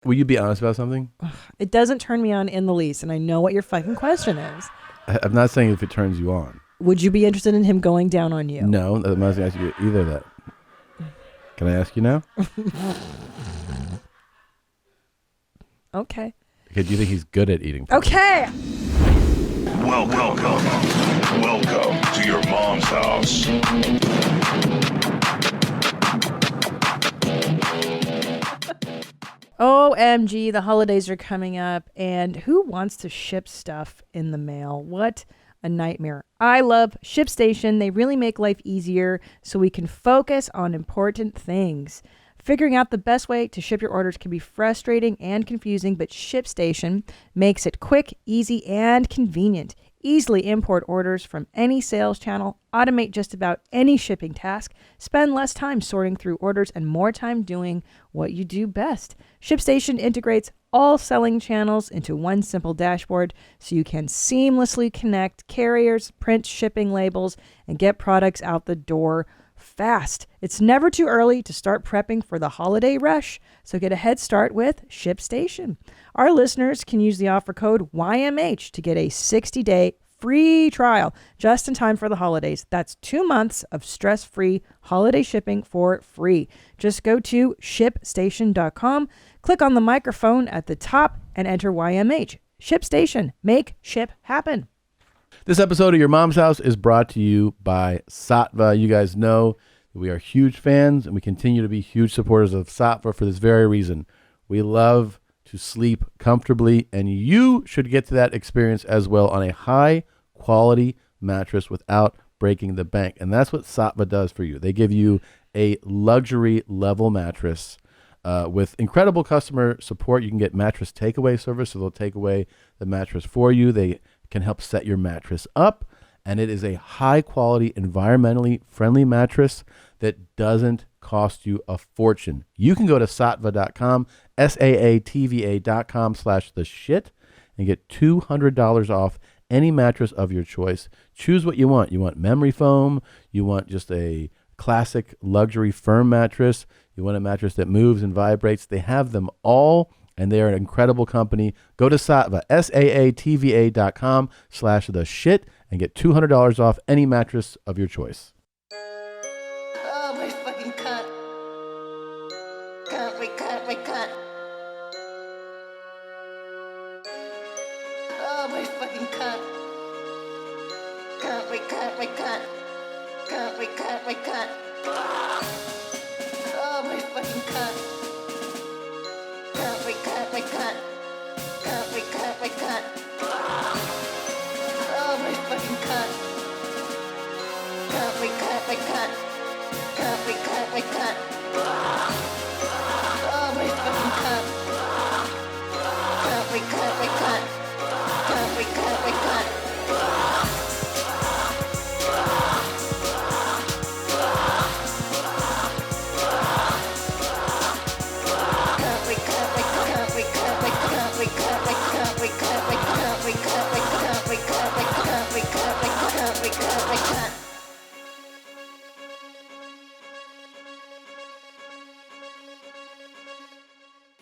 Will you be honest about something? It doesn't turn me on in the least, and I know what your fucking question is. I'm not saying if it turns you on. Would you be interested in him going down on you? No, I'm not going to ask you either of that. Can I ask you now? Okay. Okay, do you think he's good at eating? Okay. Welcome to your mom's house. OMG, the holidays are coming up, and who wants to ship stuff in the mail? What a nightmare. I love ShipStation. They really make life easier so we can focus on important things. Figuring out the best way to ship your orders can be frustrating and confusing, but ShipStation makes it quick, easy, and convenient. Easily import orders from any sales channel, automate just about any shipping task, spend less time sorting through orders, and more time doing what you do best. ShipStation integrates all selling channels into one simple dashboard so you can seamlessly connect carriers, print shipping labels, and get products out the door fast. It's never too early to start prepping for the holiday rush, so get a head start with ShipStation. Our listeners can use the offer code YMH to get a 60-day free trial just in time for the holidays. That's 2 months of stress-free holiday shipping for free. Just go to ShipStation.com, click on the microphone at the top, and enter YMH. ShipStation. Make ship happen. This episode of Your Mom's House is brought to you by Saatva. You guys know that we are huge fans, and we continue to be huge supporters of Saatva for this very reason. We love to sleep comfortably, and you should get to that experience as well on a high-quality mattress without breaking the bank. And that's what Saatva does for you. They give you a luxury-level mattress with incredible customer support. You can get mattress takeaway service, so they'll take away the mattress for you. They can help set your mattress up, and it is a high quality, environmentally friendly mattress that doesn't cost you a fortune. You can go to saatva.com, SAATVA.com/the shit, and get $200 off any mattress of your choice. Choose what you want. You want memory foam, you want just a classic luxury firm mattress, you want a mattress that moves and vibrates. They have them all, and they are an incredible company. Go to Saatva, SAATVA.com/the shit, and get $200 off any mattress of your choice. Oh, my fucking cunt. Cunt. Oh, my fucking cunt. Cunt. Oh, my fucking cunt. Cunt. Oh, my fucking cunt. Cunt. Oh, my fucking cunt. Cunt.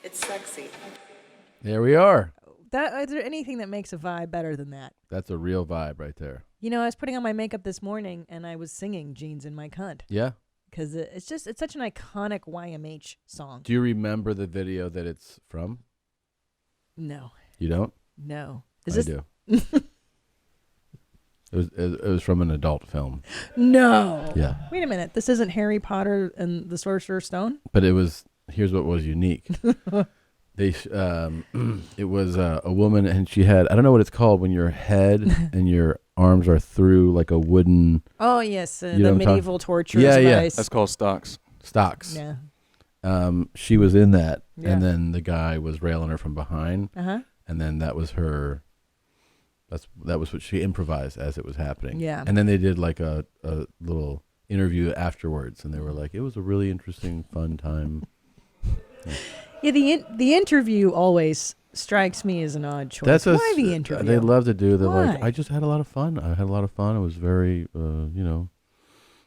It's sexy. There we are. Is there anything that makes a vibe better than that? That's a real vibe right there. You know, I was putting on my makeup this morning, and I was singing Jeans in My Cunt. Yeah. Because it's such an iconic YMH song. Do you remember the video that it's from? No. You don't? No. I do. It was from an adult film. No. Yeah. Wait a minute. This isn't Harry Potter and the Sorcerer's Stone? But here's what was unique. It was a woman, and she had, I don't know what it's called when your head and your arms are through like a wooden. Oh, yes. The know what I'm medieval torture Yeah. device. That's called stocks. Yeah. She was in that, Yeah. and then the guy was railing her from behind, Uh-huh. and then that was her. That was what she improvised as it was happening. Yeah. And then they did like a little interview afterwards, and they were like, it was a really interesting, fun time. Yeah, the interview always strikes me as an odd choice. Why the interview? They love to do the like. Why? I just had a lot of fun. It was very,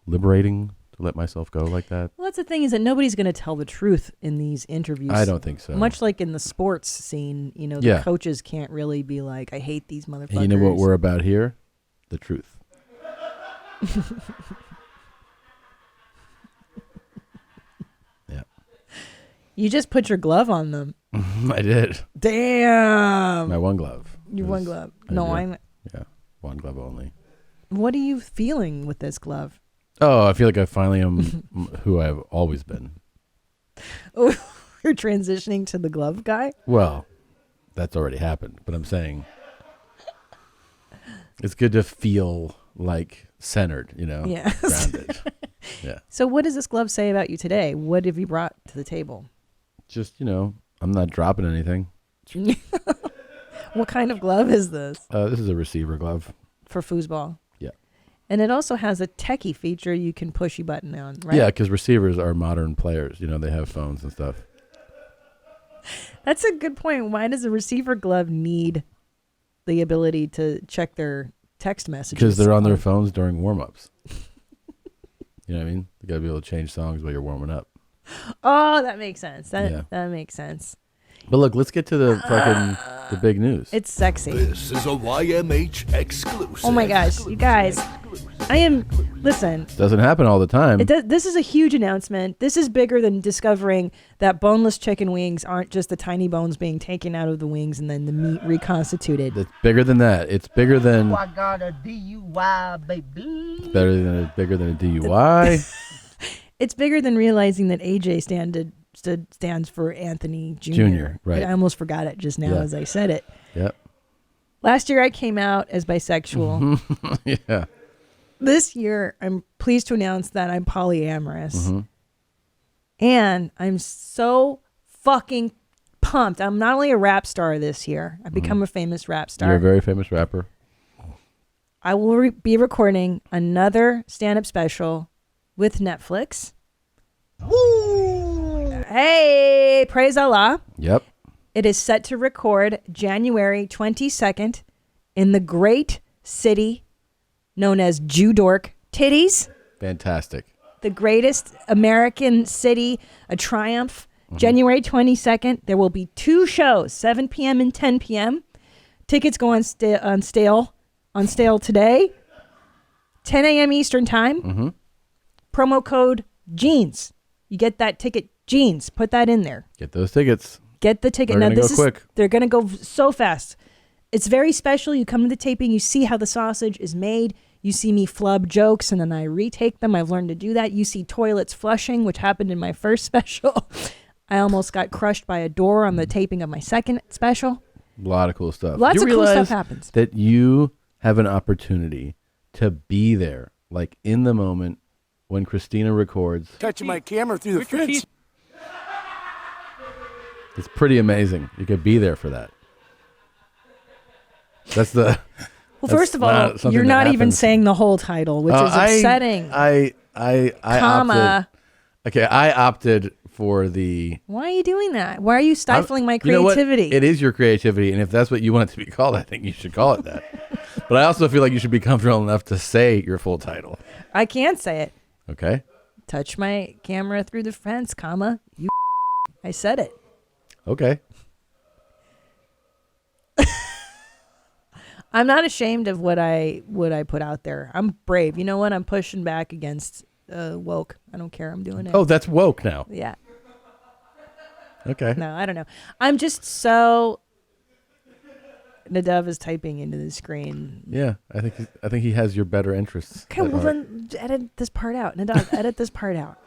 liberating to let myself go like that. Well, that's the thing, is that nobody's going to tell the truth in these interviews. I don't think so. Much like in the sports scene, the Yeah. coaches can't really be like, I hate these motherfuckers. And you know what we're about here? The truth. Yeah. You just put your glove on them. I did. Damn. My one glove. Your is- one glove. I No, do. I'm. Yeah, one glove only. What are you feeling with this glove? Oh, I feel like I finally am who I've always been. Oh, you're transitioning to the glove guy? Well, that's already happened, but I'm saying it's good to feel like centered, Yes. grounded. Yeah. So what does this glove say about you today? What have you brought to the table? Just, I'm not dropping anything. What kind of glove is this? This is a receiver glove. For foosball? Yeah. And it also has a techie feature you can pushy button on, right? Yeah, because receivers are modern players. They have phones and stuff. That's a good point. Why does a receiver glove need the ability to check their text messages? Because they're on their phones during warm-ups. You know what I mean? You got to be able to change songs while you're warming up. Oh, that makes sense. Yeah. That makes sense. But look, let's get to the big news. It's sexy. This is a YMH exclusive. Oh my gosh, you guys. Listen, Doesn't happen all the time. this is a huge announcement. This is bigger than discovering that boneless chicken wings aren't just the tiny bones being taken out of the wings and then the meat reconstituted. It's bigger than that. It's bigger than. I got a DUI, baby. It's bigger than a DUI. It's bigger than realizing that AJ stands for Anthony Jr. Jr., right. I almost forgot it just now Yeah. as I said it. Yep. Last year I came out as bisexual. Yeah. This year I'm pleased to announce that I'm polyamorous. Mm-hmm. And I'm so fucking pumped. I'm not only a rap star this year, I've become a famous rap star. You're a very famous rapper. I will be recording another stand-up special with Netflix. Woo! Hey, praise Allah. Yep. It is set to record January 22nd in the great city known as Judork Titties, Fantastic. the greatest American city, a triumph. January 22nd, there will be 2 shows, 7 p.m. and 10 p.m. Tickets go on sale today, 10 a.m. Eastern time. Promo code JEANS. You get that ticket, JEANS. Put that in there. Get those tickets. Get the ticket. They're gonna go this quick. They're going to go so fast. It's very special. You come to the taping, you see how the sausage is made. You see me flub jokes and then I retake them. I've learned to do that. You see toilets flushing, which happened in my first special. I almost got crushed by a door on the taping of my second special. A lot of cool stuff. Lots You of cool stuff realize happens. That you have an opportunity to be there, like in the moment when Christina records. Touching my camera through the fence. It's pretty amazing. You could be there for that. That's the. Well, That's first of all, not something you're that not even happens. saying the whole title, which is upsetting. I Comma. opted. Okay, I opted for the. Why are you doing that? Why are you stifling my You know what? creativity? It is your creativity, and if that's what you want it to be called, I think you should call it that. But I also feel like you should be comfortable enough to say your full title. I can't say it. Okay. Touch my camera through the fence, comma, you. I said it. Okay. I'm not ashamed of what I put out there. I'm brave. You know what? I'm pushing back against woke. I don't care. I'm doing it. Oh, that's woke now. Yeah. Okay. No, I don't know. I'm just so. Nadav is typing into the screen. Yeah, I think he has your better interests. Okay, at well heart. then edit this part out. Nadav, edit this part out.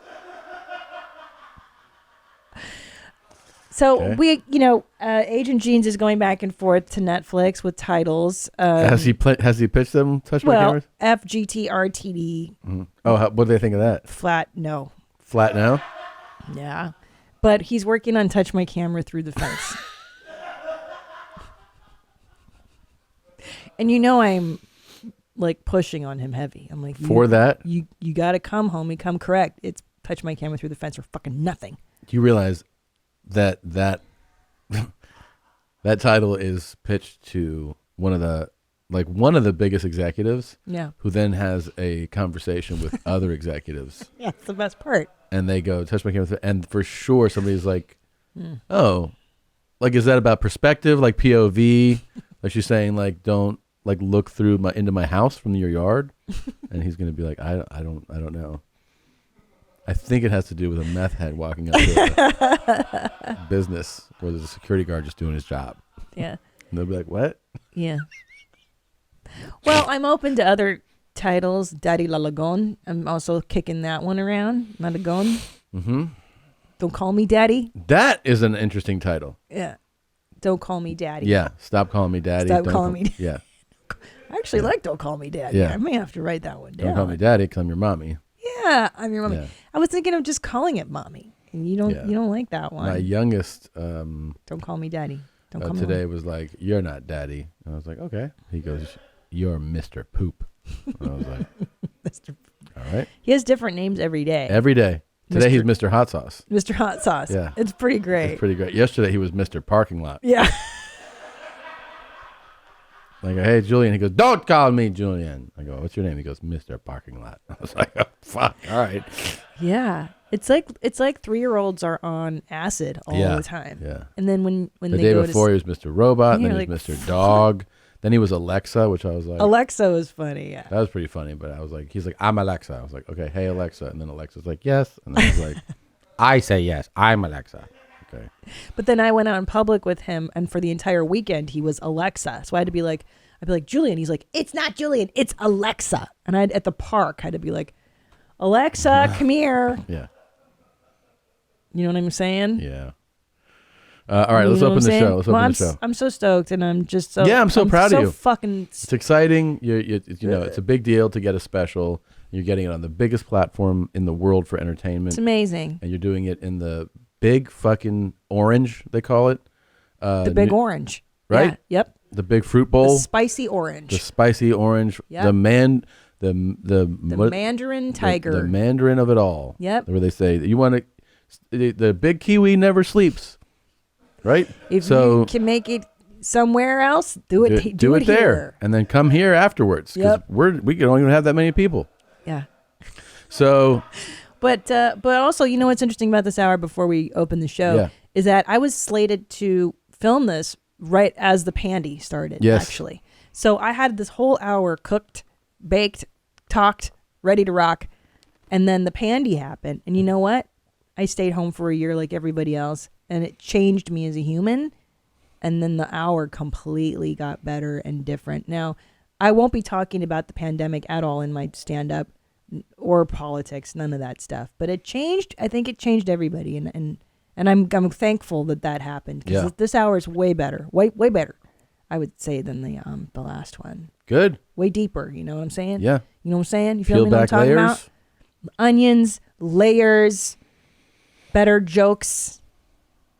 So Okay. Agent Jeans is going back and forth to Netflix with titles. Has he pitched them? Touch my cameras. FGTRTD Oh, what do they think of that? flat no. Flat now. Yeah. But he's working on Touch My Camera Through the Fence. And I'm like pushing on him heavy. I'm like, For that, you got to come home and come correct. It's Touch My Camera Through the Fence or fucking nothing. do you realize that that title is pitched to one of the like one of the biggest executives Yeah. who then has a conversation with other executives. Yeah, it's the best part. And they go, touch my camera. And for sure, somebody's like, oh, like, is that about perspective? Like POV? Like she's saying, like, don't like look through into my house from your yard. And he's going to be like, I don't know. I think it has to do with a meth head walking up to a business where there's a security guard just doing his job. Yeah. And they'll be like, what? Yeah. Well, I'm open to other titles. Daddy La Lagon. I'm also kicking that one around. La Lagon. Mm-hmm. Don't call me daddy. That is an interesting title. Yeah. Don't call me daddy. Yeah. Stop calling me daddy. Stop Don't calling me. Yeah. I actually like Don't Call Me Daddy. Yeah. I may have to write that one down. Don't call me daddy because I'm your mommy. Yeah, I'm your mommy. Yeah. I was thinking of just calling it mommy. And you don't Yeah. you don't like that one. My youngest Don't call me daddy. Don't call me today mommy. was like, you're not daddy. And I was like, okay. He goes, you're Mr. Poop. And I was like, Mr. all right. He has different names every day. Every day. Today he's Mr. Hot Sauce. Mr. Hot Sauce. Yeah. It's pretty great. It's pretty great. Yesterday he was Mr. Parking Lot. Yeah. Like, hey, Julian. He goes, don't call me Julian. I go, what's your name? He goes, Mr. Parking Lot. I was like, oh, fuck. All right. Yeah. It's like 3-year-olds are on acid all Yeah. the time. Yeah. And then when The they day go before to he was Mr. Robot. And Yeah, then he was like, Mr. Dog. Then he was Alexa, which I was like, Alexa was funny. Yeah. that was pretty funny. But I was like, he's like, I'm Alexa. I was like, okay, hey, Alexa. And then Alexa's like, yes. And then I was like, I say yes. I'm Alexa. Okay. But then I went out in public with him, and for the entire weekend he was Alexa. So I had to be like, Julian. He's like, it's not Julian, it's Alexa. And I'd at the park had to be like, Alexa, come here. Yeah. You know what I'm saying? Yeah. All right, You let's know open what the I'm show. saying? Let's Well, open I'm the show. I'm so stoked, and I'm just so Yeah, I'm so proud of you. Fucking It's exciting. You know, it's a big deal to get a special. You're getting it on the biggest platform in the world for entertainment. it's amazing. And you're doing it in the big fucking orange, they call it. The big orange, right? Yeah, yep. The big fruit The bowl. spicy orange. The spicy orange. Yep. The The Mandarin Tiger. The Mandarin of it all. Yep. Where they say, you want to, the big kiwi never sleeps. Right? If so you can make it somewhere else, do it. do it there, here. and then come here afterwards. 'Cause Yep. we don't even have that many people. Yeah. So But also, you know what's interesting about this hour before we open the show Yeah. is that I was slated to film this right as the pandy started. Yes. Actually, so I had this whole hour cooked, baked, talked, ready to rock, and then the pandy happened. And you know what? I stayed home for a year like everybody else, and it changed me as a human. And then the hour completely got better and different. Now, I won't be talking about the pandemic at all in my stand-up or politics, none of that stuff. But it changed. I think it changed everybody, and I'm thankful that happened because Yeah. this hour is way better, way better, I would say, than the last one. good. Way deeper. You know what I'm saying? Yeah. You know what I'm saying? You feel Peel me? What I'm back talking layers. about? Onions, layers, better jokes.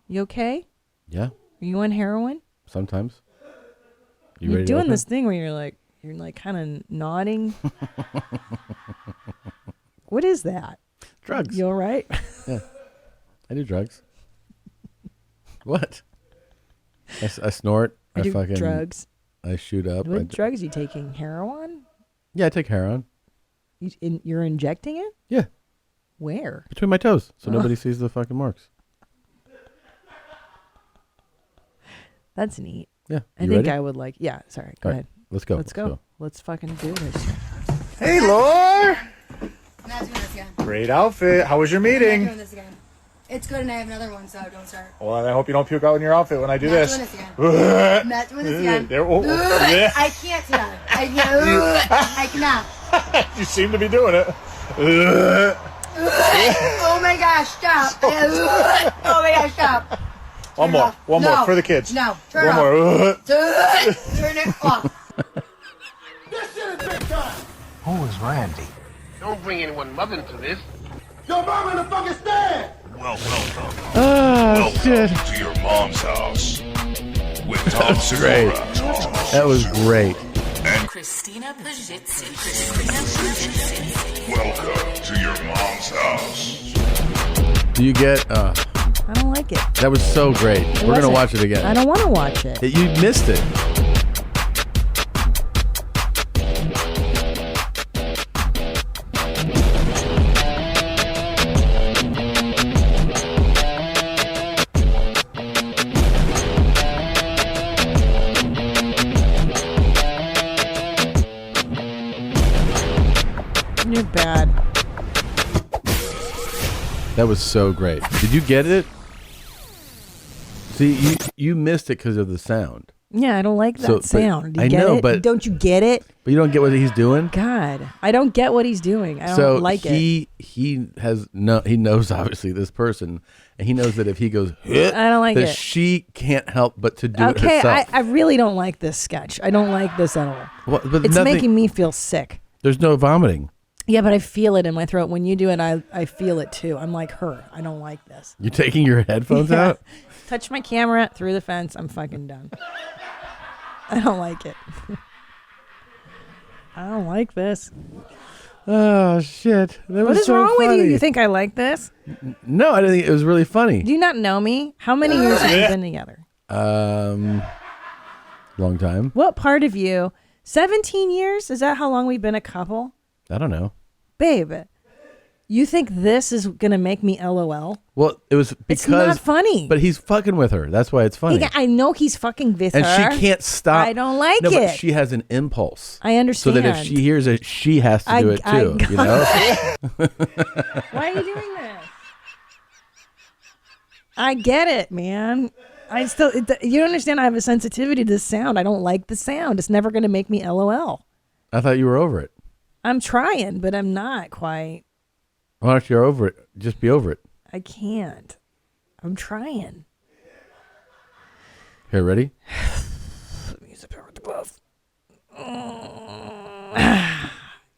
You okay? Yeah. Are you on heroin? Sometimes. You You're ready to doing open? this thing where you're like kind of nodding. What is that? Drugs. You all right? I do drugs. What? I snort. I do fucking drugs. I shoot up. What drugs are you taking? Heroin? Yeah, I take heroin. You're injecting it? Yeah, Where? between my toes, so nobody sees the fucking marks. That's neat. Yeah. I You think ready? I would like. Yeah. Sorry. Go All right, ahead. Let's go. Let's go. Let's fucking do this. Hey, Lore! I'm not doing this again. Great outfit. How was your I'm not meeting? doing this again. It's good and I have another one, so don't start. Well, I hope you don't puke out in your outfit when I do Not this. doing this again. I'm not doing this again. There- oh, oh, yeah. I can't do that. I cannot. You seem to be doing it. Oh my gosh, stop. Oh my gosh, stop. One Turn it more. off. One No. more for the kids. No, turn One it off. more. Turn it off. Who is Randy? Don't bring anyone mother into this. Welcome Oh shit! to your mom's house with Tom great. Segura That was great. Christina Pajitsin. Welcome to your mom's house. Do you get? I don't like it. That was so great. We're gonna wasn't. watch it again. I don't want to watch it. You missed it. bad. That was so great. Did you get it? See, you missed it because of the sound. Yeah, I don't like that So, but- sound. Do you I get know, it? but- Don't you get it? But you don't get what he's doing? God, I don't get what he's doing. I don't So like it. he knows obviously this person, and he knows that if he goes, I don't like that it. she can't help but to do it Okay, herself. I really don't like this sketch. I don't like this at all. Well, but It's nothing- making me feel sick. There's no vomiting. Yeah, but I feel it in my throat. When you do it, I feel it too. I'm like her. I don't like this. You're taking your headphones Yeah. out? Touch my camera through the fence. I'm fucking done. I don't like it. I don't like this. Oh shit! That What was is so wrong with you? funny. You think I like this? No, I didn't think it was really funny. Do you not know me? How many years have we been together? Long time. What part of you? 17 years? Is that how long we've been a couple? I don't know. Babe, you think this is going to make me LOL? Well, it was because It's not funny. But he's fucking with her. That's why it's funny. I know he's fucking with and her. she can't stop. I don't like no, it. But she has an impulse. I understand. So that if she hears it, she has to do it too. You know. Why are you doing this? I get it, man. You don't understand. I have a sensitivity to the sound. I don't like the sound. It's never going to make me LOL. I thought you were over it. I'm trying, but I'm not quite. Why don't you over it? Just be over it. I can't. I'm trying. Here, ready? Use the power of the glove.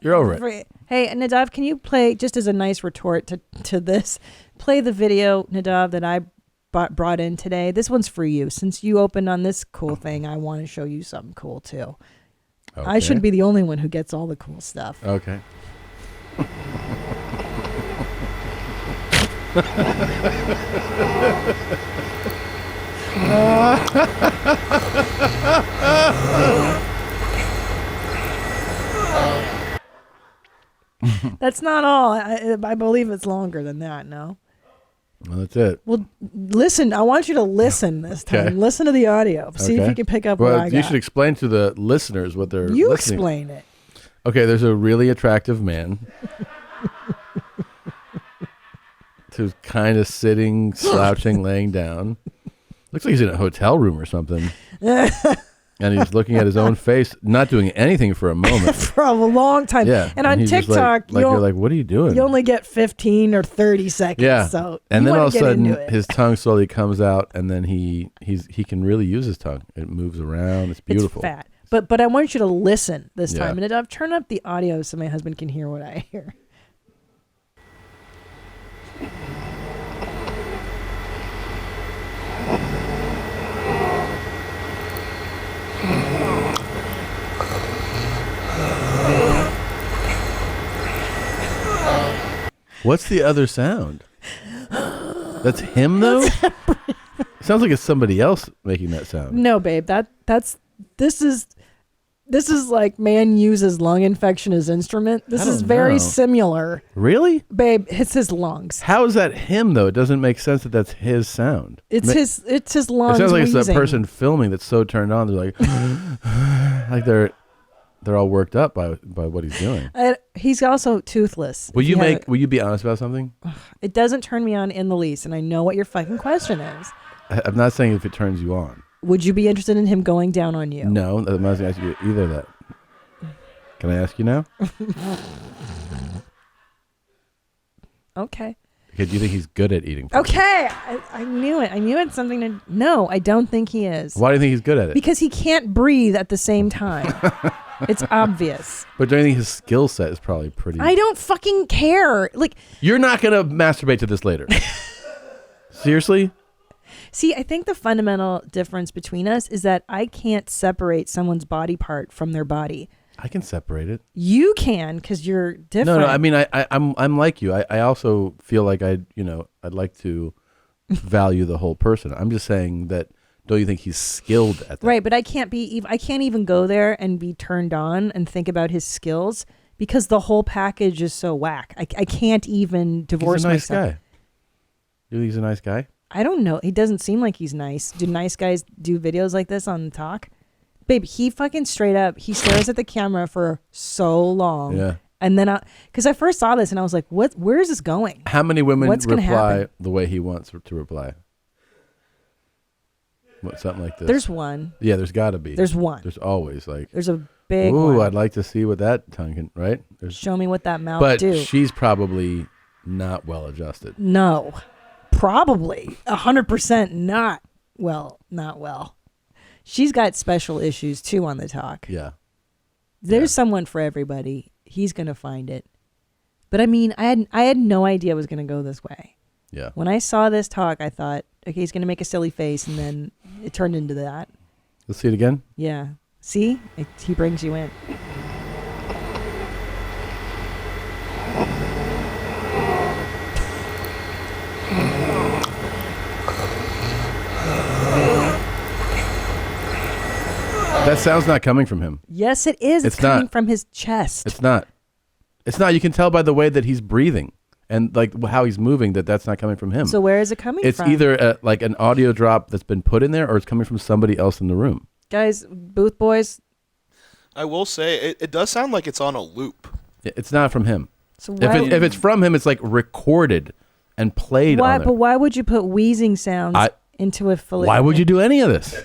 You're over it. Hey, Nadav, can you play, just as a nice retort to this, play the video, Nadav, that I brought in today? This one's for you. Since you opened on this cool thing, I want to show you something cool, too. Okay. I shouldn't be the only one who gets all the cool stuff. Okay. That's not all. I believe it's longer than that, no? Well, that's it. Well, listen. I want you to listen this time. Okay. Listen to the audio. See if Okay. you can pick up well, what I you got. should explain to the listeners what they're You listening. explain it. Okay, there's a really attractive man who's kind of sitting, slouching, laying down. Looks like he's in a hotel room or something. And he's looking at his own face, not doing anything for a moment. For a long time. Yeah. And on he's just TikTok, you're like, what are you doing? you only get 15 or 30 seconds. Yeah. So and you then wanna all of a get sudden, into it. his tongue slowly comes out, and then he can really use his tongue. It moves around. It's beautiful. It's fat. But I want you to listen this Yeah. time. And I've turned up the audio so my husband can hear what I hear. What's the other sound? That's him though. Sounds like it's somebody else making that sound. No, babe. This is like man uses lung infection as instrument. This I is don't very know. similar. Really? Babe, it's his lungs. How is that him though? It doesn't make sense that that's his sound. It's his It lungs. sounds like it's that wheezing. person filming that's so turned on. They're like, like they're all worked up by what he's doing. He's also toothless. Will If you have Will you be honest about something? it doesn't turn me on in the least, and I know what your fucking question is. I'm not saying if it turns you on. Would you be interested in him going down on you? No, I'm not going to ask you either of that. Can I ask you now? Okay. Okay, do you think he's good at eating food? Okay. I knew it. I knew it's something to. No, I don't think he is. Why do you think he's good at it? Because he can't breathe at the same time. It's obvious. But do you think his skill set is probably pretty... I don't fucking care. Like, You're not going to masturbate to this later. Seriously? see, I think the fundamental difference between us is that I can't separate someone's body part from their body. I can separate it. You can, because you're different. No, I mean, I'm like you. I also feel like I'd like to value the whole person. I'm just saying that. Don't you think he's skilled at that? Right, but I can't even go there and be turned on and think about his skills because the whole package is so whack. I can't even divorce He's a nice myself. guy. You think he's a nice guy? I don't know. He doesn't seem like he's nice. Do nice guys do videos like this on Talk? Babe, he fucking straight up, he stares at the camera for so long. Yeah. And then because I first saw this and I was like, what? Where is this going? How many women What's gonna reply happen? the way he wants to reply? What, something like this. There's one. Yeah, there's got to be. There's one. There's always like. There's a big Ooh, one. I'd like to see what that tongue can. Right. There's, Show me what that mouth but do. she's probably not well adjusted. No, probably 100% not well. She's got special issues too on the talk. Yeah. There's someone for everybody. He's gonna find it. But I mean, I had no idea it was gonna go this way. Yeah. When I saw this talk, I thought, okay, he's gonna make a silly face, and then it turned into that. Let's see it again. Yeah. See, he brings you in. That sound's not coming from him. Yes, it is. It's It's coming not. from his chest. It's not. It's not. You can tell by the way that he's breathing and like how he's moving that that's not coming from him. So where is it coming it's from? either like an audio drop that's been put in there or it's coming from somebody else in the room. Guys, booth boys. I will say it does sound like it's on a loop. It's not from him. So If it's from him, it's like recorded and played why? on it. But why would you put wheezing sounds into a fillet? Why would you do any of this?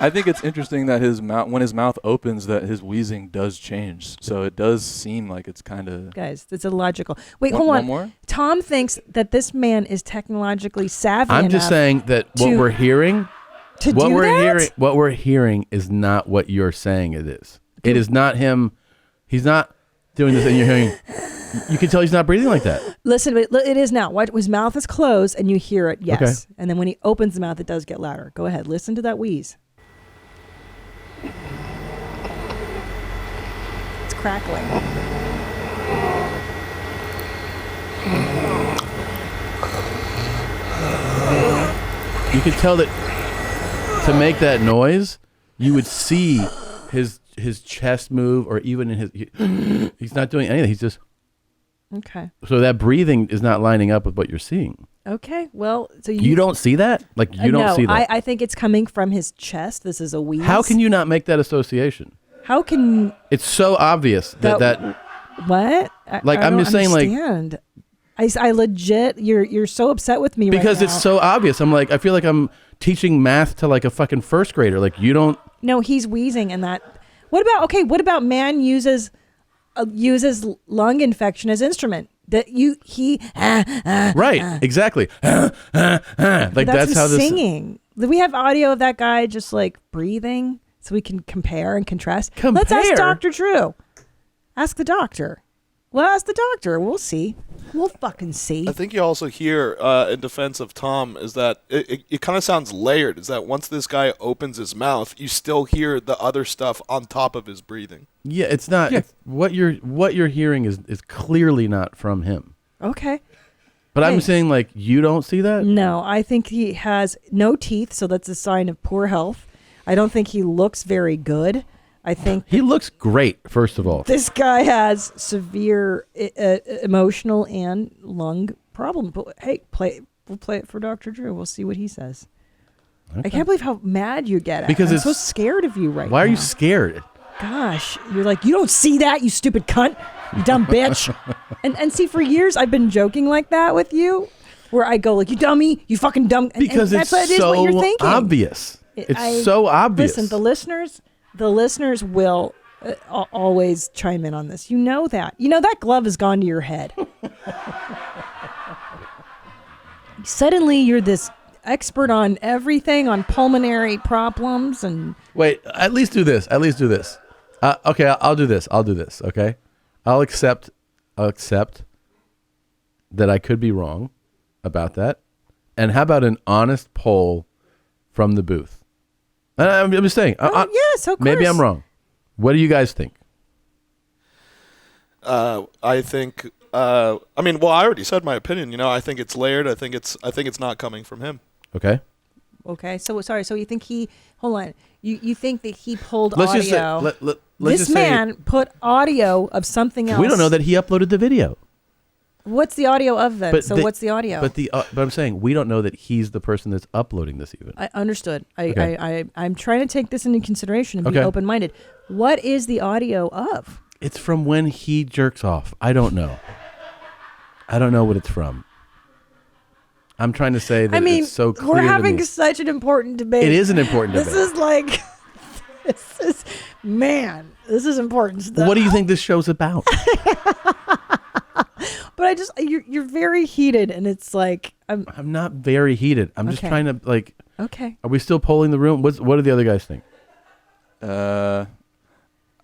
I think it's interesting that when his mouth opens, that his wheezing does change. So it does seem like it's kind of. Guys, it's illogical. Wait, One- hold on. one more? Tom thinks that this man is technologically savvy. I'm just enough saying that what to- we're hearing, to what do we're that? hearing, what we're hearing is not what you're saying it is. It is not him. He's not doing this, and you're hearing. You can tell he's not breathing like that. Listen, it is now. What his mouth is closed, and you hear it. Yes, Okay. and then when he opens the mouth, it does get louder. Go ahead, listen to that wheeze. It's crackling. You can tell that to make that noise, you would see his chest move, or even in his. He's not doing anything. He's just. Okay. So that breathing is not lining up with what you're seeing. Okay. Well, so You don't see that? Like you don't no, see that. I think it's coming from his chest. This is a wheeze. How can you not make that association? How can It's so obvious that what? Like, I'm don't just saying, like- understand. I legit. You're so upset with me because right it's now. so obvious. I'm like, I feel like I'm teaching math to like a fucking first grader. Like you don't. No, he's wheezing, and that. What about man uses lung infection as instrument? That he Right, exactly. Like that's him how this. singing. We have audio of that guy just like breathing, so we can compare and contrast. Let's ask Compare? Dr. Drew. Ask the doctor. Well, ask the doctor. We'll see. We'll fucking see. I think you also hear, in defense of Tom, is that it kind of sounds layered. Is that once this guy opens his mouth, you still hear the other stuff on top of his breathing. Yeah, it's not. Yeah. It's, what you're hearing is clearly not from him. Okay. But Hey. I'm saying like you don't see that. No, I think he has no teeth, so that's a sign of poor health. I don't think he looks very good. I think He looks great. First of all, this guy has severe emotional and lung problem. But hey, we'll play it for Dr. Drew. We'll see what he says. I can't believe how mad you get at Because I'm it's- so scared of you right now. why are you scared? Gosh, you're like, you don't see that, you stupid cunt, you dumb bitch. and see, for years I've been joking like that with you, where I go like, you dummy, you fucking dumb. And Because that's it's what it is, what you're so thinking. obvious. It's so obvious. Listen, the listeners will always chime in on this. You know that. You know that glove has gone to your head. Suddenly, you're this expert on everything, on pulmonary problems, and Wait, at least do this. Okay, I'll do this. Okay, I'll accept that I could be wrong about that. And how about an honest poll from the booth? I'm just saying. yes, of course. Maybe I'm wrong. What do you guys think? I think. I mean, well, I already said my opinion. You know, I think it's layered. I think it's not coming from him. Okay. Okay, so sorry. So you think hold on. You think that he pulled Let's audio? just say, let's this just say man put audio of something else. we don't know that he uploaded the video. What's the audio of then? But What's the audio? But I'm saying we don't know that he's the person that's uploading this even. I understood. Okay. I'm trying to take this into consideration and be Okay. open-minded. What is the audio of? It's from when he jerks off. I don't know. I don't know what it's from. I'm trying to say that I mean, it's so clear we're to having me. such an important debate. It is an important This debate. is like, this is important stuff. What do you think this show's about? But you're very heated, and it's like, I'm not very heated. I'm just Okay. trying to like. okay. Are we still polling the room? What do the other guys think? I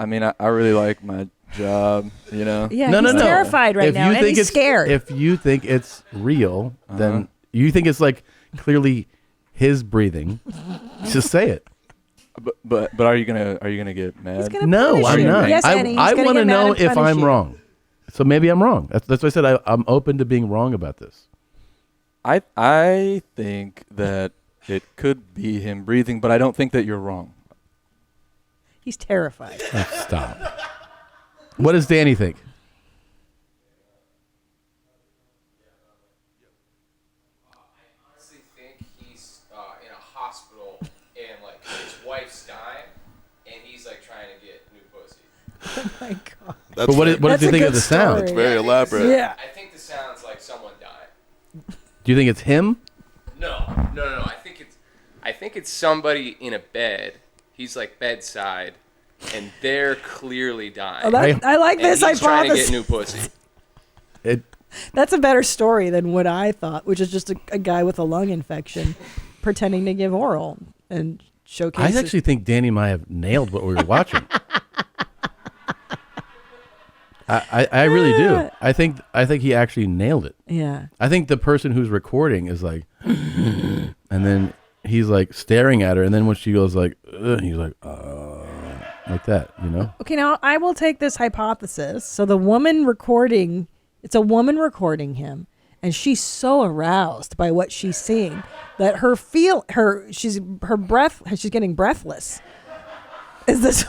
mean, I really like my job, you know. Yeah, No, he's no, no. terrified right If now, you and think he's scared. If you think it's real, then you think it's like clearly his breathing. Just say it. But are you gonna get mad? gonna No, punish I'm you. not. Yes, Annie, he's I gonna want to get mad know and if punish I'm you. wrong. So maybe I'm wrong. That's why I said I'm open to being wrong about this. I think that it could be him breathing, but I don't think that you're wrong. He's terrified. Oh, stop. What does Danny think? I honestly think he's in a hospital and like his wife's dying, and he's like trying to get new pussy. Oh my God. That's But what very, did That's you a think of good the sound? story. it's very elaborate. Yeah. I think this sounds like someone dying. Do you think it's him? No. I think it's somebody in a bed. He's like bedside, and they're clearly dying. Oh, I like and this he's trying to hypothesis. get new pussy. That's a better story than what I thought, which is just a guy with a lung infection pretending to give oral and showcase. I actually think Danny might have nailed what we were watching. I really do. I think he actually nailed it. Yeah. I think the person who's recording is like, and then he's like staring at her, and then when she goes like, he's like that, you know? Okay, now I will take this hypothesis. So the woman recording, it's a woman recording him, and she's so aroused by what she's seeing that she's getting breathless. Is this?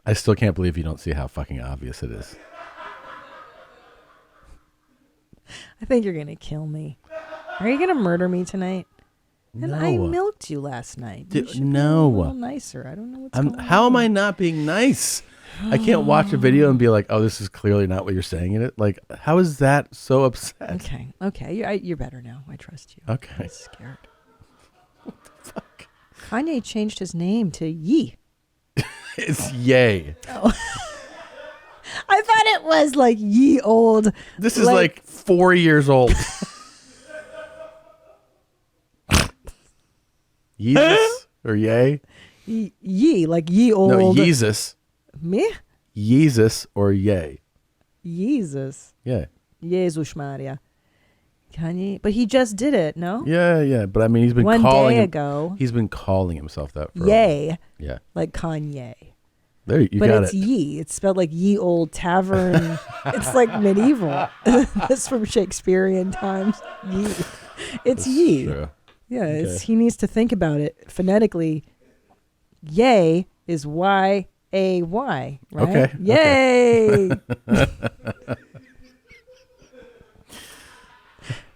I still can't believe you don't see how fucking obvious it is. I think you're gonna kill me. Are you gonna murder me tonight? And I No. milked you last night. You should be No. a little nicer. I don't know what's going on. How am I not being nice? I can't watch a video and be like, oh, this is clearly not what you're saying in it. Like, how is that so upset? Okay. You're better now. I trust you. Okay. I'm scared. What the fuck? Kanye changed his name to Yee. It's Yay. Oh. I thought it was like Ye Old. This is like 4 years old. Yeezus or Yay? Ye, like Ye Old. No, Yeezus. Me? Yeezus or Yay? Jesus. Yeah. Jesus Maria. Kanye, but he just did it, no? Yeah. But I mean, he's been One calling day ago. He's been calling himself that for Yay. Yeah. Like Kanye. There you but got it's it. Ye. It's spelled like Ye Old Tavern. It's like medieval. That's from Shakespearean times. Ye. It's That's Ye. true. Yeah, Okay. he needs to think about it phonetically. Yay is Y-A-Y, right? Okay. Yay.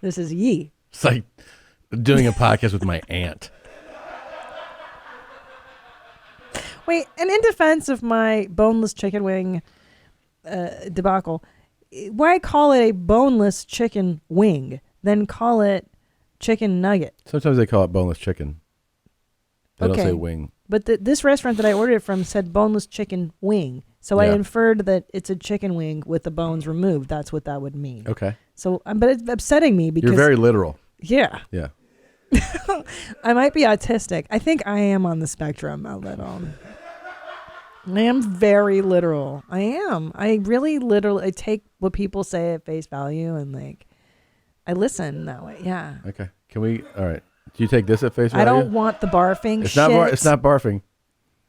This is Ye. It's like doing a podcast with my aunt. Wait, and in defense of my boneless chicken wing debacle, why call it a boneless chicken wing? Then call it chicken nugget. Sometimes they call it boneless chicken. They don't Okay. say wing. But this restaurant that I ordered it from said boneless chicken wing. So I Yeah. inferred that it's a chicken wing with the bones removed. That's what that would mean. Okay. So, but it's upsetting me because You're very literal. yeah, Yeah. I might be autistic. I think I am on the spectrum a little. I am very literal. I am. I really literally take what people say at face value and like I listen that way. Yeah. Okay. Can we? All right. Do you take this at face value? I don't want the barfing It's shit. not. It's not barfing.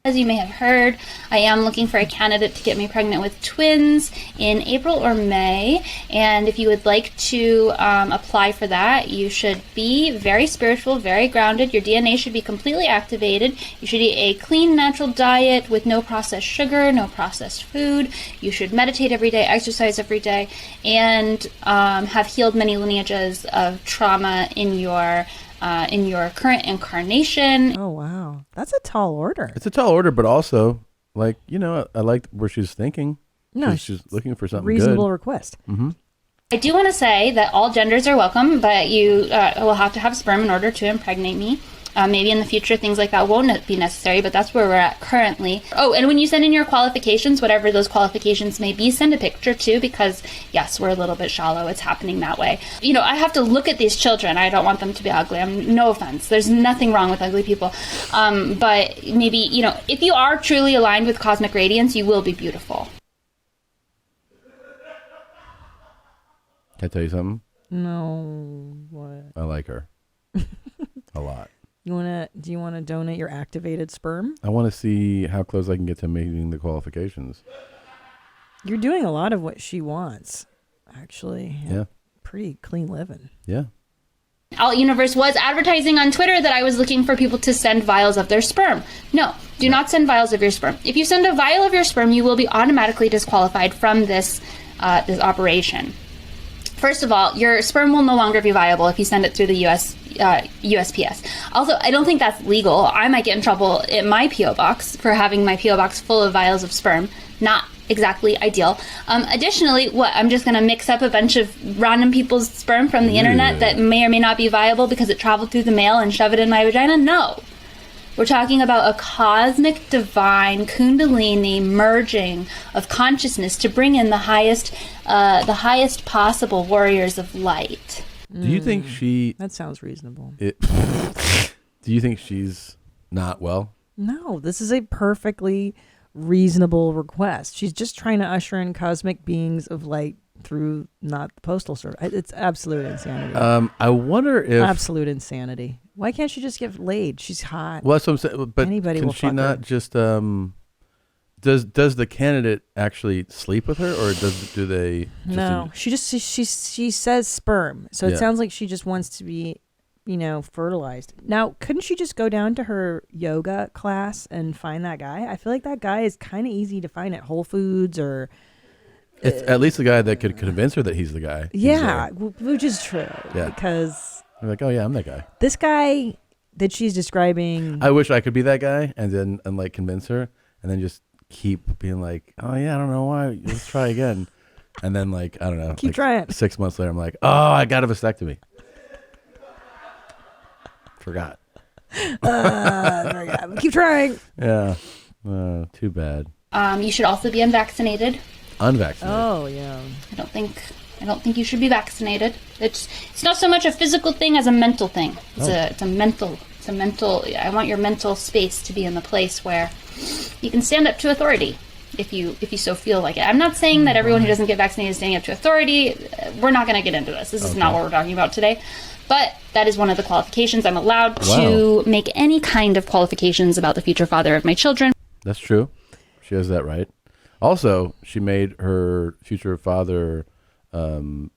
As you may have heard, I am looking for a candidate to get me pregnant with twins in April or May. And if you would like to apply for that, you should be very spiritual, very grounded. Your DNA should be completely activated. You should eat a clean, natural diet with no processed sugar, no processed food. You should meditate every day, exercise every day, and have healed many lineages of trauma in your in your current incarnation. Oh, wow. That's a tall order. It's a tall order, but also, like, I like where she's thinking. No, she's looking for something reasonable good. request. Mm-hmm. I do want to say that all genders are welcome, but you will have to have sperm in order to impregnate me. Maybe in the future things like that won't be necessary, but that's where we're at currently. Oh, and when you send in your qualifications, whatever those qualifications may be, send a picture too, because yes, we're a little bit shallow. It's happening that way. I have to look at these children. I don't want them to be ugly. No offense. There's nothing wrong with ugly people. But maybe, if you are truly aligned with cosmic radiance, you will be beautiful. Can I tell you something? No. What? I like her a lot. Do you want to donate your activated sperm? I want to see how close I can get to meeting the qualifications. You're doing a lot of what she wants, actually. Yeah. Pretty clean living. Yeah. Alt Universe was advertising on Twitter that I was looking for people to send vials of their sperm. No, do not send vials of your sperm. If you send a vial of your sperm, you will be automatically disqualified from this operation. First of all, your sperm will no longer be viable if you send it through the USPS. Also, I don't think that's legal. I might get in trouble at my P.O. box for having my P.O. box full of vials of sperm. Not exactly ideal. Additionally, I'm just going to mix up a bunch of random people's sperm from the internet that may or may not be viable because it traveled through the mail and shove it in my vagina? No. We're talking about a cosmic, divine, kundalini merging of consciousness to bring in the highest possible warriors of light. Do you think That sounds reasonable. Do you think she's not well? No, this is a perfectly reasonable request. She's just trying to usher in cosmic beings of light through not the postal service. It's absolute insanity. I wonder if absolute insanity. Why can't she just get laid? She's hot. Well, that's what I'm saying. But anybody can will she fuck not her. just does the candidate actually sleep with her, or do they? No, she says sperm, so Yeah. it sounds like she just wants to be, fertilized. Now, couldn't she just go down to her yoga class and find that guy? I feel like that guy is kind of easy to find at Whole Foods or. It's at least the guy that could convince her that he's the guy. Yeah, which is true. Yeah. Because I'm like, oh yeah, I'm that guy. this guy that she's describing. I wish I could be that guy, and then like convince her, and then just keep being like, oh yeah, I don't know why. Let's try again, and then like I don't know. Keep trying. 6 months later, I'm like, oh, I got a vasectomy. Forgot. Keep trying. Yeah. Too bad. You should also be unvaccinated. Unvaccinated. Oh yeah. I don't think you should be vaccinated. It's not so much a physical thing as a mental thing. It's a mental. I want your mental space to be in the place where you can stand up to authority if you so feel like it. I'm not saying that everyone who doesn't get vaccinated is standing up to authority. We're not going to get into this. This is not what we're talking about today. But that is one of the qualifications. I'm allowed to make any kind of qualifications about the future father of my children. That's true. She has that right. Also, she made her future father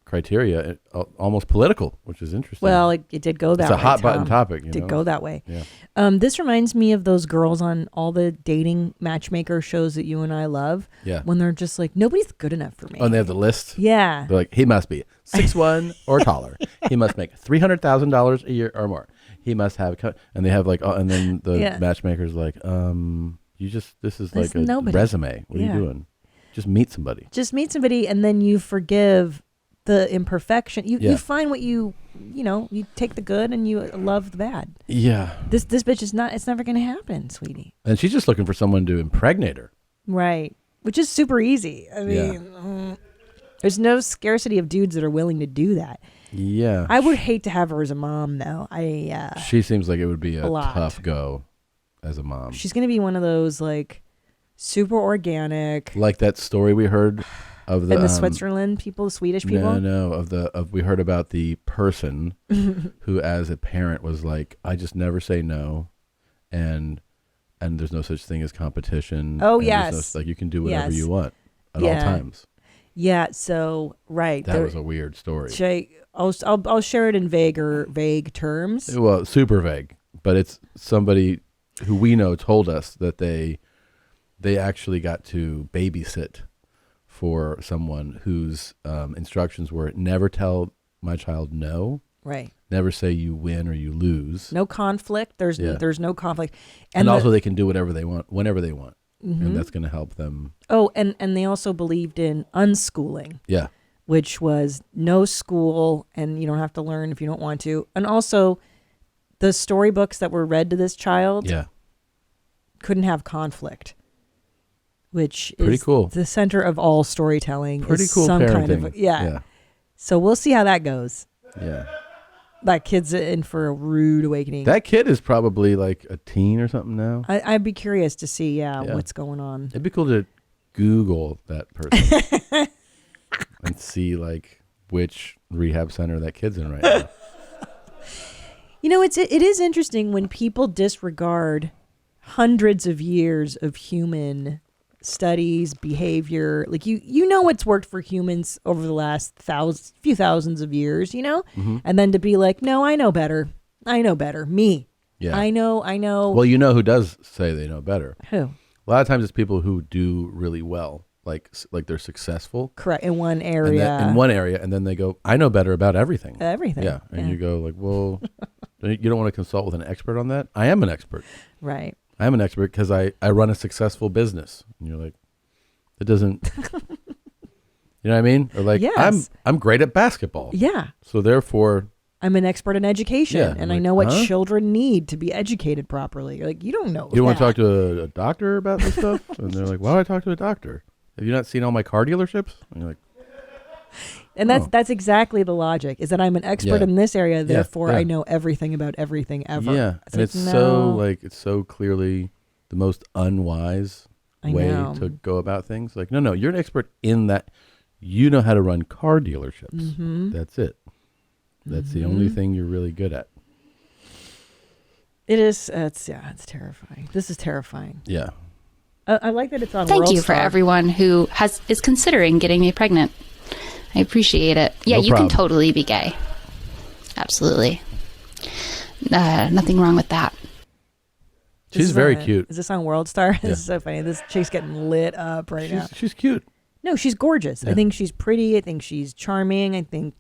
criteria almost political, which is interesting. Well, it did go that way. It's a hot button Tom. topic. It did go that way. Yeah. This reminds me of those girls on all the dating matchmaker shows that you and I love. Yeah. When they're just like, nobody's good enough for me. Oh, and they have the list. Yeah. They're like, he must be 6'1" or taller. He must make $300,000 a year or more. He must have, and they have like, and then the matchmaker's like, this is like a nobody. resume. What are you doing? Just meet somebody. Just meet somebody, and then you forgive the imperfection. You find what you take the good and you love the bad. Yeah. This bitch is not. It's never going to happen, sweetie. And she's just looking for someone to impregnate her. Right. Which is super easy. I mean, there's no scarcity of dudes that are willing to do that. Yeah. I would hate to have her as a mom, though. She seems like it would be a lot. tough go as a mom. She's going to be one of those like super organic. Like that story we heard of the Switzerland people, the Swedish people. No. We heard about the person who, as a parent, was like, I just never say no, and there's no such thing as competition. Oh and yes, like you can do whatever you want at all times. Yeah. So right. That was a weird story. I'll share it in vague terms. Well, super vague, but it's somebody who we know told us that they actually got to babysit for someone whose instructions were never tell my child no, Right. Never say you win or you lose. No conflict. There's no conflict. And also they can do whatever they want, whenever they want. Mm-hmm. And that's going to help them. Oh, and they also believed in unschooling. Yeah. Which was no school, and you don't have to learn if you don't want to. And also, the storybooks that were read to this child couldn't have conflict, which pretty is cool. The center of all storytelling. Pretty is cool some parenting. kind of So we'll see how that goes. Yeah. That kid's in for a rude awakening. That kid is probably like a teen or something now. I'd be curious to see what's going on. It'd be cool to Google that person and see like which rehab center that kid's in right now. You know, it is interesting when people disregard hundreds of years of human studies, behavior. Like you know what's worked for humans over the last few thousands of years, you know? Mm-hmm. And then to be like, no, I know better. Me. Yeah. I know. Well, you know who does say they know better? Who? A lot of times it's people who do really well, like they're successful. Correct. In one area. And then they go, I know better about everything. Everything. Yeah. And you go like, well, you don't want to consult with an expert on that? I am an expert. Right. I am an expert because I run a successful business. And you're like, it doesn't, you know what I mean? Or like, yes. I'm great at basketball. Yeah. So therefore, I'm an expert in education, Yeah, and like, I know what huh? children need to be educated properly. You're like, you don't know. you want to that. talk to a doctor about this stuff? And they're like, why would I talk to a doctor? Have you not seen all my car dealerships? And you're like, And that's exactly the logic, is that I'm an expert Yeah. in this area, therefore yeah. I know everything about everything ever. yeah. And it's so clearly the most unwise I way know. to go about things. Like, no, you're an expert in that. You know how to run car dealerships. Mm-hmm. That's it. That's the only thing you're really good at. It is. It's terrifying. This is terrifying. Yeah. I like that it's on. Thank World you for Star. everyone who is considering getting me pregnant. I appreciate it. Yeah, No you problem. can totally be gay. Absolutely. Nothing wrong with that. This She's is very on- cute. Is this on World Star? Yeah. This is so funny. This chick's getting lit up right now. She's cute. No, she's gorgeous. Yeah. I think she's pretty. I think she's charming. I think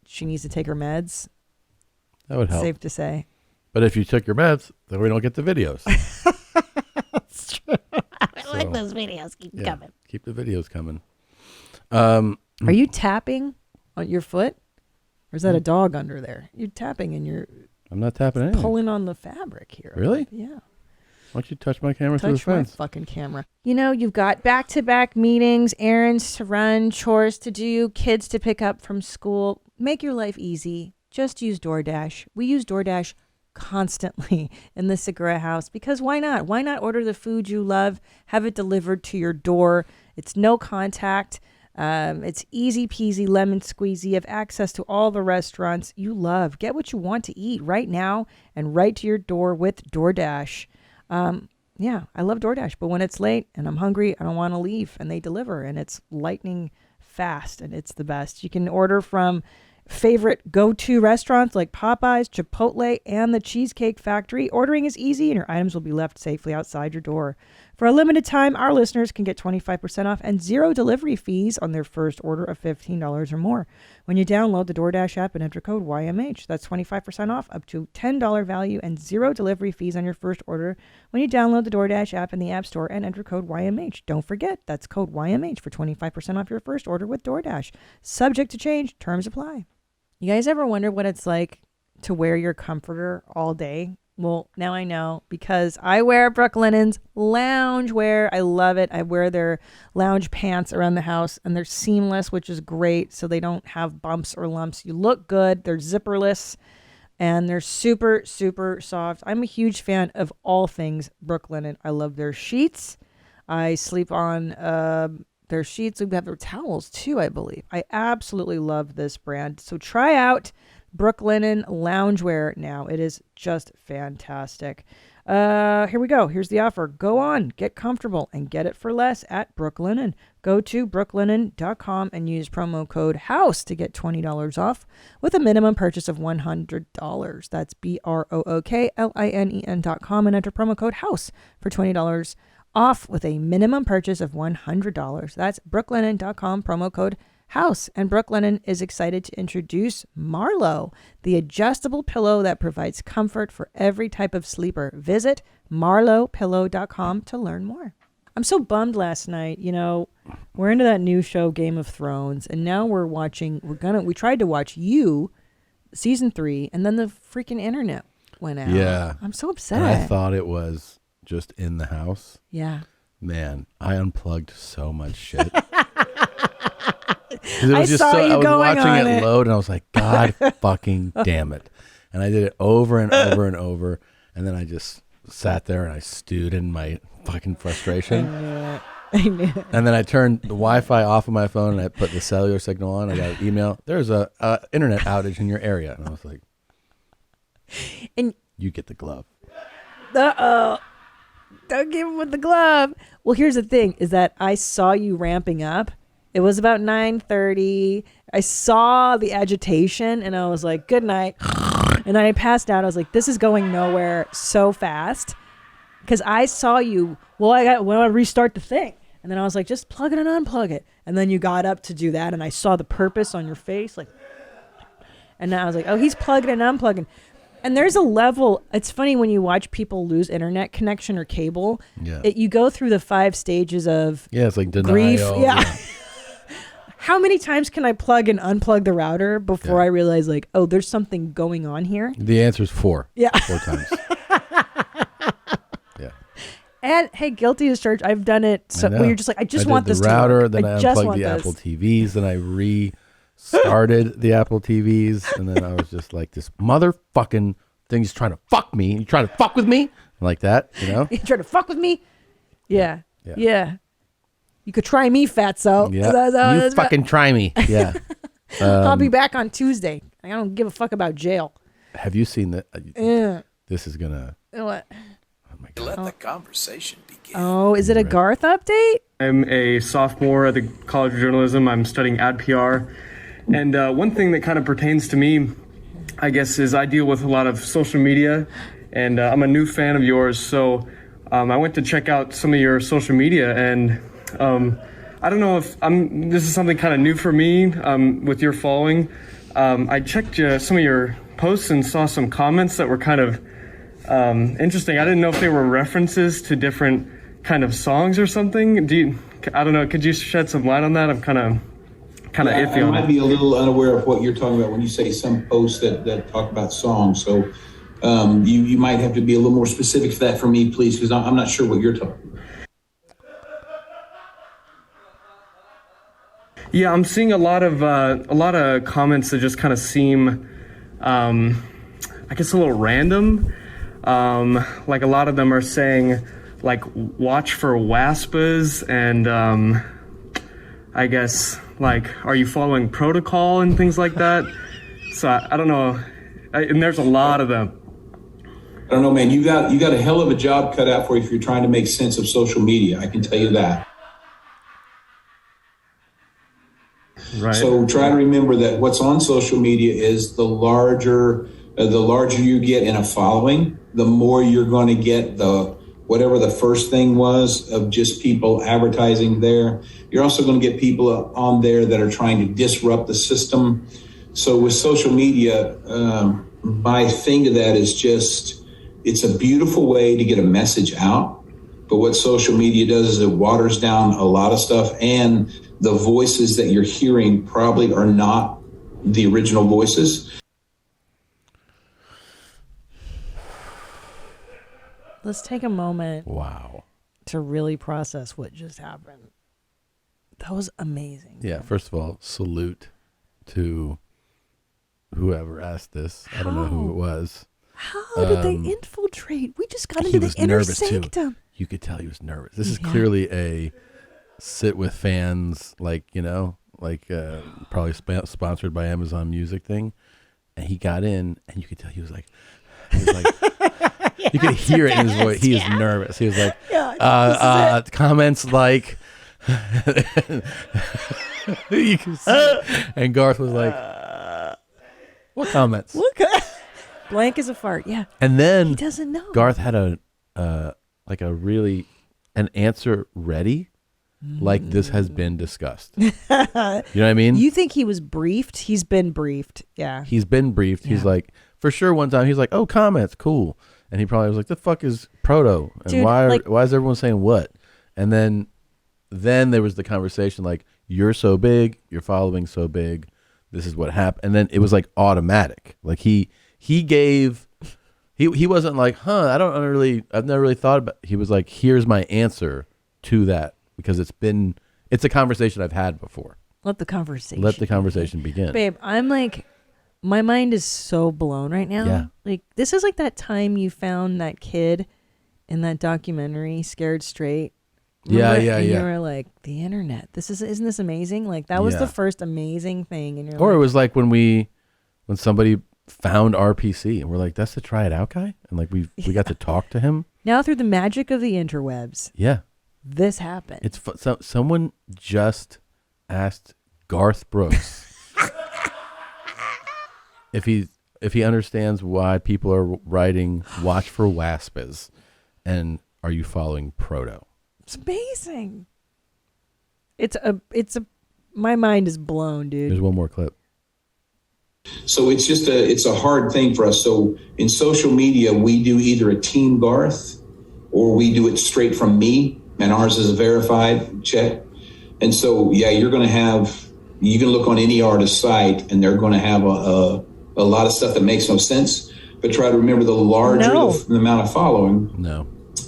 she needs to take her meds. That would help. Safe to say. But if you took your meds, then we don't get the videos. That's true. I So, like those videos. Keep coming. Keep the videos coming. Are you tapping on your foot? Or is that a dog under there? You're tapping and you're I'm not tapping anything. pulling on the fabric here. Really? Yeah. Why don't you touch my camera through the Touch my fence? fucking camera. You know, you've got back-to-back meetings, errands to run, chores to do, kids to pick up from school. Make your life easy. Just use DoorDash. We use DoorDash constantly in the Segura house because why not? Why not order the food you love, have it delivered to your door? It's no contact. It's easy peasy, lemon squeezy. You have access to all the restaurants you love. Get what you want to eat right now and right to your door with DoorDash. Yeah, I love DoorDash, but when it's late and I'm hungry, I don't want to leave, and they deliver, and it's lightning fast, and it's the best. You can order from favorite go-to restaurants like Popeyes, Chipotle, and the Cheesecake Factory. Ordering is easy, and your items will be left safely outside your door. For a limited time, our listeners can get 25% off and 0 delivery fees on their first order of $15 or more when you download the DoorDash app and enter code YMH. That's 25% off up to $10 value and 0 delivery fees on your first order when you download the DoorDash app in the App Store and enter code YMH. Don't forget, that's code YMH for 25% off your first order with DoorDash. Subject to change. Terms apply. You guys ever wonder what it's like to wear your comforter all day? Well, now I know because I wear Brooklinen's lounge wear. I love it. I wear their lounge pants around the house and they're seamless, which is great. So they don't have bumps or lumps. You look good. They're zipperless and they're super, super soft. I'm a huge fan of all things Brooklinen. I love their sheets. I sleep on their sheets. We have their towels too, I believe. I absolutely love this brand. So try out Brooklinen loungewear now. It is just fantastic. Here we go. Here's the offer. Go on, get comfortable, and get it for less at Brooklinen. Go to brooklinen.com and use promo code HOUSE to get $20 off with a minimum purchase of $100. That's BROOKLINEN.com and enter promo code HOUSE for $20 off with a minimum purchase of $100. That's brooklinen.com, promo code house. And Brooklinen is excited to introduce Marlow, the adjustable pillow that provides comfort for every type of sleeper. Visit marlowpillow.com to learn more. I'm so bummed last night. You know, we're into that new show, Game of Thrones, and now we tried to watch season 3, and then the freaking internet went out. Yeah. I'm so upset. And I thought it was just in the house. Yeah. Man, I unplugged so much shit. I saw you I was going watching on it it. load, and I was like, God fucking damn it. And I did it over and over and over. And then I just sat there and I stewed in my fucking frustration. I knew it. And then I turned the Wi-Fi off of my phone and I put the cellular signal on. I got an email. There's a internet outage in your area. And I was like, and you get the glove. Uh-oh. Don't give him with the glove. Well, here's the thing, is that I saw you ramping up. It was about 9:30. I saw the agitation, and I was like, good night. And then I passed out. I was like, this is going nowhere so fast. Because I saw you, I want to restart the thing. And then I was like, just plug it and unplug it. And then you got up to do that, and I saw the purpose on your face. And then I was like, oh, he's plugging and unplugging. And there's a level, it's funny when you watch people lose internet connection or cable. Yeah. You go through the 5 stages of it's like denial. grief. Yeah. How many times can I plug and unplug the router before I realize, like, oh, there's something going on here? The answer is 4. Yeah. 4 times. Yeah. And hey, guilty as charged. I've done it. So where you're just like, I just want this this router, to work. then I just unplugged want the this. Apple TVs, then I restarted the Apple TVs, and then I was just like, this motherfucking thing's trying to fuck me. You trying to fuck with me? Like that, you know? You trying to fuck with me? Yeah. Yeah. You could try me, fatso. Yeah. You fucking try me. Yeah. I'll be back on Tuesday. I don't give a fuck about jail. Have you seen that? Yeah. This is gonna. What? Let the conversation begin. Oh, is it a Garth update? I'm a sophomore at the College of Journalism. I'm studying ad PR. And one thing that kind of pertains to me, I guess, is I deal with a lot of social media. And I'm a new fan of yours. So I went to check out some of your social media. And I don't know if this is something kind of new for me with your following. I checked some of your posts and saw some comments that were kind of interesting. I didn't know if they were references to different kind of songs or something. I don't know. Could you shed some light on that? I'm kind of iffy I on might it. be a little unaware of what you're talking about when you say some posts that talk about songs. So you might have to be a little more specific for that for me, please, because I'm not sure what you're talking about. Yeah, I'm seeing a lot of comments that just kind of seem, I guess, a little random. Like a lot of them are saying, like, watch for waspas, and I guess, like, are you following protocol and things like that? So I don't know, and there's a lot of them. I don't know, man. You got a hell of a job cut out for you if you're trying to make sense of social media. I can tell you that. Right. So try to remember that what's on social media is the larger you get in a following, the more you're going to get whatever the first thing was of just people advertising there. You're also going to get people on there that are trying to disrupt the system. So with social media, my thing to that is just, it's a beautiful way to get a message out. But what social media does is it waters down a lot of stuff, and the voices that you're hearing probably are not the original voices. Let's take a moment. Wow. To really process what just happened. That was amazing. Yeah. First of all, salute to whoever asked this. I don't know who it was. How did they infiltrate? We just got He into the was inner nervous sanctum. too. You could tell he was nervous. This is clearly a sit with fans, like, probably sponsored by Amazon Music thing. And he got in, and you could tell he was like you could hear it in his voice. He is nervous. He was like, comments like, you can see it. And Garth was like, what comments? Blank as a fart. Yeah. And then he doesn't know. Garth had an answer ready, like this has been discussed. You know what I mean? You think he was briefed? He's been briefed. Yeah. He's been briefed. He's like, for sure one time, he's like, oh, comments, cool. And he probably was like, the fuck is proto? And Dude, why like- is everyone saying what? And then there was the conversation like, you're so big, your following so big, this is what happened. And then it was like automatic. Like he wasn't like, I've never really thought about it. He was like, here's my answer to that, because it's a conversation I've had before. Let the conversation begin. Babe, I'm like, my mind is so blown right now. Yeah. Like, this is like that time you found that kid in that documentary, Scared Straight. Yeah. And you were like, the internet. Isn't this amazing? Like, that was the first amazing thing in your life. Or it was like when somebody found RPC and we're like, that's the Try It Out guy? And like we got to talk to him. Now through the magic of the interwebs. Yeah. This happened. It's someone just asked Garth Brooks if he understands why people are writing "Watch for Waspis" and "Are you following Proto?" It's amazing. My mind is blown, dude. There's one more clip. So it's a hard thing for us. So in social media, we do either a Team Garth or we do it straight from me, and ours is a verified check. And so, yeah, you can look on any artist site and they're going to have a lot of stuff that makes no sense. But try to remember, the larger the amount of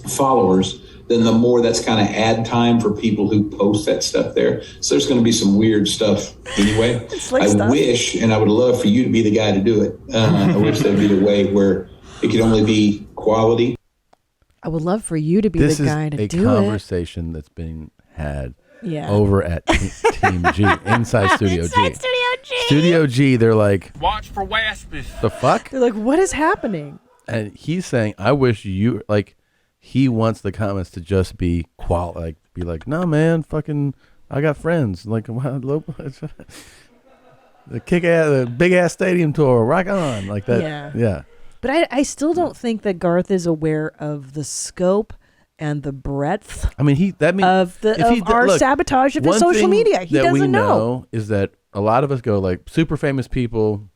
followers, then the more that's kind of ad time for people who post that stuff there. So there's going to be some weird stuff anyway. I wish, and I would love for you to be the guy to do it. I wish there'd be a way where it could only be quality. I would love for you to be the guy to do it. This is a conversation that's being had Yeah. over at Team G, Inside Studio G. Studio G, they're like, watch for waspis. The fuck? They're like, what is happening? And he's saying, I wish you, like, he wants the comments to just be be like, no, man, fucking, I got friends. Like, the the big ass stadium tour, rock on. Like that. Yeah. But I still don't think that Garth is aware of the scope and the breadth. I mean, of our sabotage of his social media. He that doesn't we know. Is that a lot of us go like super famous people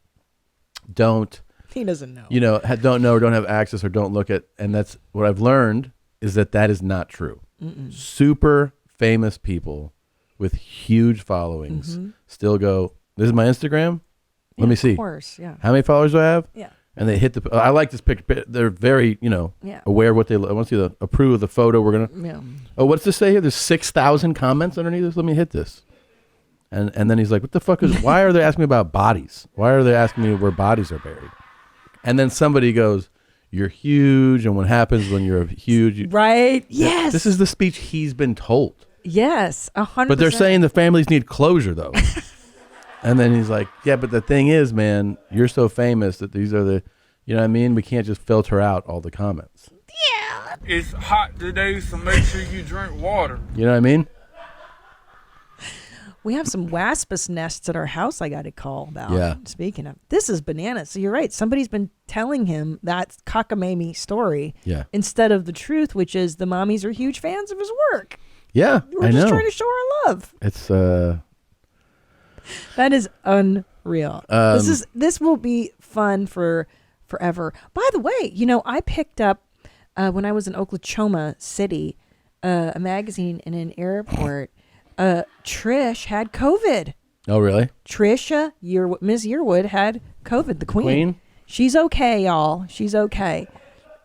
don't. He doesn't know. You know, don't know or don't have access or don't look at, and that's what I've learned is that is not true. Mm-mm. Super famous people with huge followings still go, this is my Instagram. Let me see. Of course, yeah. How many followers do I have? Yeah. And they hit I like this picture. They're very, aware of what they I want to approve of the photo. We're going to, oh, what's this say here? There's 6,000 comments underneath this. Let me hit this. And then he's like, what the fuck why are they asking me about bodies? Why are they asking me where bodies are buried? And then somebody goes, you're huge. And what happens when you're huge? Right. Yes. This is the speech he's been told. Yes. 100%. But they're saying the families need closure though. And then he's like, yeah, but the thing is, man, you're so famous that these are the, you know what I mean? We can't just filter out all the comments. It's hot today, so make sure you drink water. You know what I mean? We have some waspus nests at our house I got to call about. Yeah. Speaking of, this is bananas. So you're right. Somebody's been telling him that cockamamie story instead of the truth, which is the mommies are huge fans of his work. Yeah, We're just trying to show our love. It's that is unreal. This will be fun for forever. By the way, I picked up when I was in Oklahoma City a magazine in an airport. Trish had COVID. Oh, really? Trisha Ms. Yearwood had COVID. The Queen. She's okay, y'all. She's okay.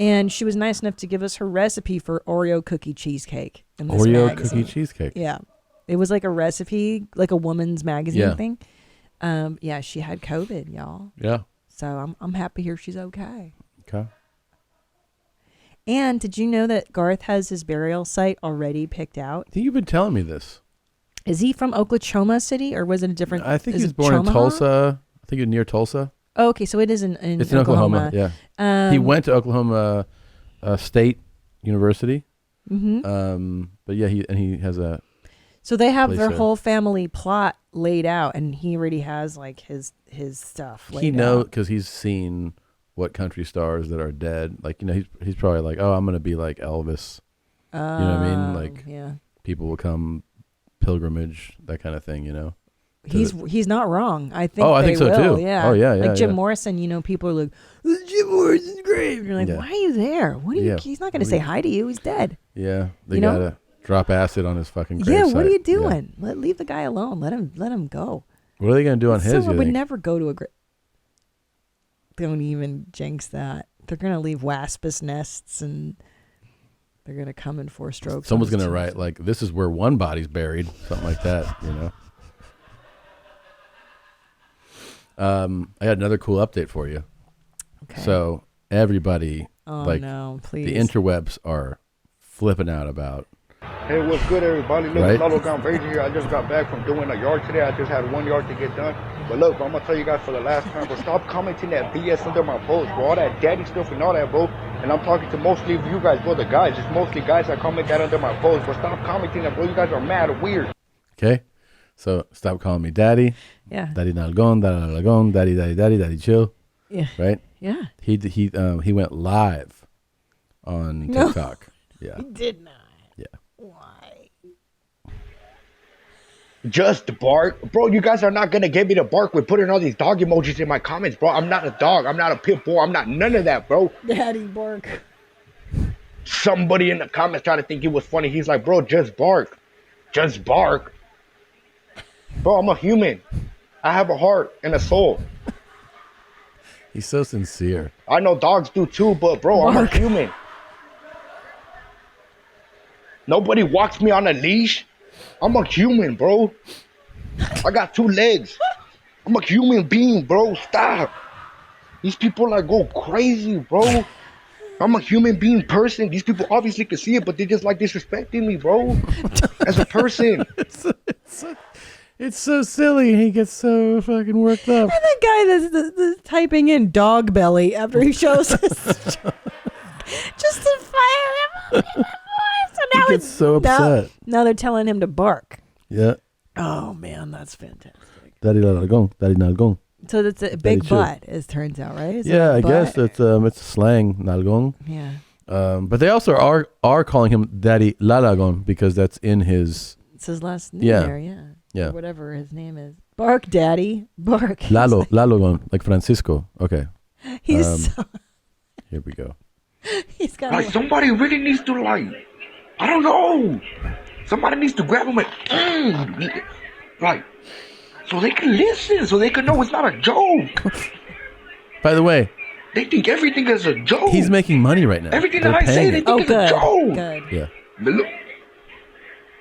And she was nice enough to give us her recipe for Oreo cookie cheesecake. In this magazine. Cookie cheesecake. Yeah. It was like a recipe, like a woman's magazine thing. Yeah, she had COVID, y'all. Yeah. So I'm happy to hear she's okay. Okay. And did you know that Garth has his burial site already picked out? I think you've been telling me this. Is he from Oklahoma City or was it a different? I think he was born in Tulsa. I think near Tulsa. Oh, okay, so it is in it's in Oklahoma. Yeah. He went to Oklahoma State University. Mm-hmm. But yeah, he has a. So they have their whole family plot laid out, and he already has like his stuff laid out. He knows because he's seen what country stars that are dead. Like he's probably like, oh, I'm gonna be like Elvis. You know what I mean? Like people will come pilgrimage, that kind of thing, you know. He's not wrong. I think. Oh, I they think so will. too. Yeah. Oh, yeah, Like Jim yeah. Morrison, you know, people are like, Jim Morrison's grave. You're like, Yeah. why are you there? What are you? Yeah. He's not going to say hi to you. He's dead. Yeah, they You know? gotta drop acid on his fucking gravesite. Yeah. What are you Yeah. doing? Leave the guy alone. Let him go. What are they gonna do on his? Someone you would think? never go to a grave. Don't even jinx that. They're going to leave waspus nests and they're going to come in 4 strokes. Someone's on his gonna write like, "This is where one body's buried," something like that, you know. I got another cool update for you. Okay. So everybody, Oh, like, no, please. the interwebs are flipping out about. Hey, what's good, everybody? Look, Right? Lalo Conversion here. I just got back from doing a yard today. I just had 1 yard to get done. But look, bro, I'm gonna tell you guys for the last time, bro, stop commenting that BS under my post, bro. All that daddy stuff and all that, bro. And I'm talking to mostly of you guys, bro. The guys, just mostly guys that comment that under my post. But stop commenting that, bro. You guys are mad or weird. Okay, so stop calling me daddy. Yeah. Daddy Nalgon, Daddy Nalgon, Daddy, Daddy, Daddy, Daddy Chill. Yeah. Right. Yeah. He went live on No. TikTok. Yeah. He did not. Yeah. Why? Just bark. Bro, you guys are not gonna get me to bark with putting all these dog emojis in my comments, bro. I'm not a dog. I'm not a pit bull. I'm not none of that, bro. Daddy bark. Somebody in the comments tried to think it was funny. He's like, bro, just bark. Just bark. Bro, I'm a human. I have a heart and a soul. He's so sincere. I know dogs do too, but bro, I'm a human. Nobody walks me on a leash. I'm a human, bro. I got 2 legs. I'm a human being, bro. Stop. These people like go crazy, bro. I'm a human being person. These people obviously can see it, but they just like disrespecting me, bro. As a person. It's so silly. He gets so fucking worked up. And the guy that's typing in dog belly after he shows us just to fire him. So now He gets so upset. Now they're telling him to bark. Yeah. Oh man, that's fantastic. Daddy Nalgon, Daddy Nalgon. So that's a big chill. butt, as turns out, right? Is it Yeah, a I guess butt? it's slang Nalgon. Yeah. But they also are calling him Daddy Lalagon because that's in his. It's his last name Yeah. there, yeah. Yeah. Or whatever his name is. Bark, Daddy. Bark. Lalogon, like Francisco. Okay. He's so, Here we go. he's got Like somebody really needs to like, I don't know. Somebody needs to grab him and like, so they can listen, so they can know it's not a joke. By the way, They think everything is a joke. he's making money right now. Everything They're that I say, paying they him. think it's a joke. Good. Yeah. But look,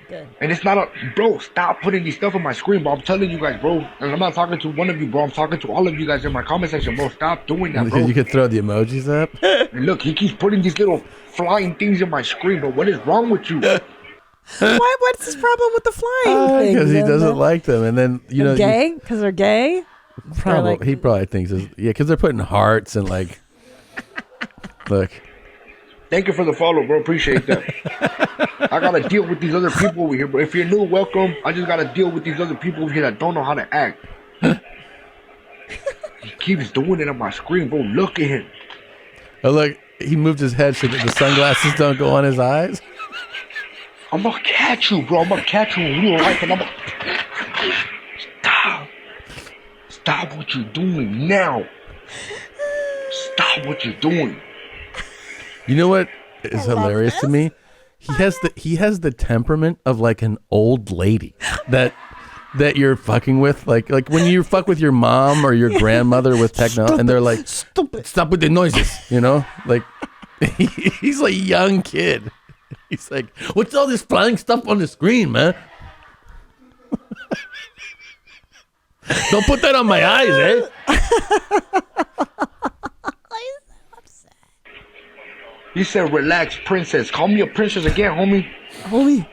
Good. and it's not a bro. Stop putting these stuff on my screen, bro. I'm telling you guys, bro. And I'm not talking to one of you, bro. I'm talking to all of you guys in my comment section, bro. Stop doing that, bro. You could throw the emojis up. And look, he keeps putting these little flying things in my screen, bro. What is wrong with you? What's his problem with the flying things? Because he doesn't like them, and then you know, gay? Because they're gay? probably like- he probably thinks it's, yeah, because they're putting hearts and like, look. Thank you for the follow, bro. Appreciate that. I gotta deal with these other people over here, bro. If you're new, welcome. I just gotta deal with these other people over here that don't know how to act. He keeps doing it on my screen, bro. Look at him. Oh look, he moved his head so that the sunglasses don't go on his eyes. I'm gonna catch you, bro. I'm gonna catch you in real life, and I'm gonna stop. Stop what you're doing now. Stop what you're doing. You know what is hilarious to me? He has the temperament of like an old lady that you're fucking with, like when you fuck with your mom or your grandmother with techno, and they're like, stop with the noises, you know, like he's like a young kid. He's like, what's all this flying stuff on the screen, man? Don't put that on my eyes, eh? You said relax, princess. Call me a princess again, homie. Homie.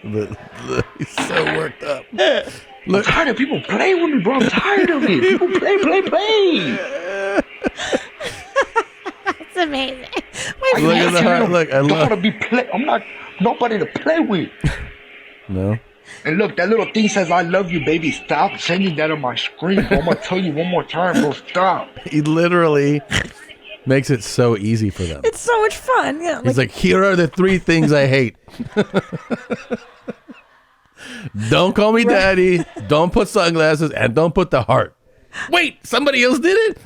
Look, he's so worked up. I'm tired of people playing with me, bro. I'm tired of it. People play. It's amazing. Look at the heart. Look, I don't love. want to be play. I'm not nobody to play with. No. And look, that little thing says, I love you, baby. Stop sending that on my screen, bro. I'm going to tell you one more time, bro. Stop. He literally makes it so easy for them. It's so much fun. Yeah. He's like, here are the 3 things I hate. Don't call me daddy. Don't put sunglasses, and don't put the heart. Wait, somebody else did it?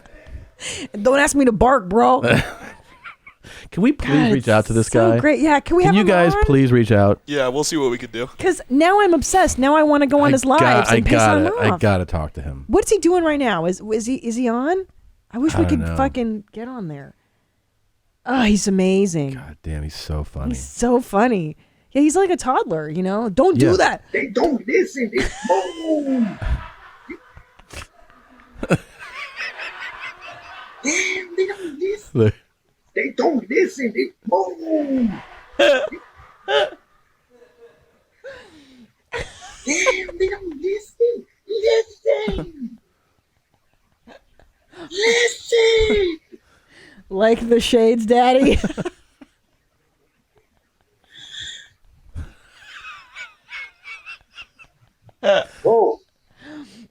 Don't ask me to bark, bro. Can we please reach out to this guy? Great. Yeah. Can we have you him guys on? please reach out? Yeah, we'll see what we could do. Because now I'm obsessed. Now I want to go on his lives and piss on him off. I gotta talk to him. What's he doing right now? Is he on? I wish we I could don't know. fucking get on there. Oh, he's amazing. God damn, he's so funny. He's so funny. Yeah, he's like a toddler, you know? Don't do that. They don't listen. They move. Damn, they don't listen. Look. They don't listen. They move. Damn, they don't listen. Listen. Listen. Like the shades, daddy. Whoa.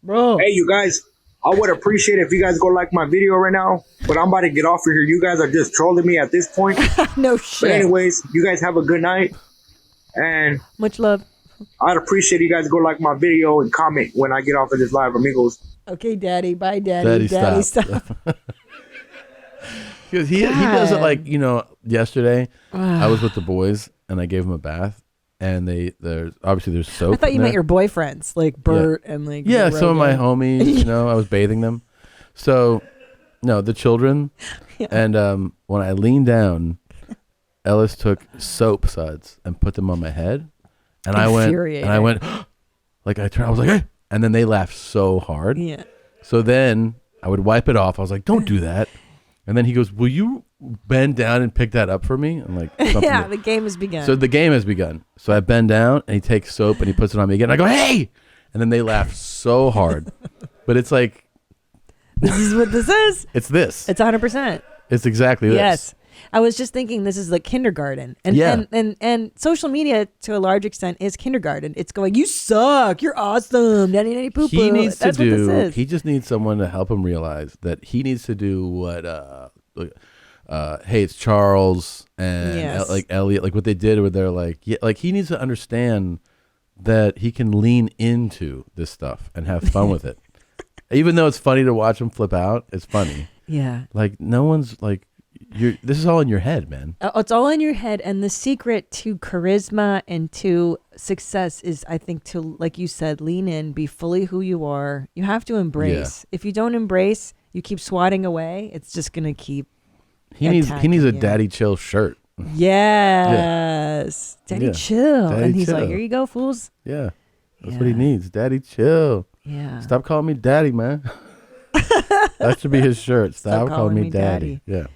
Bro. Hey, you guys, I would appreciate if you guys go like my video right now, but I'm about to get off of here. You guys are just trolling me at this point. No shit. But anyways, you guys have a good night. And much love. Uh-huh. I'd appreciate you gues go like my video and comment when I get off of this live, amigos. Okay, daddy. Bye, daddy. Daddy, stop. Because he does it God. like, yesterday I was with the boys and I gave them a bath, and there's soap. I thought you in meant there. your boyfriends, like Bert and like Yeah, Rogan. some of my homies, I was bathing them. So, no, the children. Yeah. And when I leaned down, Ellis took soap suds and put them on my head. And I went, like I turned, I was like, hey! And then they laughed so hard. Yeah. So then I would wipe it off. I was like, don't do that. And then he goes, will you bend down and pick that up for me? I'm like, yeah, the game has begun. So the game has begun. So I bend down and he takes soap and he puts it on me again. I go, hey! And then they laugh so hard. But it's like, this is what this is. it's this. It's 100%. It's exactly this. Yes. I was just thinking this is like kindergarten. And, Yeah. and social media to a large extent is kindergarten. It's going, you suck. You're awesome. Nanny, nanny, poo, poo. He needs That's to what this do, is. he just needs someone to help him realize that he needs to do what, hey, it's Charles and Yes. like Elliot, like what they did where they're like, yeah, like he needs to understand that he can lean into this stuff and have fun with it. Even though it's funny to watch him flip out, it's funny. Yeah. Like no one's like, this is all in your head, man. It's all in your head. And the secret to charisma and to success is, I think, to, like you said, lean in, be fully who you are. You have to embrace. If you don't embrace, you keep swatting away, it's just going to keep He needs attacking a you. daddy chill shirt. Yes. Daddy Yeah. chill. Daddy and he's chill. like, here you go, fools. Yeah. That's what he needs. Daddy chill. Yeah. Stop calling me daddy, man. That should be his shirt. Stop calling me daddy. Yeah.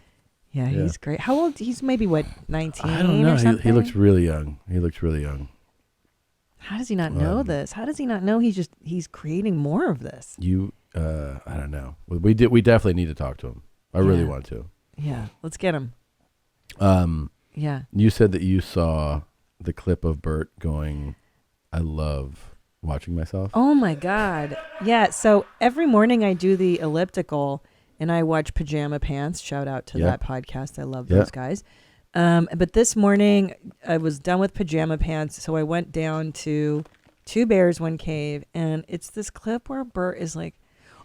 Yeah, he's great. How old? He's maybe, what, 19 I don't know. or something? He looks really young. He looks really young. How does he not know this? How does he not know he's creating more of this? I don't know. We definitely need to talk to him. I really want to. Yeah, let's get him. Yeah. You said that you saw the clip of Bert going, I love watching myself. Oh my God. Yeah. So every morning I do the elliptical and I watch Pajama Pants. Shout out to that podcast. I love those guys. But this morning I was done with Pajama Pants. So I went down to Two Bears, One Cave. And it's this clip where Bert is like,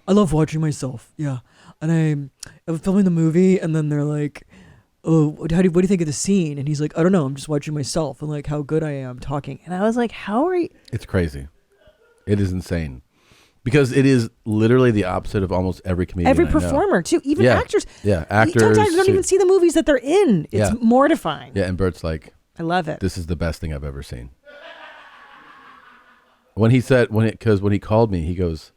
I love watching myself. Yeah. And I was filming the movie and then they're like, oh, what do you think of the scene? And he's like, I don't know. I'm just watching myself and like how good I am talking. And I was like, how are you? It's crazy. It is insane. Because it is literally the opposite of almost every comedian Every I know. performer, too. Even actors. Yeah, actors. Sometimes don't even see the movies that they're in. It's mortifying. Yeah, and Bert's like, I love it. This is the best thing I've ever seen. When he called me, he goes,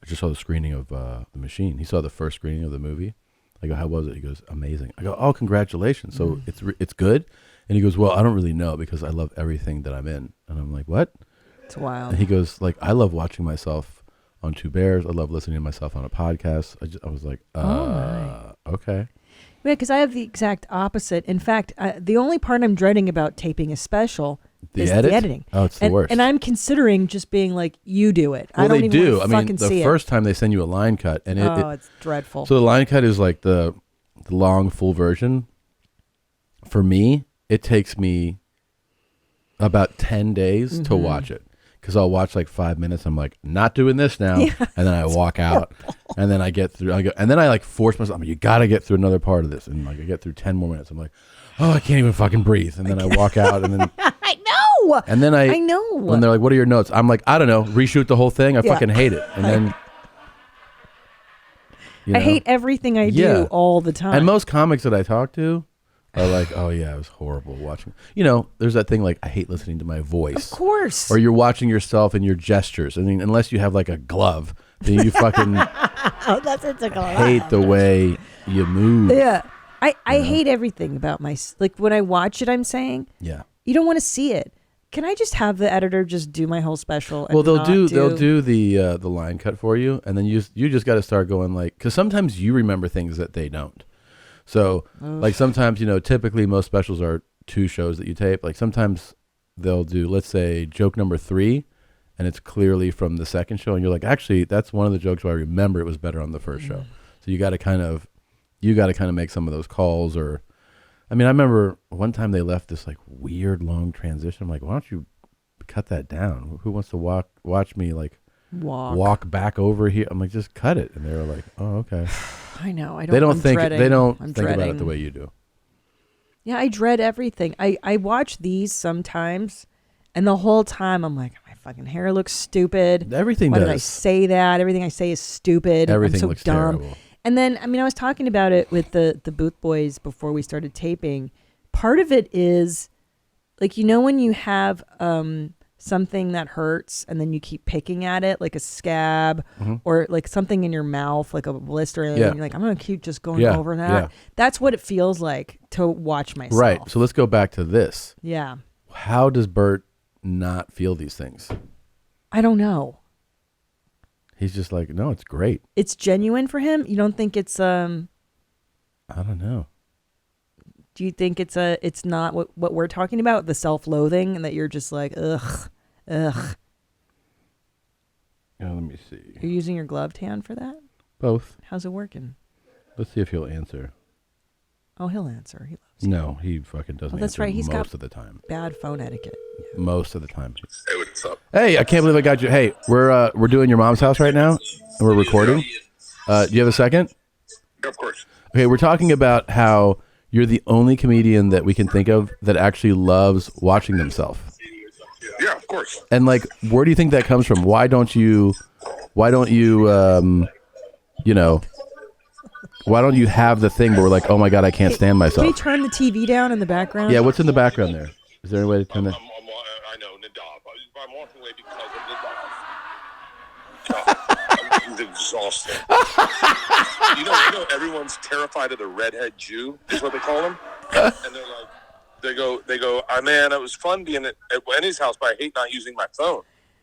I just saw the screening of The Machine. He saw the first screening of the movie. I go, how was it? He goes, amazing. I go, oh, congratulations. So it's good? And he goes, well, I don't really know because I love everything that I'm in. And I'm like, what? It's wild. And he goes, like, I love watching myself on Two Bears. I love listening to myself on a podcast. I was like, okay. Yeah, because I have the exact opposite. In fact, the only part I'm dreading about taping a special is the editing. Oh, it's the worst. And I'm considering just being like, you do it. Well, I don't they even do. want to fucking the see first time they send you a line cut, and it's dreadful. So the line cut is like the the long full version, for me, it takes me about 10 days to watch it. Because I'll watch like 5 minutes. I'm like, not doing this now. Yeah, and then I walk out. And then I get through. And then I like force myself. You got to get through another part of this. And like I get through 10 more minutes. I'm like, oh, I can't even fucking breathe. And then I walk out. And then I know. And then I know. When they're like, what are your notes? I'm like, I don't know. Reshoot the whole thing. I Yeah. fucking hate it. And then. I hate everything I do all the time. And most comics that I talk to are like, oh yeah, it was horrible watching. You know, there's that thing like, I hate listening to my voice. Of course. Or you're watching yourself and your gestures. I mean, unless you have like a glove, then you fucking Oh, that's it's like a hate the way you move. Yeah. I hate everything about like when I watch it, I'm saying, Yeah. you don't want to see it. Can I just have the editor just do my whole special? And Well, they'll not do the line cut for you, and then you just got to start going like, because sometimes you remember things that they don't. So like sometimes, you know, typically most specials are 2 shows that you tape. Like sometimes they'll do, let's say, joke number 3, and it's clearly from the second show, and you're like, actually, that's one of the jokes where I remember it was better on the first show. So you got to kind of make some of those calls. Or I mean, I remember one time they left this like weird long transition. I'm like, why don't you cut that down? Who wants to watch me like walk back over here? I'm like, just cut it. And they were like, oh, okay. I know. They don't I'm think dreading. they don't I'm think about it dreading. the way you do. Yeah, I dread everything. I watch these sometimes, and the whole time I'm like, my fucking hair looks stupid. Everything Why did I does. say that? Everything I say is stupid. Everything I'm so looks dumb. terrible. And then, I mean, I was talking about it with the Booth Boys before we started taping. Part of it is, like, you know, when you have something that hurts and then you keep picking at it, like a scab or like something in your mouth, like a blister, and Yeah. you're like, I'm going to keep just going Yeah, over that. yeah. That's what it feels like to watch myself. Right. So let's go back to this. Yeah. How does Bert not feel these things? I don't know. He's just like, no, it's great. It's genuine for him. You don't think it's I don't know. do you think it's not what we're talking about, the self-loathing, and that you're just like, ugh. Let me see. You're using your gloved hand for that? Both. How's it working? Let's see if he'll answer. Oh, he'll answer. He loves No, he fucking doesn't Oh, that's answer right. He's most got of the time. bad phone etiquette. Most of the time. Hey, what's up? Hey, I can't believe I got you. Hey, we're doing your mom's house right now, and we're recording. Do you have a second? Yeah, of course. Okay, we're talking about how you're the only comedian that we can think of that actually loves watching themselves. Yeah, of course. And like, where do you think that comes from? Why don't you, you know, why don't you have the thing where we're like, oh my God, I can't stand Can myself? you turn the TV down in the background? Yeah, what's in the background there? Is there any way to turn that? I know, Nadav. I'm walking away because of Nadav. He's exhausted. you know, everyone's terrified of the redhead Jew, is what they call him. And they're like, they go, oh, man, it was fun being at Wendy's house, but I hate not using my phone.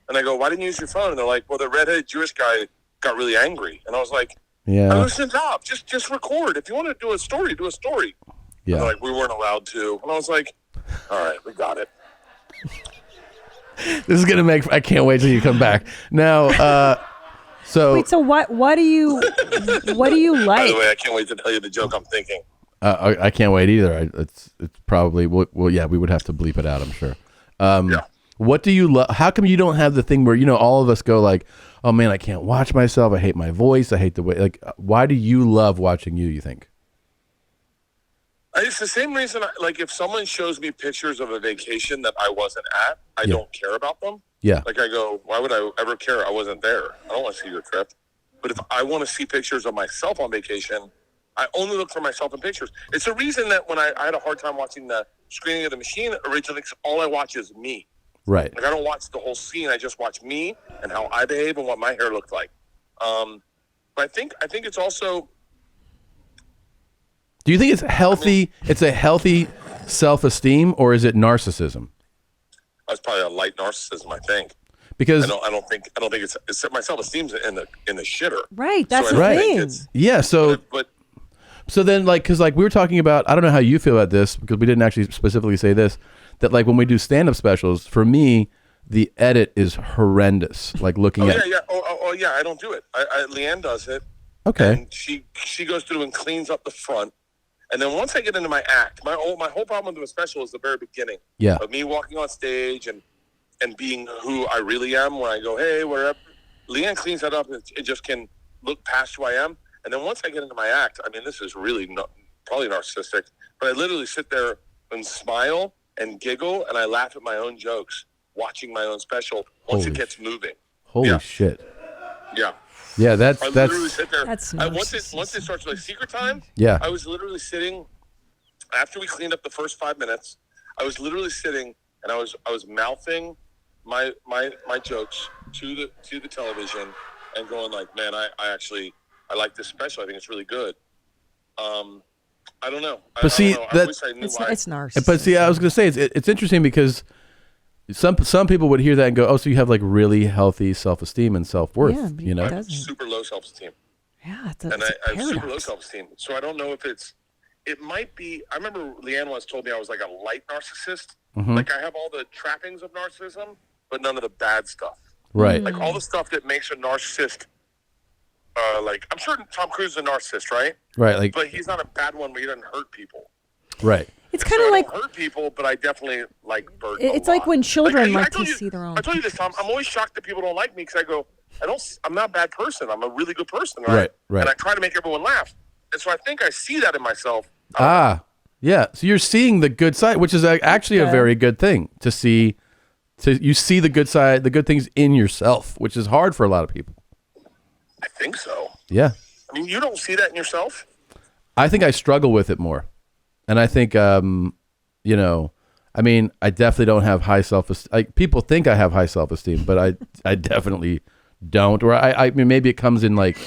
And I go, why didn't you use your phone? And they're like, well, the redheaded Jewish guy got really angry. And I was like, Yeah. I was Nadav. Just record. If you want to do a story, do a story. Yeah. And they're like, we weren't allowed to. And I was like, all right, we got it. This is gonna make. I can't wait till you come back. Now, so Wait, so what do you like? By the way, I can't wait to tell you the joke I'm thinking. I can't wait either. It's probably well, yeah, we would have to bleep it out, I'm sure. What do you love? How come you don't have the thing where, you know, all of us go like, oh man, I can't watch myself. I hate my voice. I hate the way. Like, why do you love watching you think? It's the same reason, like, if someone shows me pictures of a vacation that I wasn't at, I don't care about them. Yeah. Like, I go, why would I ever care? I wasn't there. I don't want to see your trip. But if I want to see pictures of myself on vacation, I only look for myself in pictures. It's the reason that when I had a hard time watching the screening of The Machine originally, 'cause all I watch is me. Right. Like, I don't watch the whole scene. I just watch me and how I behave and what my hair looked like. But I think it's also... Do you think it's healthy? It's a healthy self-esteem, or is it narcissism? That's probably a light narcissism, I think. Because I don't think it's my self-esteem's in the shitter. Right, that's So the I don't thing. think it's- yeah, so but so then, like, because like we were talking about, I don't know how you feel about this because we didn't actually specifically say this, that like when we do stand-up specials, for me, the edit is horrendous. Like looking at Oh yeah, I don't do it. Leanne does it. Okay. And she goes through and cleans up the front And then once I get into my act, my whole problem with the special is the very beginning. Yeah. Of me walking on stage and being who I really am when I go, hey, wherever. Leanne cleans that up and it just can look past who I am. And then once I get into my act, I mean, this is really probably narcissistic, but I literally sit there and smile and giggle and I laugh at my own jokes watching my own special once it gets moving. Holy shit. Yeah. Yeah, I literally sit there. That's once it starts like secret time. Yeah. I was literally sitting after we cleaned up the first 5 minutes. I was literally sitting and I was mouthing my jokes to the television and going like, man, I like this special. I think it's really good. I don't know. But see, I wish I knew why. It's narcissism. But see, I was going to say it's interesting because some people would hear that and go, oh, so you have like really healthy self-esteem and self-worth, Yeah, but you know? I have super low self-esteem. Yeah, it's and a I have super low paradox. self-esteem. So I don't know if it might be. I remember Leanne once told me I was like a light narcissist. Mhm. Like I have all the trappings of narcissism, but none of the bad stuff. Right. Like all the stuff that makes a narcissist. Like I'm sure Tom Cruise is a narcissist, right? Right, like- but he's not a bad one where he doesn't hurt people. Right. It's kind of I like don't hurt people, but I definitely like burden. it's like when children like told to you- see their own. I told you this, Tom. I'm always shocked that people don't like me because I go, I'm not a bad person. I'm a really good person. Right, right. And I try to make everyone laugh. And so I think I see that in myself. Yeah. So you're seeing the good side, which is actually a very good thing to see. You see the good side, the good things in yourself, which is hard for a lot of people. I think so. Yeah. I mean, you don't see that in yourself? I think I struggle with it more. And I think, you know, I mean, I definitely don't have high self-esteem. People think I have high self-esteem, but I definitely don't. Or I mean, maybe it comes in like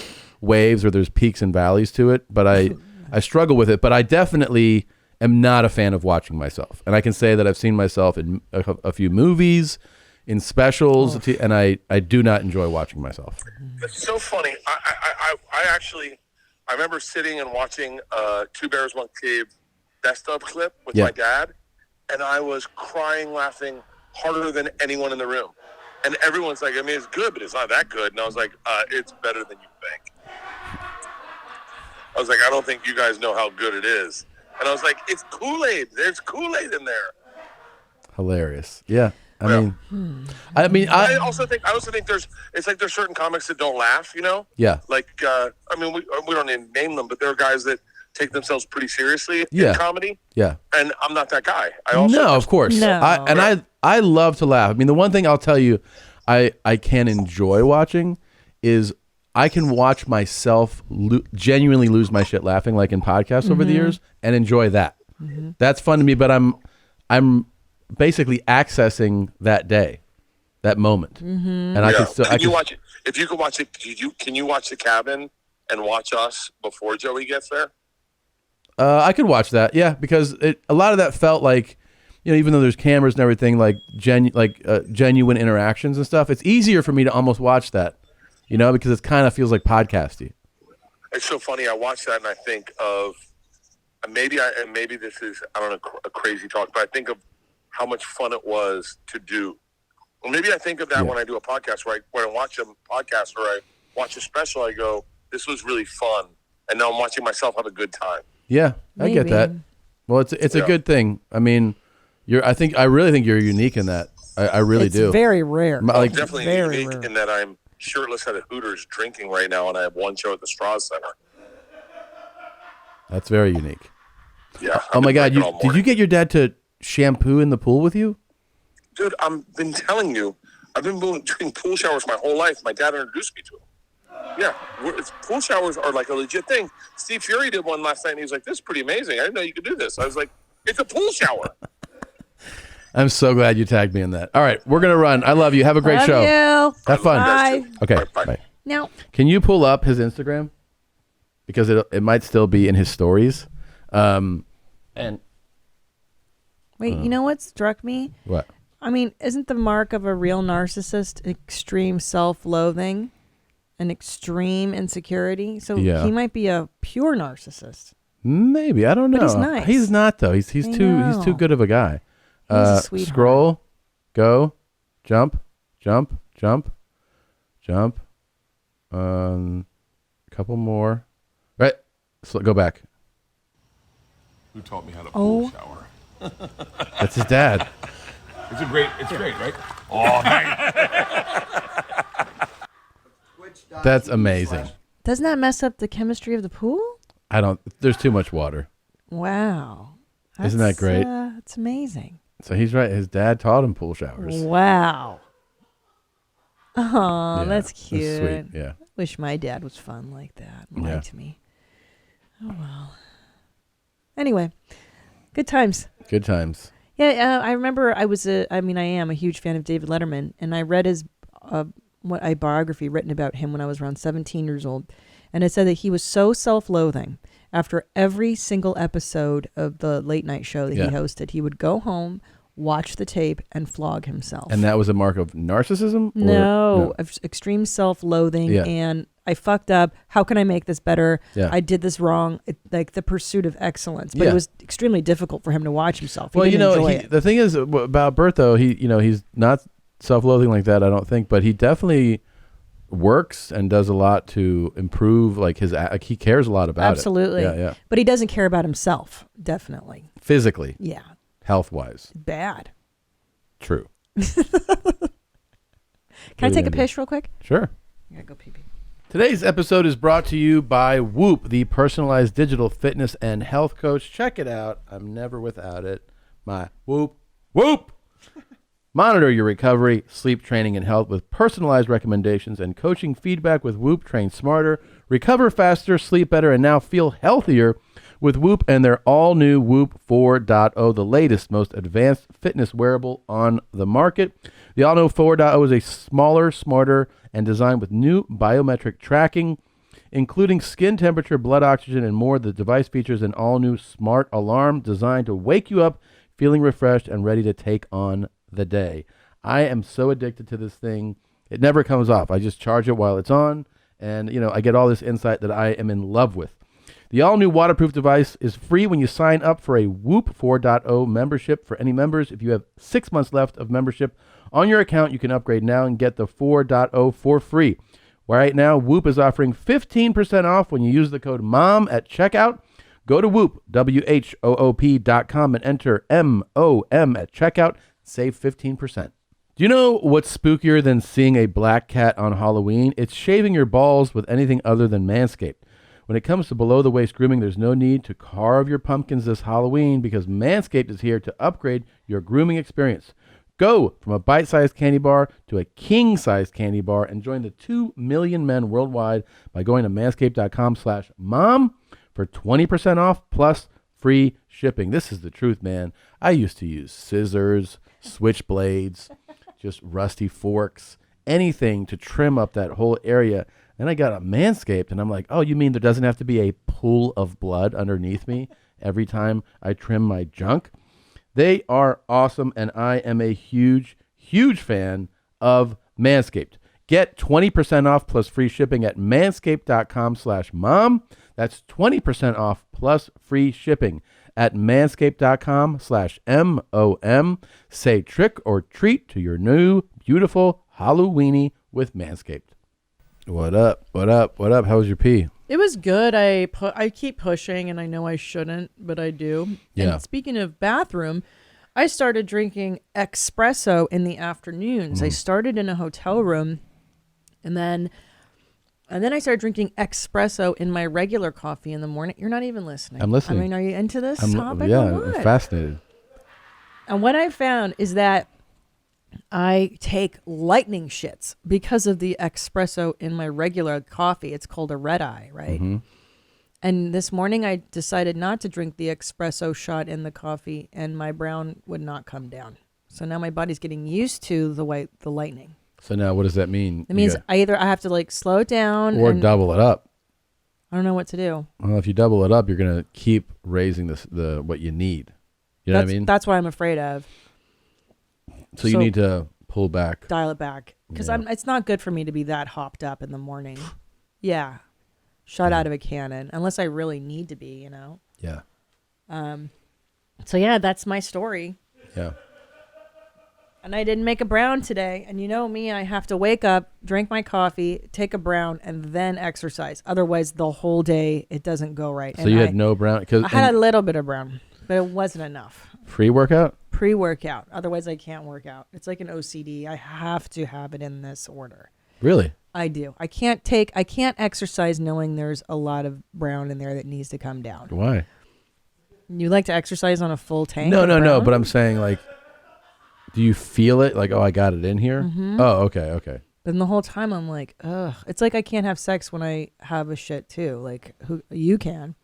waves or there's peaks and valleys to it, but I struggle with it. But I definitely am not a fan of watching myself. And I can say that I've seen myself in a few movies, in specials, and I do not enjoy watching myself. It's so funny. I actually, I remember sitting and watching Two Bears, One Cave best of clip with my dad, and I was crying, laughing harder than anyone in the room. And everyone's like, I mean, it's good, but it's not that good. And I was like, it's better than you think. I was like, I don't think you guys know how good it is. And I was like, it's Kool-Aid. There's Kool-Aid in there. Hilarious. Yeah. I also think it's like there's certain comics that don't laugh, you know? Yeah. Like, I mean, we don't need to name them, but there are guys that take themselves pretty seriously Yeah. in comedy. Yeah. And I'm not that guy. I also No, of course. No. I love to laugh. I mean, the one thing I'll tell you I can enjoy watching is I can watch myself genuinely lose my shit laughing, like in podcasts over the Mhm. years, and enjoy that. Mhm. That's fun to me, but I'm basically accessing that day, that moment. Mhm. And I can still Can you watch it? If you could watch it, can you watch The Cabin and watch us before Joey gets there? I could watch that, yeah, because a lot of that felt like, you know, even though there's cameras and everything, like genuine interactions and stuff. It's easier for me to almost watch that, you know, because it kind of feels like podcasty. It's so funny. I watch that and I think of maybe this is, I don't know, a crazy talk, but I think of how much fun it was to do. Well, maybe I think of that when I do a podcast, where when I watch a podcast or I watch a special, I go, this was really fun. And now I'm watching myself have a good time. Yeah, I get that. Well, it's a good thing. I mean, I really think you're unique in that. I really It's do. very rare. I'm Like, definitely very unique in that I'm shirtless at a Hooters drinking right now, and I have one show at the Straws Center. that's very unique. Yeah. Oh my God! drinking all Did you get your dad to shampoo in the pool with you? Dude, I've been telling you, I've been doing pool showers my whole life. My dad introduced me to them. Yeah, pool showers are like a legit thing. Steve Fury did one last night, and he was like, this is pretty amazing. I didn't know you could do this. I was like, it's a pool shower. I'm so glad you tagged me in that. All right, we're gonna run. I love you. Have a great Love show. you. Have fun. Bye. Okay. Bye. Now, Can you pull up his Instagram? Because it might still be in his stories. And wait, you know what struck me? what? I mean, isn't the mark of a real narcissist extreme self-loathing and extreme insecurity? So Yeah. he might be a pure narcissist. Maybe, I don't know. But he's nice. He's not though. He's I too know. good of a guy. He's a sweetheart. Scroll, go, jump, jump, jump, jump. A couple more. Right. So go back. who taught me how to Oh. pool shower. That's his dad. It's great, right? Oh, That's amazing. Doesn't that mess up the chemistry of the pool? There's too much water. Wow. Isn't that great? It's amazing. So he's right. His dad taught him pool showers. Wow. Oh, Yeah, that's that's cute. sweet, yeah. Wish my dad was fun like that. Yeah. Liked me. Oh, well. Anyway, good times. Good times. Yeah, I remember I am a huge fan of David Letterman, and I read his a biography written about him when I was around 17 years old, and it said that he was so self-loathing after every single episode of the late night show that Yeah. he hosted. He would go home, watch the tape, and flog himself. And that was a mark of narcissism? Or- No, of extreme self-loathing, Yeah. and I fucked up. How can I make this better? Yeah. I did this wrong. Like the pursuit of excellence, but Yeah. it was extremely difficult for him to watch himself. He Well, didn't enjoy it. the thing is about Bert, though, he's not self-loathing like that, I don't think, but he definitely works and does a lot to improve, like he cares a lot about Absolutely. it. Yeah. But he doesn't care about himself, definitely. Physically. Yeah. Health-wise. Bad. True. Can I take a piss real quick? Sure. I gotta go pee. Today's episode is brought to you by Whoop, the personalized digital fitness and health coach. Check it out. I'm never without it. My Whoop. Monitor your recovery, sleep training, and health with personalized recommendations and coaching feedback with Whoop. Train smarter, recover faster, sleep better, and now feel healthier with Whoop and their all-new Whoop 4.0, the latest, most advanced fitness wearable on the market. The all-new 4.0 is a smaller, smarter, and designed with new biometric tracking, including skin temperature, blood oxygen, and more. The device features an all-new smart alarm designed to wake you up feeling refreshed and ready to take on the day. I am so addicted to this thing. It never comes off. I just charge it while it's on, and I get all this insight that I am in love with. The all-new waterproof device is free when you sign up for a Whoop 4.0 membership for any members. If you have 6 months left of membership on your account, you can upgrade now and get the 4.0 for free. Right now, Whoop is offering 15% off when you use the code MOM at checkout. Go to Whoop, WHOOP.com, and enter MOM at checkout. Save 15%. Do you know what's spookier than seeing a black cat on Halloween? It's shaving your balls with anything other than Manscaped. When it comes to below-the-waist grooming, there's no need to carve your pumpkins this Halloween because Manscaped is here to upgrade your grooming experience. Go from a bite-sized candy bar to a king-sized candy bar and join the 2 million men worldwide by going to manscaped.com/mom for 20% off plus free shipping. This is the truth, man. I used to use scissors, switchblades, just rusty forks, anything to trim up that whole area. And I got a Manscaped, and I'm like, oh, you mean there doesn't have to be a pool of blood underneath me every time I trim my junk? They are awesome, and I am a huge, huge fan of Manscaped. Get 20% off plus free shipping at manscaped.com/mom. That's 20% off plus free shipping at manscaped.com/MOM. Say trick or treat to your new, beautiful Halloweeny with Manscaped. What up? What up? What up? How was your pee? It was good. I keep pushing, and I know I shouldn't, but I do. Yeah. And speaking of bathroom, I started drinking espresso in the afternoons. I started in a hotel room, and then I started drinking espresso in my regular coffee in the morning. You're not even listening. I'm listening. I mean, are you into this topic? Yeah, or what? I'm fascinated. And what I found is that I take lightning shits because of the espresso in my regular coffee. It's called a red eye, right? Mm-hmm. And this morning I decided not to drink the espresso shot in the coffee, and my brown would not come down. So now my body's getting used to the lightning. So now what does that mean? It means I have to like slow it down or and double it up. I don't know what to do. Well, if you double it up, you're going to keep raising the what you need. You know what I mean? That's what I'm afraid of. So you need to pull back. Dial it back. Because it's not good for me to be that hopped up in the morning. Yeah. Shot out of a cannon. Unless I really need to be, Yeah. So yeah, that's my story. Yeah. And I didn't make a brown today. And you know me, I have to wake up, drink my coffee, take a brown, and then exercise. Otherwise, the whole day, it doesn't go right. So you had no brown? I had a little bit of brown, but it wasn't enough. Pre-workout? Pre-workout. Otherwise, I can't work out. It's like an OCD. I have to have it in this order. Really? I do. I can't exercise knowing there's a lot of brown in there that needs to come down. Why? You like to exercise on a full tank? No. of brown? But I'm saying, like, do you feel it? Like, oh, I got it in here? Mhm. Oh, okay. And the whole time I'm like, ugh. It's like I can't have sex when I have a shit too. Like, you can.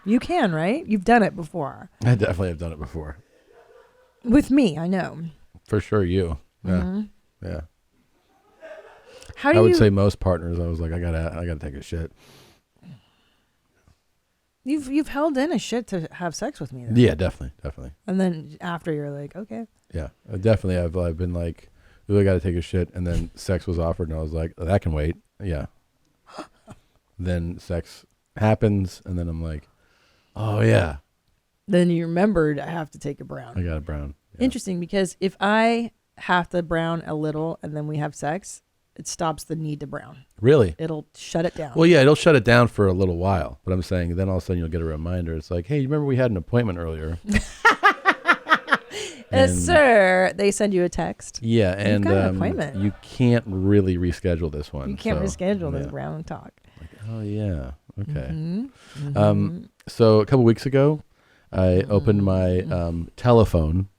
You can, right? You've done it before. I definitely have done it before. With me, I know. For sure, you. Yeah. Mhm. Yeah. How do I would you- say most partners, I was like, I gotta take a shit. You've held in a shit to have sex with me, though. Yeah, definitely. And then after you're like, okay. Yeah, definitely. I've been like, ooh, I got to take a shit, and then sex was offered, and I was like, oh, that can wait. Yeah. Then sex happens, and then I'm like, oh yeah, Then you remembered I have to take a brown. I got a brown. Interesting, because if I have to brown a little and then we have sex, it stops the need to brown. Really? It'll shut it down. Well, yeah, it'll shut it down for a little while, but I'm saying then all of a sudden you'll get a reminder. It's like, hey, you remember we had an appointment earlier? Yes, sir. They send you a text. Yeah, and You've got an appointment. you can't really reschedule this one. You can't so, reschedule this yeah. brown talk. Oh yeah. Okay. Mhm. So a couple weeks ago, I opened my telephone,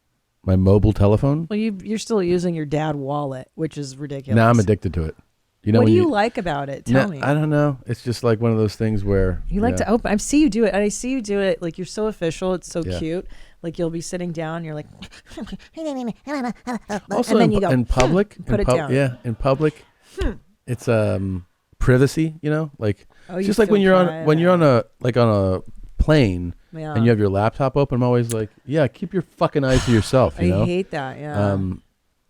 my mobile telephone. Well, you're still using your dad wallet, which is ridiculous. Now I'm addicted to it. You know what when do you like about it? Tell me. I don't know. It's just like one of those things where You like to open. I see you do it. And I see you do it. Like, you're so official. It's so Yeah. cute. Like, you'll be sitting down. You're like, Also and then in, you go in public, put it down. Yeah, in public, it's privacy. You know, like Oh, it's you just like when feel you're on a plane Yeah. and you have your laptop open. I'm always like, yeah, keep your fucking eyes to yourself. You I know? hate that, yeah.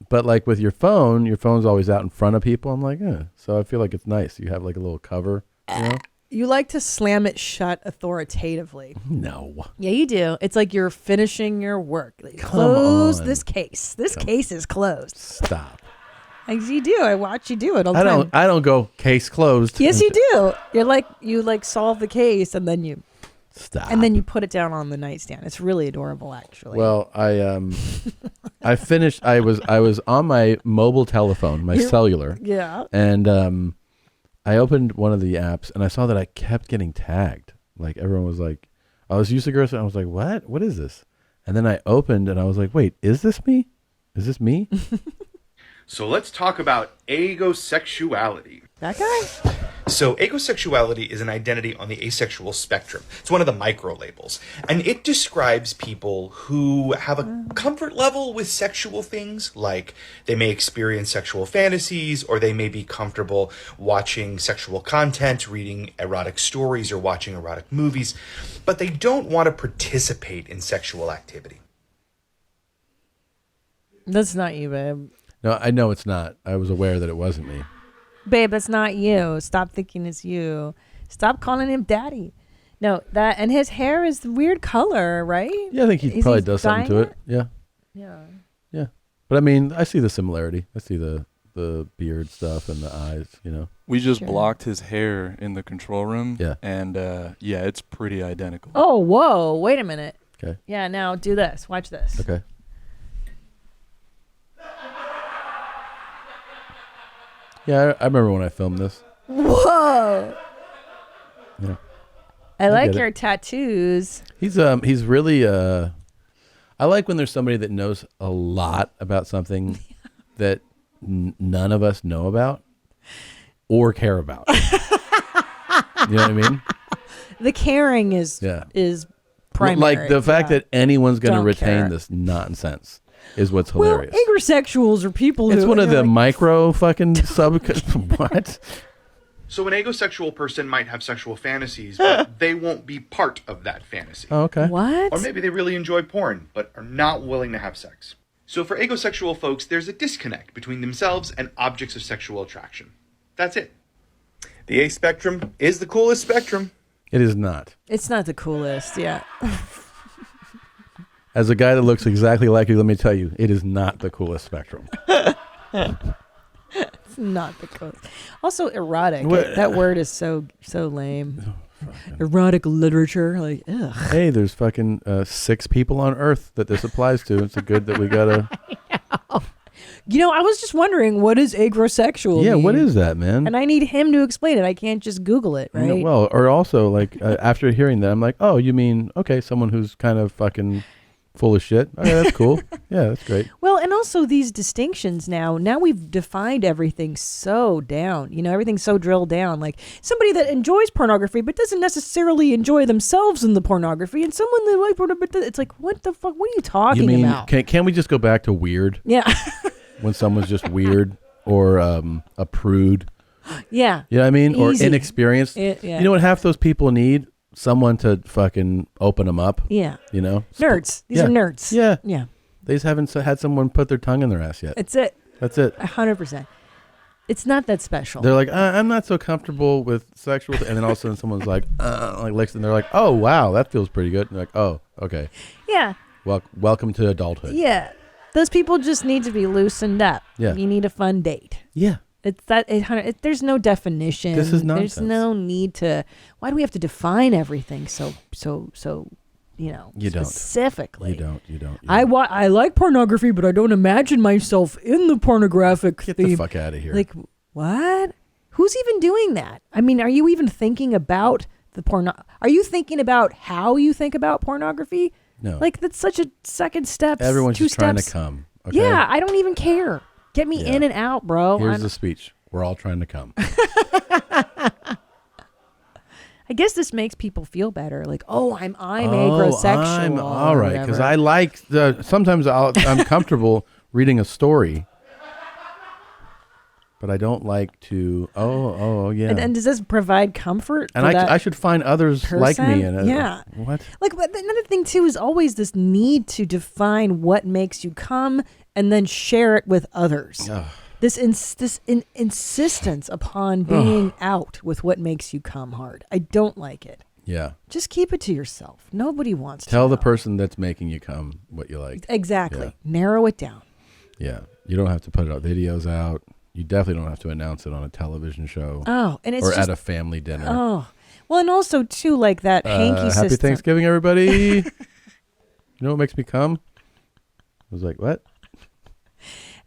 But like with your phone's always out in front of people. I'm like, so I feel like it's nice. You have like a little cover. You know? You like to slam it shut authoritatively. No. Yeah, you do. It's like you're finishing your work. Like, Come close on. this case. This case is closed. Stop. As you do. I watch you do it all the I time. don't go case closed. Yes, you do. You like solve the case and then you stop. And then you put it down on the nightstand. It's really adorable, actually. Well, I finished. I was on my mobile telephone, my cellular. Yeah. And I opened one of the apps and I saw that I kept getting tagged. Like everyone was like, I was using girls and I was like, what? What is this? And then I opened and I was like, wait, is this me? Is this me? So let's talk about agosexuality. That guy? So agosexuality is an identity on the asexual spectrum. It's one of the micro labels. And it describes people who have a comfort level with sexual things, like they may experience sexual fantasies, or they may be comfortable watching sexual content, reading erotic stories, or watching erotic movies, but they don't want to participate in sexual activity. That's not you, babe. No, I know it's not. I was aware that it wasn't me. Babe, it's not you. Stop thinking it's you. Stop calling him daddy. No, that and his hair is the weird color, right? Yeah, I think he Is probably does something to dyeing it. Yeah. Yeah. Yeah. But I mean, I see the similarity. I see the beard stuff and the eyes, you know. We just Sure. blocked his hair in the control room. Yeah. And yeah, it's pretty identical. Oh, whoa. Wait a minute. Okay. Yeah, now do this. Watch this. Okay. Yeah, I remember when I filmed this. Whoa. Yeah. I like get it. your tattoos. He's really I like when there's somebody that knows a lot about something that none of us know about or care about. You know what I mean? The caring is primary. Like the fact yeah. that anyone's going to Don't retain care. this nonsense is what's Well, hilarious. agrosexuals are people It's who one of they're the like, micro fucking sub. What? So an agosexual person might have sexual fantasies, but they won't be part of that fantasy. Oh, okay. What? Or maybe they really enjoy porn, but are not willing to have sex. So for agosexual folks, there's a disconnect between themselves and objects of sexual attraction. That's it. The A spectrum is the coolest spectrum. It is not. It's not the coolest, yeah. As a guy that looks exactly like you, let me tell you, it is not the coolest spectrum. It's not the coolest. Also, erotic. What? That word is so lame. Erotic literature, like, ugh. Hey, there's fucking 6 people on Earth that this applies to. It's a good that we gotta. You know, I was just wondering, what is agrosexual? Yeah, mean? what is that, man? And I need him to explain it. I can't just Google it, right? No, well, or also like after hearing that, I'm like, oh, you mean okay, someone who's kind of fucking full of shit. Okay, that's cool. Yeah, that's great. Well, and also these distinctions now we've defined everything so down. You know, everything's so drilled down. Like somebody that enjoys pornography but doesn't necessarily enjoy themselves in the pornography, and someone that like pornography, but it's like, what the fuck? What are you talking You mean about? can we just go back to weird? Yeah. When someone's just weird or a prude. Yeah. You know what I mean? Or Easy. inexperienced. Yeah. You know what half those people need? Someone to fucking open them up. Yeah. You know? Nerds. These are nerds. Yeah. Yeah. They just haven't had someone put their tongue in their ass yet. That's it. That's it. 100%. It's not that special. They're like, I'm not so comfortable with sexual, and then all of a sudden someone's like licks, and they're like, oh wow, that feels pretty good. And they're like, oh, okay. Yeah. Welcome to adulthood. Yeah. Those people just need to be loosened up. Yeah. You need a fun date. Yeah. It's that there's no definition. This is nonsense. There's no need to. Why do we have to define everything so you know, You don't. specifically? You don't. I like pornography, but I don't imagine myself in the pornographic Get theme. the fuck out of here. Like what? Who's even doing that? I mean, are you even thinking about the porno? Are you thinking about how you think about pornography? No. Like that's such a second step. Everyone's 2 just trying to steps. come. Okay? Yeah, I don't even care. Get me in and out, bro. Here's the speech. We're all trying to come. I guess this makes people feel better. Like, I'm agrosexual. I'm or all right because whatever. I like sometimes I'm comfortable reading a story, but I don't like to. Oh yeah. And does this provide comfort? And for that I should find others like me. person? And yeah. What? Like but another thing too is always this need to define what makes you come and then share it with others. Ugh. This insistence upon being out with what makes you come hard. I don't like it. Yeah. Just keep it to yourself. Nobody wants to Tell the know. person that's making you come what you like. Exactly. Yeah. Narrow it down. Yeah. You don't have to put videos out. You definitely don't have to announce it on a television show. Oh, and it's or just, at a family dinner. Oh, well, and also too, like that hanky system. Happy Thanksgiving, everybody. You know what makes me come? I was like, what?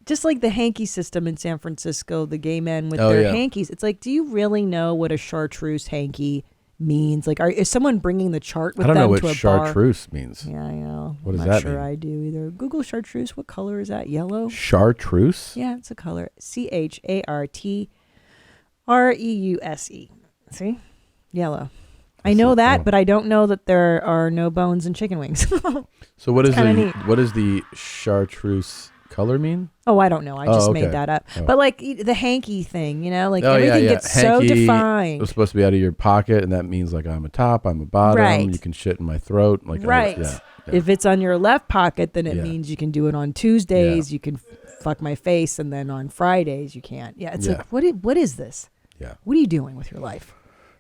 Just like the hanky system in San Francisco, the gay men with their hankies. It's like, do you really know what a chartreuse hanky means? Like, is someone bringing the chart with I don't them know what to a chartreuse bar? means. Yeah, I know. What does I'm that not sure mean? I do either. Google chartreuse. What color is that? Yellow? Chartreuse? Yeah, it's a color. CHARTREUSE. See? Yellow. I know that, but I don't know that there are no bones in chicken wings. So what is neat. what does the chartreuse color mean? Oh, I don't know. I just okay. made that up. Oh. But like the hanky thing, you know, like Oh, everything yeah. gets so Hanky defined. was supposed to be out of your pocket, and that means like I'm a top, I'm a bottom. Right. You can shit in my throat. Like Right. yeah. If it's on your left pocket, then it Yeah. means you can do it on Tuesdays. You can fuck my face, and then on Fridays you can't. Yeah, it's Yeah. like what is this? Yeah. What are you doing with your life?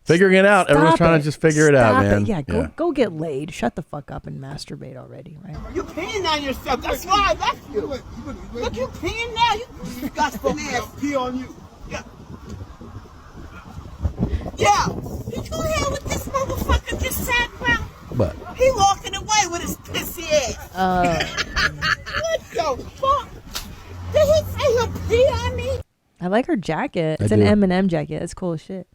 Figuring it out. Everyone's Stop trying it. to just figure it out, Stop man. Yeah, go get laid. Shut the fuck up and masturbate already, right? You peeing on yourself. That's why I left you. Look, you peeing now. You disgusting ass. Pee on you. Yeah. Yeah. Did you hear what this motherfucker just said, bro? But He walking away with his pissy ass. What the fuck? Did he say he'll pee on me? I like her jacket. I It's an do. M&M jacket. It's cool as shit.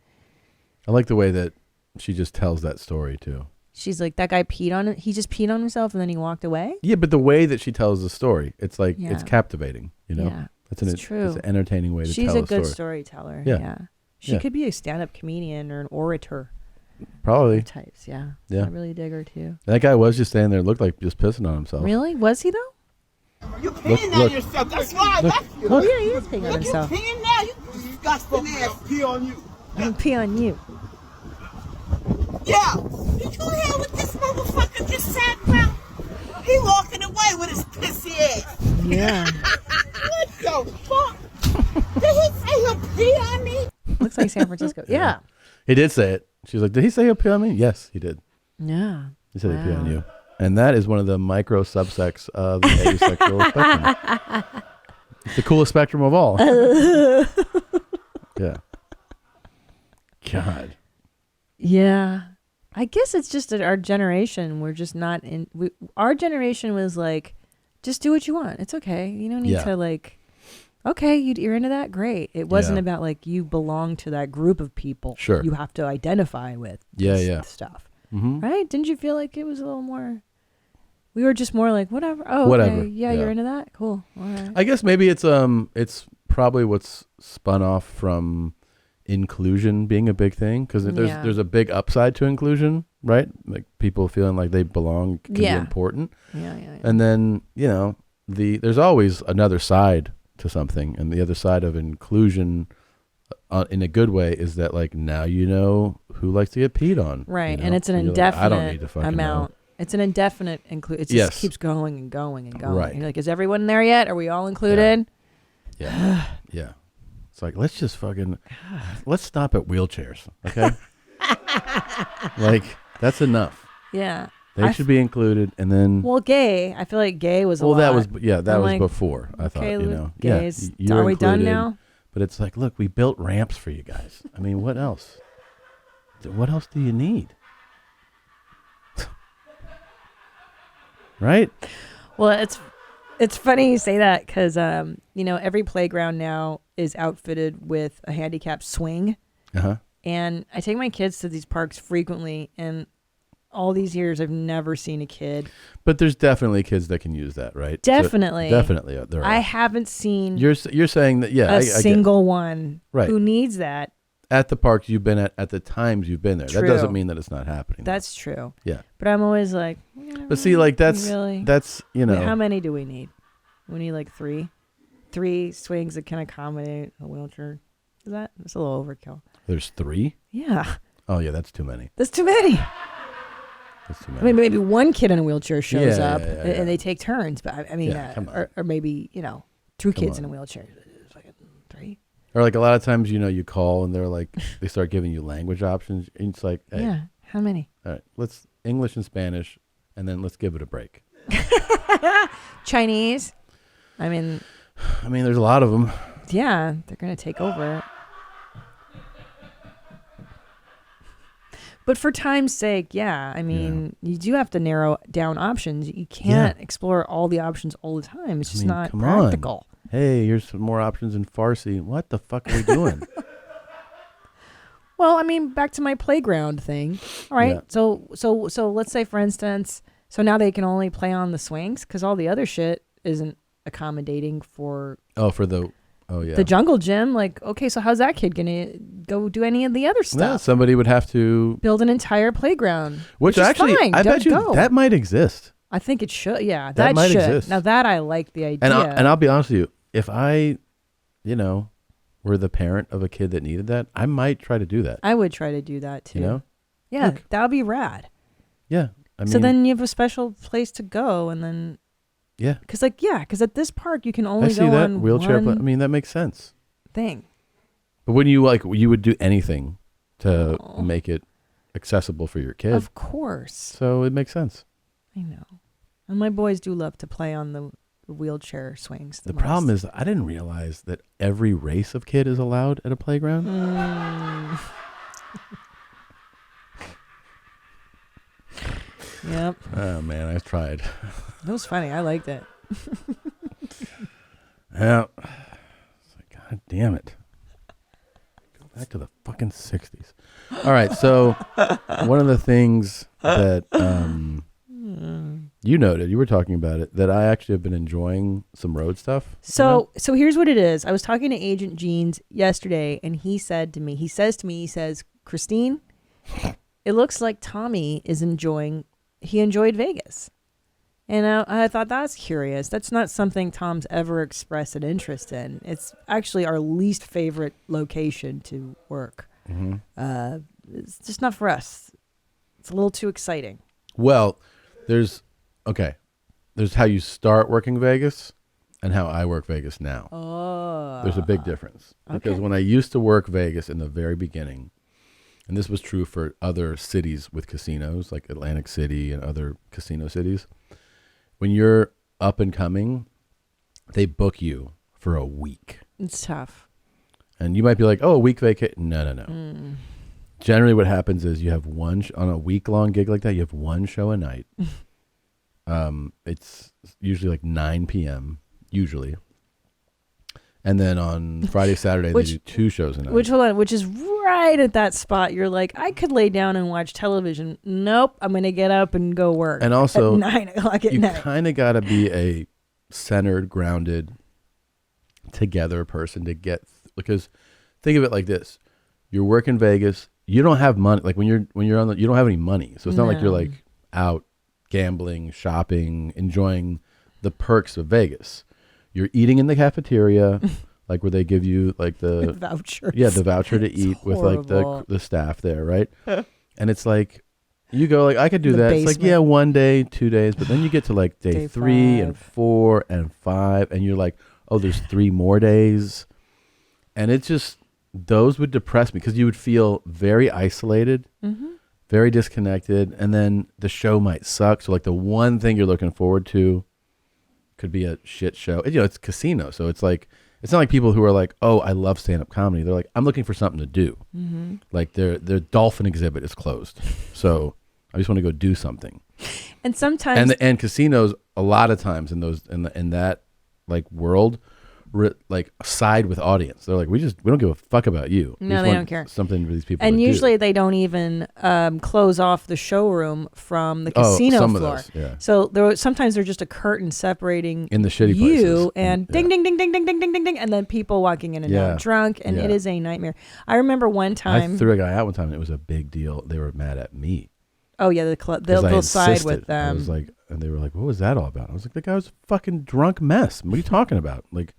I like the way that she just tells that story too. She's like, that guy peed on it. He just peed on himself and then he walked away. Yeah, but the way that she tells the story, it's like it's Yeah. captivating. You know, Yeah, it's true. It's an entertaining way to She's tell a a story. good storyteller. Yeah. Yeah. She Yeah. could be a stand-up comedian or an orator. Probably. Types, yeah. Yeah. I really dig her too. That guy was just standing there, looked like just pissing on himself. Really? Was he though? You peeing on yourself. That's why I Look. left you. Oh yeah, he is peeing on Look, himself. you peeing now. You disgusting ass. Pee on you. I'm gonna pee on you. Yeah. Did you hear what this motherfucker just said, bro? He walking away with his pissy ass. Yeah. What the fuck? Did he say he'll pee on me? Looks like San Francisco. Yeah. He did say it. She's like, did he say he'll pee on me? Yes, he did. Yeah. He said he'd pee on Wow. you. And that is one of the micro subsects of the asexual spectrum. It's the coolest spectrum of all. Yeah. God. Yeah. I guess it's just that our generation, we're just not in. Our generation was like, just do what you want. It's okay. You don't need to like, okay, you're into that? Great. It wasn't about like you belong to that group of people. Sure. You have to identify with stuff. Mm-hmm. Right? Didn't you feel like it was a little more, we were just more like, whatever. Oh, Whatever. okay. Yeah, you're into that? Cool. All right. I guess maybe it's probably what's spun off from inclusion being a big thing, because there's a big upside to inclusion, right? Like people feeling like they belong can be important. Yeah. And then, there's always another side to something, and the other side of inclusion in a good way is that like now you know who likes to get peed on. Right. And it's an you're indefinite like, I don't need to fucking amount. know. It's an indefinite include. It just keeps going and going and going. Right. You're like, is everyone there yet? Are we all included? Yeah. Yeah. It's like, let's stop at wheelchairs, okay? Like, that's enough. Yeah. They should be included, and then... Well, gay. I feel like gay was a lot. That was like, before, I thought, Gays, you're are we done included, now? But it's like, look, we built ramps for you guys. I mean, what else? What else do you need? Right? Well, it's funny you say that because, every playground now is outfitted with a handicap swing. Uh-huh. And I take my kids to these parks frequently, and all these years I've never seen a kid. But there's definitely kids that can use that, right? Definitely. So definitely. There are. I haven't seen You're saying that, a single one who needs that. At the parks you've been at the times you've been there. True. That doesn't mean that it's not happening. That's true. Yeah. But I'm always like, but see, like that's how many do we need? We need like three swings that can accommodate a wheelchair. That's a little overkill. There's 3? Yeah. Oh yeah, that's too many. That's too many. That's too many. I mean, maybe one kid in a wheelchair shows up yeah. and they take turns, but I mean, come on. or maybe, 2 kids in a wheelchair. It's like 3. Or like a lot of times, you call and they're like, they start giving you language options. And it's like, hey, yeah, how many? All right, let's English and Spanish, and then let's give it a break. Chinese. I mean, there's a lot of them. Yeah, they're going to take over. But for time's sake, you do have to narrow down options. You can't explore all the options all the time. It's just not practical. Hey, here's some more options in Farsi. What the fuck are we doing? Well, back to my playground thing. All right. Yeah. So let's say, for instance, so now they can only play on the swings because all the other shit isn't accommodating for. The jungle gym. Like, okay, so how's that kid gonna go do any of the other stuff? Yeah, somebody would have to build an entire playground. Which is actually, fine. I bet you go. that might exist. I think it should. Yeah, that might should. exist. Now that I like the idea. And I'll be honest with you, if I, were the parent of a kid that needed that, I might try to do that. I would try to do that too. Yeah, Look, that would be rad. Yeah, so then you have a special place to go, and then. Yeah. Because at this park you can only I see go that on wheelchair. one that makes sense. thing. But wouldn't you would do anything to make it accessible for your kid? Of course. So it makes sense. I know. And my boys do love to play on the wheelchair swings. The problem is I didn't realize that every race of kid is allowed at a playground. Yep. Oh man, I tried. That was funny. I liked it. Yeah. It's like, God damn it. Go back to the fucking 60s. All right, so one of the things that you noted, you were talking about it, that I actually have been enjoying some road stuff. So here's what it is. I was talking to Agent Jeans yesterday, and he says to me, Christine, it looks like Tommy he enjoyed Vegas. And I thought, that's curious. That's not something Tom's ever expressed an interest in. It's actually our least favorite location to work. Mm-hmm. It's just not for us. It's a little too exciting. Well, there's how you start working Vegas and how I work Vegas now. Oh. There's a big difference. Because Okay. when I used to work Vegas in the very beginning, and this was true for other cities with casinos, like Atlantic City and other casino cities. When you're up and coming, they book you for a week. It's tough. And you might be like, oh, a week vacation. No. Generally what happens is you have on a week-long gig like that, you have one show a night. It's usually like 9 p.m., usually. And then on Friday, Saturday, they do 2 shows a night. Which is right at that spot. You're like, I could lay down and watch television. Nope, I'm going to get up and go work. And also, at 9 o'clock at night. You kind of got to be a centered, grounded, together person to get, because think of it like this. You're working Vegas. You don't have money. Like when you're on you don't have any money. So it's not like you're like out gambling, shopping, enjoying the perks of Vegas. You're eating in the cafeteria, like where they give you like the vouchers. Yeah, the voucher to eat with like the staff there, right? And it's like you go like I could do that. Basement. It's like 1 day, 2 days, but then you get to like day 3 and 4 and 5, and you're like, oh, there's 3 more days, and it's just those would depress me because you would feel very isolated, very disconnected, and then the show might suck. So like the one thing you're looking forward to could be a shit show. It's casino, so it's like it's not like people who are like, oh, I love stand-up comedy. They're like, I'm looking for something to do. Like their dolphin exhibit is closed, so I just want to go do something. And sometimes and casinos a lot of times in that like world. Like side with audience. They're like, we don't give a fuck about you. No, they don't care. Something for these people. And to usually do. they don't even close off the showroom from the casino some floor. Of those, yeah. So sometimes there's just a curtain separating in the shitty you places. And ding, ding, ding, ding, ding, ding, ding, ding, ding, and then people walking in and out drunk, and it is a nightmare. I remember one time I threw a guy out one time, and it was a big deal. They were mad at me. Oh yeah, they'll side with them. I was like, and they were like, what was that all about? I was like, the guy was a fucking drunk mess. What are you talking about? Like.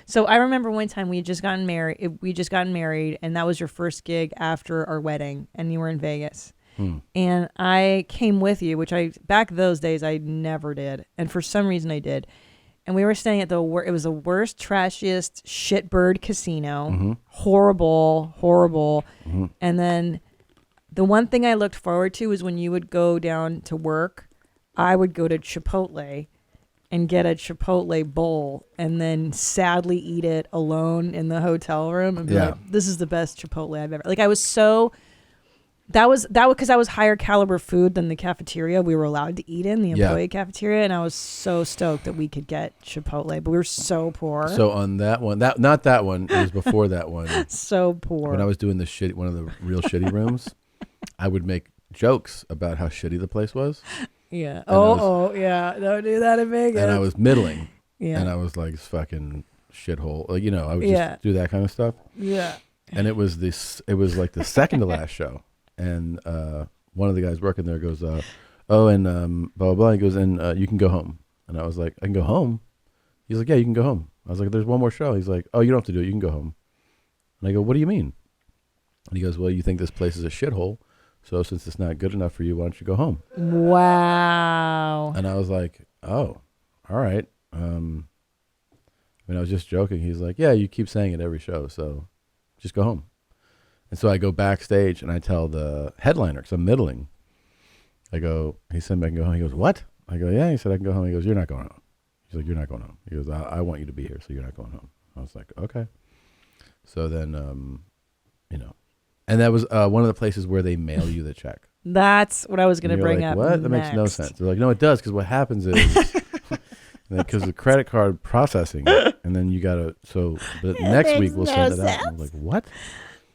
So I remember one time we had just gotten married. And that was your first gig after our wedding, and you were in Vegas. And I came with you, which back those days I never did, and for some reason I did. And we were staying at it was the worst, trashiest shitbird casino. Horrible. And then the one thing I looked forward to was when you would go down to work, I would go to Chipotle and get a Chipotle bowl and then sadly eat it alone in the hotel room and be like, this is the best Chipotle I've ever. Like I was so, that was because I was higher caliber food than the cafeteria we were allowed to eat in, the employee cafeteria. And I was so stoked that we could get Chipotle, but we were so poor. So on that one, not that one, it was before that one. So poor. When I was doing one of the real shitty rooms, I would make jokes about how shitty the place was. Yeah. Yeah. Don't do that in Vegas. And I was middling. Yeah. And I was like fucking shithole. Like, I would just do that kind of stuff. Yeah. And it was like the second to last show. And one of the guys working there goes, and blah, blah, blah. He goes, and you can go home. And I was like, I can go home? He's like, yeah, you can go home. I was like, there's one more show. He's like, oh, you don't have to do it. You can go home. And I go, what do you mean? And he goes, well, you think this place is a shithole. So since it's not good enough for you, why don't you go home? Wow. And I was like, oh, all right. I was just joking. He's like, yeah, you keep saying it every show, so just go home. And so I go backstage and I tell the headliner, because I'm middling. I go, he said I can go home. He goes, what? I go, yeah. He said I can go home. He goes, you're not going home. He's like, you're not going home. He goes, I want you to be here, so you're not going home. I was like, okay. So then, and that was one of the places where they mail you the check. That's what I was going to bring up. What? That makes no sense. They're like, no, it does, because what happens is, because the credit card processing, and then you got to, but next week we'll send it out. And I'm like, what?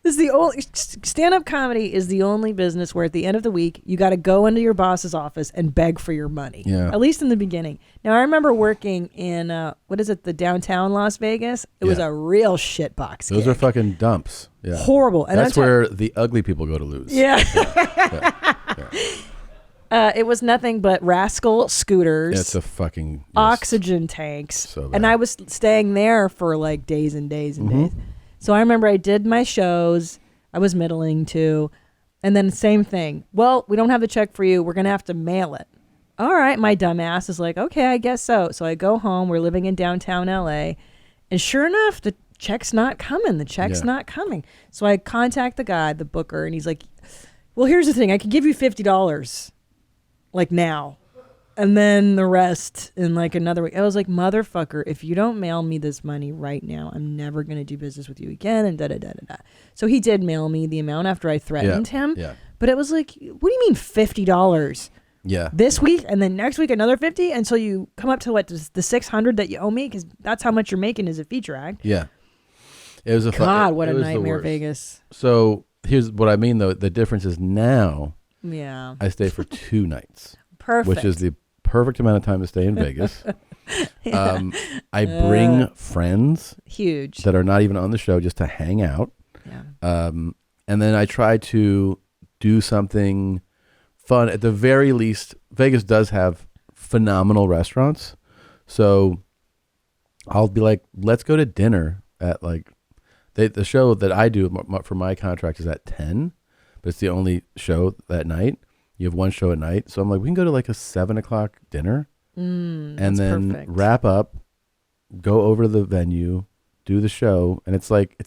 This is the only stand-up comedy is the only business where at the end of the week you got to go into your boss's office and beg for your money. Yeah. At least in the beginning. Now I remember working in the downtown Las Vegas. It was a real shit box. Those gig. are fucking dumps. Yeah. Horrible. And that's where the ugly people go to lose. Yeah. It was nothing but rascal scooters. It's a fucking oxygen tanks. So bad. And I was staying there for like days and days and days. So I remember I did my shows. I was middling too. And then same thing. Well, we don't have the check for you. We're going to have to mail it. All right. My dumbass is like, okay, I guess so. So I go home. We're living in downtown LA. And sure enough, check's not coming. The check's Yeah. not coming. So I contact the guy, the booker, and he's like, well, here's the thing. I can give you $50, like now. And then the rest in like another week. I was like, motherfucker, if you don't mail me this money right now, I'm never going to do business with you again. And da-da-da-da-da. So he did mail me the amount after I threatened him. Yeah. But it was like, what do you mean $50? Yeah. This week and then next week another 50, and so you come up to what, the 600 that you owe me, because that's how much you're making as a feature act. Yeah. It was a God, what it a was the nightmare, worst. Vegas. So here's what I mean, though. The difference is now. Yeah. I stay for 2 nights. Perfect. Which is the perfect amount of time to stay in Vegas. Yeah. I bring friends. Huge. That are not even on the show, just to hang out. Yeah. And then I try to do something fun. At the very least, Vegas does have phenomenal restaurants. So I'll be like, let's go to dinner at like, the show that I do for my contract is at 10, but it's the only show that night. You have one show at night. So I'm like, we can go to like a 7 o'clock dinner and that's then perfect. wrap up, go over to the venue, do the show. And it's like,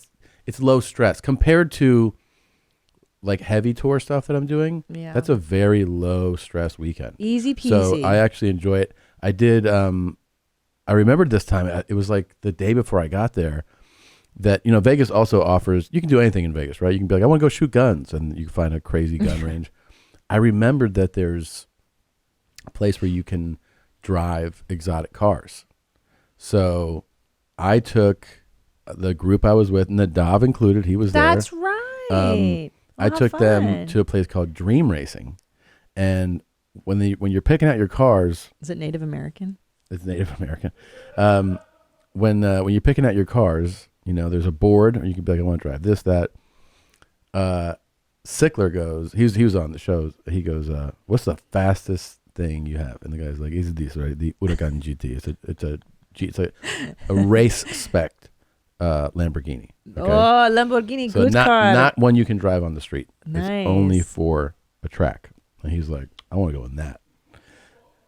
it's low stress compared to like heavy tour stuff that I'm doing. Yeah. That's a very low stress weekend. Easy peasy. So I actually enjoy it. I did, I remembered this time, it was like the day before I got there, that, you know, Vegas also offers, you can do anything in Vegas, right? You can be like, I want to go shoot guns, and you can find a crazy gun range. I remembered that there's a place where you can drive exotic cars. So I took the group I was with, Nadav included, he was there. That's right. I How took them fun. to a place called Dream Racing. And when you're picking out your cars, Is it Native American? it's Native American. When you're picking out your cars, you know, there's a board, or you can be like, I want to drive this, that. Sickler goes, he was on the show. He goes, what's the fastest thing you have? And the guy's like, it's this, right? The Huracan GT. It's a race spec Lamborghini. Okay? Oh, Lamborghini, So good not car. not one you can drive on the street. Nice. It's only for a track. And he's like, I want to go in that.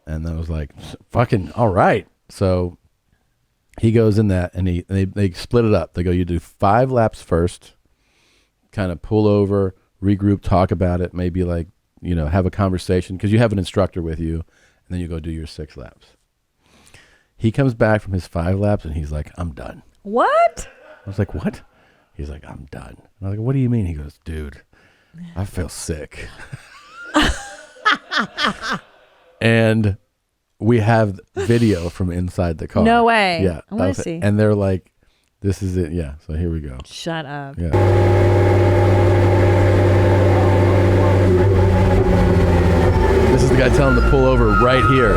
And I was like, fucking all right. So he goes in that, and they split it up. They go, you do 5 laps first, kind of pull over, regroup, talk about it, maybe like, you know, have a conversation, because you have an instructor with you, and then you go do your 6 laps. He comes back from his 5 laps, and he's like, I'm done. What? I was like, what? He's like, I'm done. And I was like, what do you mean? He goes, dude, I feel sick. And we have video from inside the car. No way. Yeah. I wanna of it. see. And they're like, this is it. Yeah. So here we go. Shut up. Yeah. This is the guy telling him to pull over right here.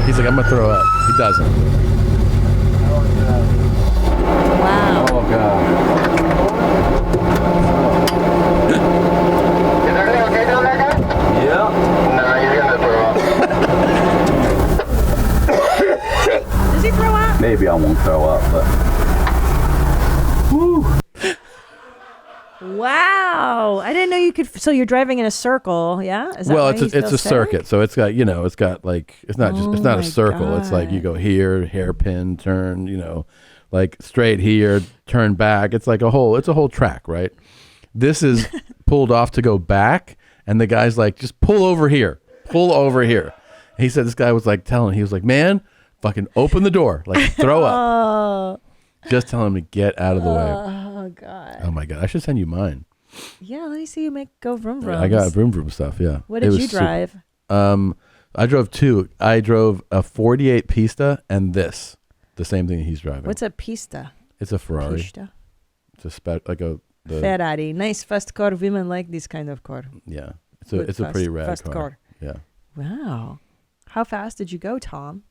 He's like, I'm going to throw up. He doesn't. Wow. Oh, God. Does he throw up? Maybe I won't throw up, but Wow. I didn't know you could. So you're driving in a circle, yeah? Is that Well, why it's you a feel sick? circuit, so it's got, you know, it's got like, it's not just, it's Oh not a my circle. It's like you God. go here, hairpin, turn, you know, like straight here, turn back. It's like it's a whole track, right? This is pulled off to go back, and the guy's like, just pull over here, pull over here. He said this guy was like he was like, man, fucking open the door, like throw up. Oh. Just tell him to get out of the way. Oh, God. Oh my God, I should send you mine. Yeah, let me see you go vroom vroom. I got vroom vroom stuff. Yeah. What It did was you drive? I drove 2. I drove a 48 Pista and the same thing he's driving. What's a Pista? It's a Ferrari. Pista? It's a the Ferrari. Nice fast car. Women like this kind of car. Yeah. It's Good a pretty rad fast car. Yeah. Wow. How fast did you go, Tom?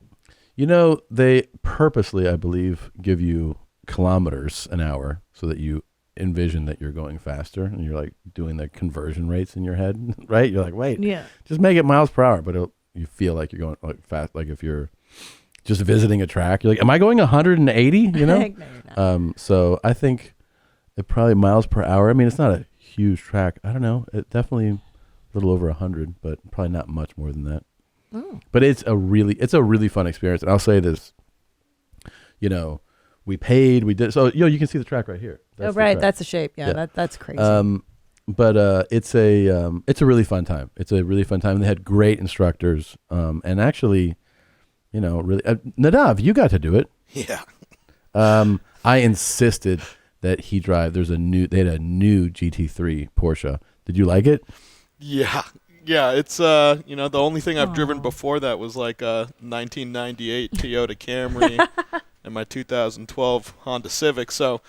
You know, they purposely, I believe, give you kilometers an hour so that you envision that you're going faster, and you're like doing the conversion rates in your head, right? You're like, wait, Yeah. just make it miles per hour, but you feel like you're going like fast. Like if you're just visiting a track, you're like, am I going 180? You know? No, you're not. So I think it probably miles per hour. I mean, it's not a huge track. I don't know. It definitely a little over 100, but probably not much more than that. Oh. But it's a really fun experience. And I'll say this, you know, we paid, we did. So, you can see the track right here. Oh, the right. track. That's the shape. Yeah, that's crazy. But it's a really fun time. It's a really fun time. They had great instructors. And actually, really, Nadav, you got to do it. Yeah. I insisted that he drive. They had a new GT3 Porsche. Did you like it? Yeah. Yeah, it's the only thing I've driven before that was like a 1998 Toyota Camry and my 2012 Honda Civic. So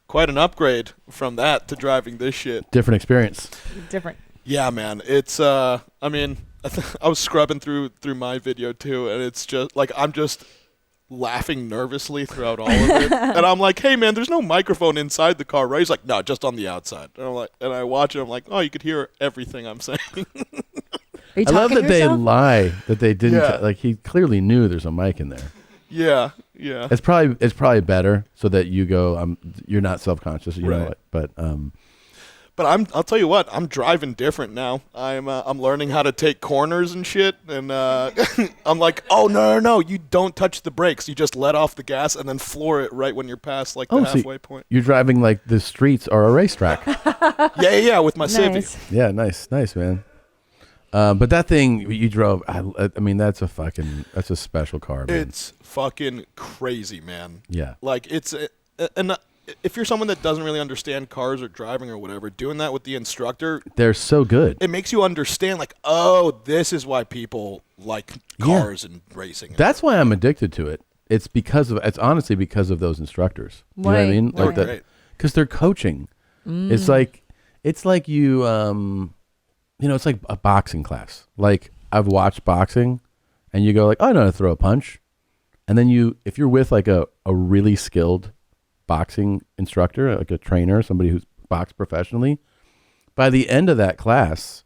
quite an upgrade from that to driving this shit. Different experience. Different. Yeah, man. It's I was scrubbing through my video too, and it's just like I'm just laughing nervously throughout all of it. And I'm like, hey man, there's no microphone inside the car, right? He's like, no, just on the outside. And I'm like, and I watch it, I'm like, oh, you could hear everything I'm saying. I love that they lie that they didn't. Yeah. Like he clearly knew there's a mic in there. Yeah. It's probably better so that you go. You're not self-conscious. You know Right. it. But But I'll tell you what, I'm driving different now. I'm learning how to take corners and shit, and I'm like, oh no, you don't touch the brakes. You just let off the gas and then floor it right when you're past like the so halfway point. you're driving like the streets are a racetrack. Yeah, with my Civic. Yeah, nice, man. But that thing you drove, I mean, that's a special car, man. It's fucking crazy, man. Yeah. Like and if you're someone that doesn't really understand cars or driving or whatever, doing that with the instructor, They're so good. it makes you understand, like, oh, this is why people like cars and racing. That's why I'm addicted to it. It's honestly because of those instructors. You know what I mean? They're great. Because they're coaching. It's like you, it's like a boxing class. Like I've watched boxing, and you go like, oh, I know how to throw a punch, and then if you're with like a really skilled boxing instructor, like a trainer, somebody who's boxed professionally, by the end of that class,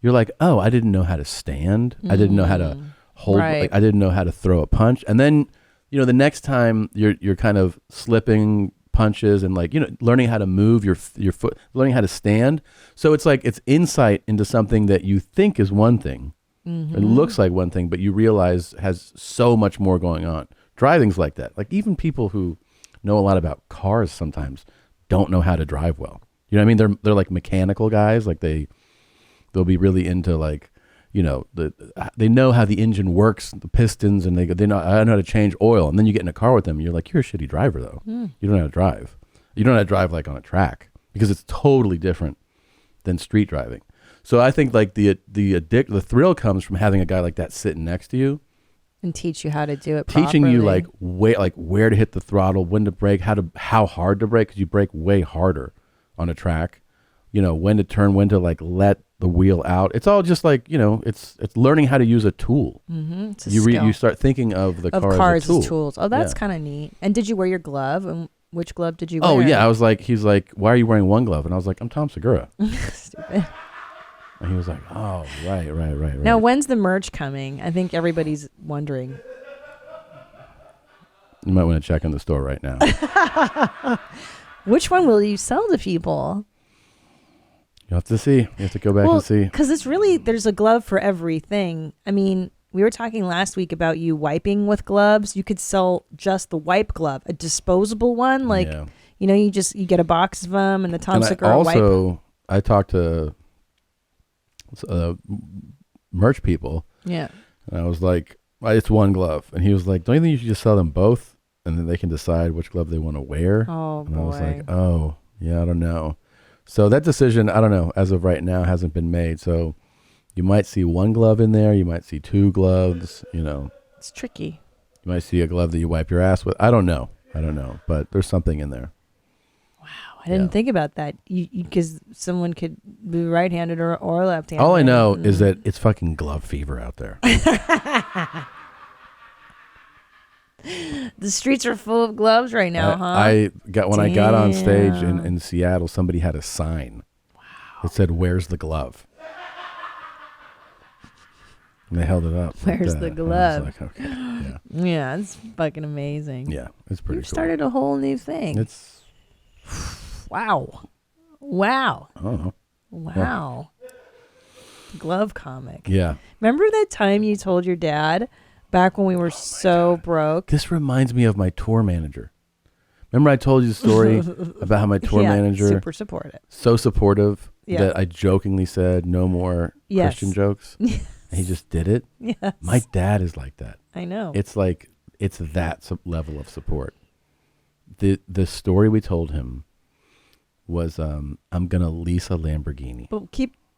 you're like, oh, I didn't know how to stand. I didn't know how to hold. Right. Like, I didn't know how to throw a punch. And then, the next time you're kind of slipping punches and like, learning how to move your foot, learning how to stand. So it's like, it's insight into something that you think is one thing. It looks like one thing, but you realize has so much more going on. Driving's like that. Like even people who know a lot about cars sometimes don't know how to drive well. You know what I mean? They're like mechanical guys. Like they'll be really into like, they know how the engine works, the pistons, and I know how to change oil. And then you get in a car with them, and you're like, you're a shitty driver though. You don't know how to drive. You don't know how to drive like on a track because it's totally different than street driving. So I think like the thrill comes from having a guy like that sitting next to you. And teach you how to do it Teaching you properly. like where to hit the throttle, when to brake, how hard to brake, because you brake way harder on a track. When to turn, when to like let the wheel out. It's all just like it's learning how to use a tool. It's a You skill. you start thinking of the car cars as a tool. as tools. Oh, that's Yeah. kind of neat. And did you wear your glove? And which glove did you wear? Oh yeah, he's like, why are you wearing one glove? And I was like, I'm Tom Segura. Stupid. And he was like, oh right. Now, when's the merch coming? I think everybody's wondering. You might want to check in the store right now. Which one will you sell to people? You'll have to see. You have to go back and see. Because there's a glove for everything. I mean, we were talking last week about you wiping with gloves. You could sell just the wipe glove, a disposable one. Like, you get a box of them and the Tom Segura wipe. I talked to merch people. Yeah. And I was like, it's one glove. And he was like, don't you think you should just sell them both? And then they can decide which glove they want to wear. Oh, and I was boy. like, oh, yeah, I don't know. So that decision, I don't know, as of right now, hasn't been made. So you might see one glove in there. You might see two gloves, It's tricky. You might see a glove that you wipe your ass with. I don't know. But there's something in there. I didn't think about that. Because someone could be right-handed or left-handed. All I know is that it's fucking glove fever out there. The streets are full of gloves right now, I got on stage in Seattle, somebody had a sign that said, "Where's the glove?" And they held it up. Where's the glove? I was like, okay, yeah. Yeah, it's fucking amazing. Yeah, it's pretty You've cool. started a whole new thing. It's wow. I don't know. Wow. Glove comic. Yeah. Remember that time you told your dad Back when we were so broke. This reminds me of my tour manager. Remember I told you the story about how my tour manager, super supportive, so supportive Yeah. that I jokingly said no more Christian jokes. Yes. And he just did it. Yes. My dad is like that. I know. It's like it's that level of support. The story we told him was I'm gonna lease a Lamborghini.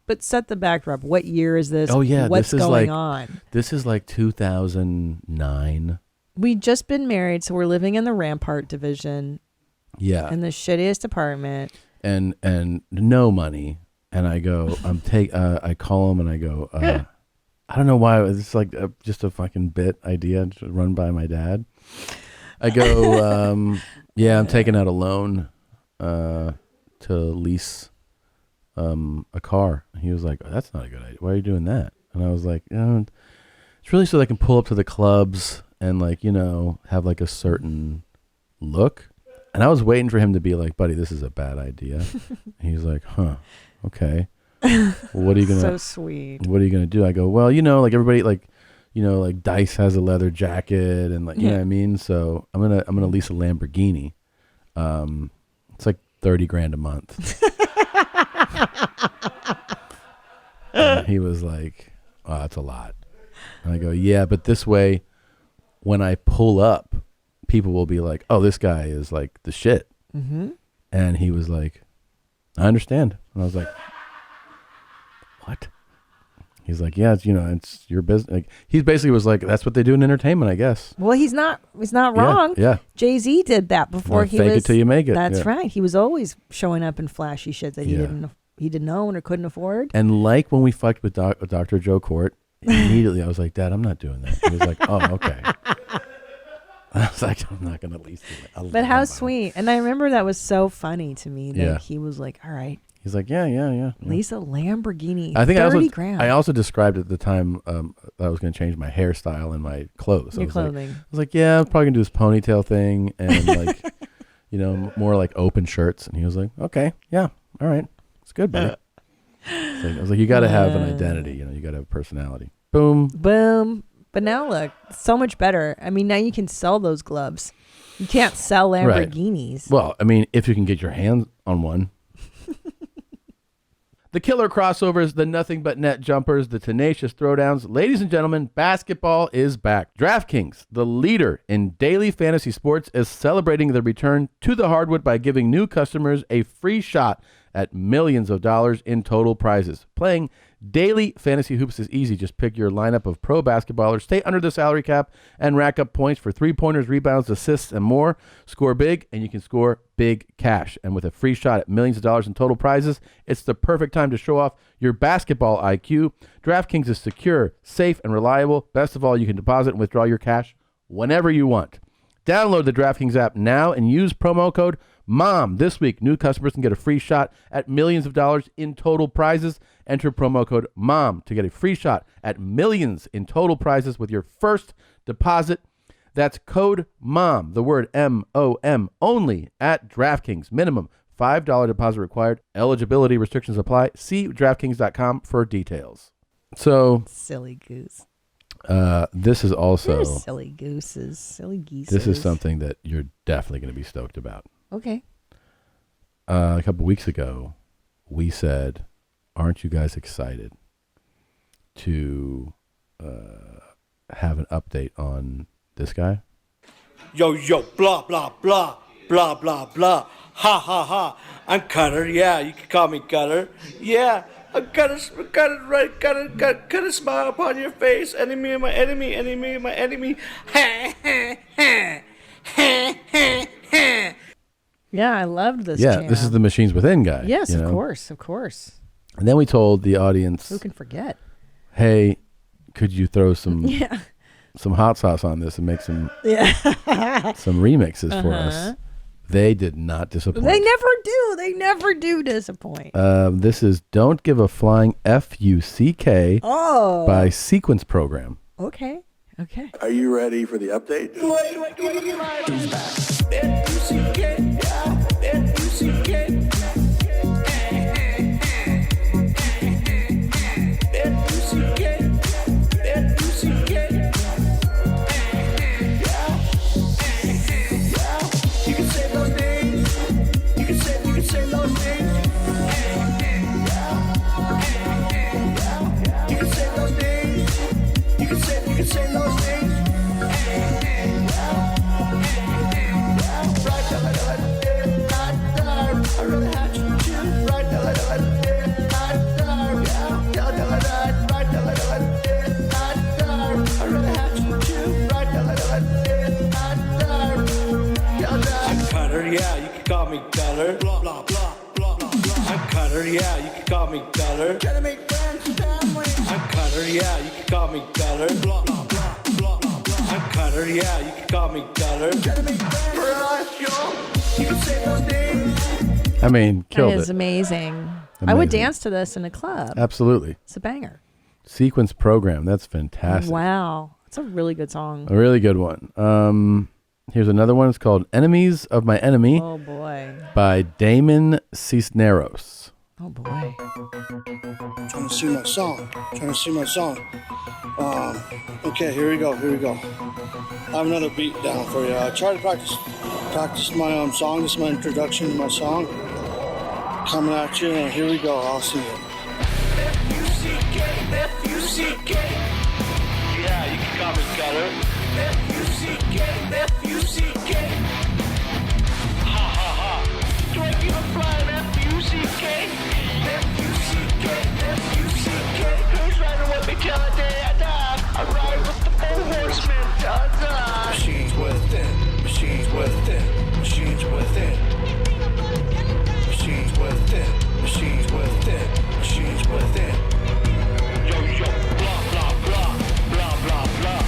But set the backdrop. What year is this? Oh yeah, what's this is going like on? this is like 2009. We'd just been married, so we're living in the Rampart division. Yeah. In the shittiest apartment. And no money. And I go, I call him and I go, I don't know why it's like just a fucking bit idea to run by my dad. I go, yeah, I'm taking out a loan to lease a car. And he was like, oh, that's not a good idea. Why are you doing that? And I was like, it's really so that I can pull up to the clubs and like, have like a certain look. And I was waiting for him to be like, buddy, this is a bad idea. And he's like, huh, okay. Well, what are you gonna? So sweet. What are you gonna do? I go, well, like everybody, like Dice has a leather jacket, and like you know what I mean. So I'm gonna lease a Lamborghini. It's like $30,000 a month. And he was like, oh, that's a lot. And I go, yeah, but this way, when I pull up, people will be like, oh, this guy is like the shit. Mm-hmm. And he was like, I understand. And I was like, what? He's like, yeah, it's your business. Like, he basically was like, that's what they do in entertainment, I guess. Well, he's not wrong. Yeah. Jay-Z did that before he was. Fake it till you make it. That's yeah. right. He was always showing up in flashy shit that he didn't own or couldn't afford. And like when we fucked with Dr. Joe Court, immediately I was like, Dad, I'm not doing that. He was like, oh, okay. I was like, I'm not going to lease it. But how sweet. And I remember that was so funny to me that he was like, all right. He's like, yeah. Lease a Lamborghini. I think $30,000. I also described at the time that I was going to change my hairstyle and my clothes. Your clothing. I was like, yeah, I'm probably going to do this ponytail thing and like, more like open shirts. And he was like, okay, yeah, all right. It's good, buddy. So I was like, you got to have an identity. You got to have a personality. Boom. Boom. But now look, so much better. I mean, now you can sell those gloves. You can't sell Lamborghinis. Right. Well, I mean, if you can get your hands on one. The killer crossovers, the nothing but net jumpers, the tenacious throwdowns. Ladies and gentlemen, basketball is back. DraftKings, the leader in daily fantasy sports, is celebrating the return to the hardwood by giving new customers a free shot at millions of dollars in total prizes. Playing daily fantasy hoops is easy. Just pick your lineup of pro basketballers, stay under the salary cap, and rack up points for three-pointers, rebounds, assists, and more. Score big, and you can score big cash. And with a free shot at millions of dollars in total prizes, it's the perfect time to show off your basketball IQ. DraftKings is secure, safe, and reliable. Best of all, you can deposit and withdraw your cash whenever you want. Download the DraftKings app now and use promo code MOM. This week, new customers can get a free shot at millions of dollars in total prizes. Enter promo code MOM to get a free shot at millions in total prizes with your first deposit. That's code MOM, the word MOM, only at DraftKings. Minimum $5 deposit required. Eligibility restrictions apply. See DraftKings.com for details. So silly goose. This is also They're silly gooses, silly geese. This is something that you're definitely going to be stoked about. Okay. A couple weeks ago, we said, aren't you guys excited to have an update on this guy? Yo, blah, blah, blah, blah, blah, blah. Ha, ha, ha. I'm Cutter. Yeah, you can call me Cutter. Yeah, I'm Cutter, Cutter, smile upon your face. Enemy of my enemy, enemy of my enemy. Ha, ha, ha, ha, ha, ha. Yeah, I loved this Yeah, jam. this is the Machines Within guy. Yes, of course. And then we told the audience, Who can forget? hey, could you throw some Yeah. some hot sauce on this and make some Yeah. some remixes for us? They did not disappoint. They never do. They never do disappoint. This is Don't Give a Flying F-U-C-K Oh. by Sequence Program. Okay. Are you ready for the update? Cutter, yeah, you can call me Cutter. Trying to make friends and family. I'm Cutter, yeah, you can call me Cutter. Blah, blah, blah, blah, blah, blah. I'm Cutter, yeah, you can call me Cutter. Trying to make friends for us, yo. You can say those names. I mean, killed That is it. amazing. I would dance to this in a club. Absolutely. It's a banger. Sequence Program. That's fantastic. Wow. It's a really good song. A really good one. Here's another one. It's called Enemies of My Enemy. Oh, boy. By Damon Cisneros. Oh, boy. Trying to see my song. Okay, here we go. I have another beat down for you. I try to practice my song. This is my introduction to my song. Coming at you, and here we go. I'll sing it. F-U-C-K. Yeah, you can call me Cutter. F-U-C-K. Ha ha ha. Do I keep a flying F-U-C-K? F-U-C-K. Who's riding with me till the day I die? I ride with the 4 horsemen till I die. Machines within. Machines within. Machines within. Machines within. Machines within. Machines within. Yo, yo, blah, blah, blah, blah, blah, blah.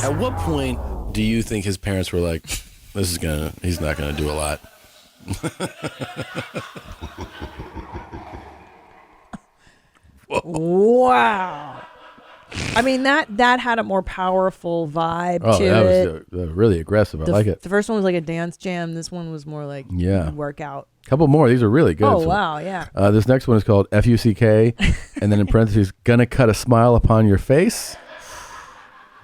At what point do you think his parents were like, he's not gonna do a lot? Wow. I mean, that had a more powerful vibe Oh, to that it. was really aggressive. I like it. The first one was like a dance jam. This one was more like workout. Couple more. These are really good. Oh, wow, yeah. This next one is called F-U-C-K, and then in parentheses, Gonna Cut a Smile Upon Your Face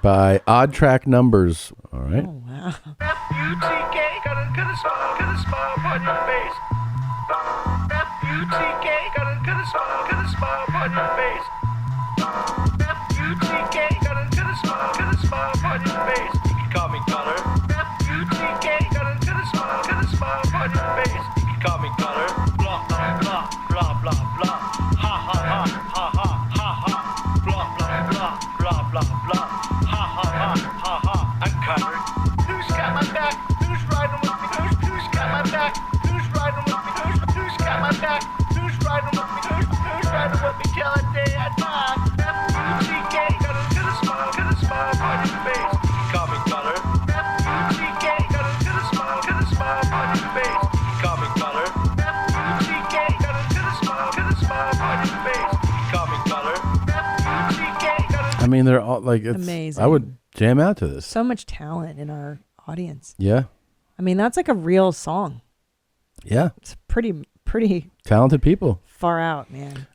by Odd Track Numbers. All right. Oh, wow. F-U-C-K, gonna cut a smile upon your face. F-U-C-K, gonna cut a smile upon your face. F-U-C-K, gonna cut a smile upon your face. You can call me Cutter. F-U-C-K, gonna cut a smile upon your face. You can call me Cutter. Blah, blah, blah, blah, blah, blah. Ha, ha, ha, ha, ha, ha, ha. Blah, blah, blah, blah, blah, blah. Ha, ha, ha, ha, ha. I'm Cutter. Who's got my back? Who's riding with me? Who's got my back? Who's riding with me? Who's got my back? Who's riding with me? Who's riding with me till the day I die? F-U-C-K, gonna cut a smile upon your face. You can call me Cutter. F-U-C-K, gonna cut a smile upon your face. You can call me Cutter. F-U-C-K, gonna cut a smile upon your face. You can call me Cutter. F-U-C-K, I mean, they're all like, it's Amazing. I would jam out to this. So much talent in our audience. Yeah. I mean, that's like a real song. Yeah. It's pretty Talented people. far out, man.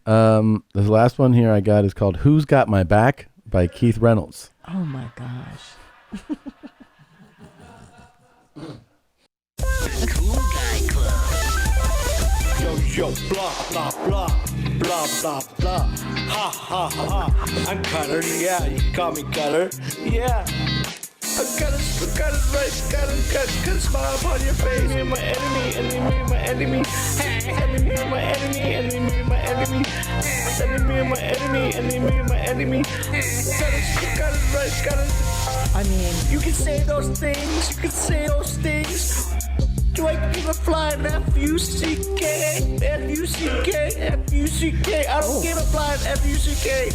This last one here I got is called Who's Got My Back by Keith Reynolds. Oh my gosh. Yo, yo, blah, blah, blah, blah, blah, blah. Ha, ha, ha. I'm Cutter, yeah, you can call me Cutter. Yeah. I got a smile upon your face. Enemy and my enemy, enemy and my enemy. Enemy and my enemy, enemy and my enemy. Enemy and my enemy, enemy and my enemy. I mean, you can say those things, you can say those things. Do I give a flying F-U-C-K? F-U-C-K? F-U-C-K? I don't give a flying F-U-C-K.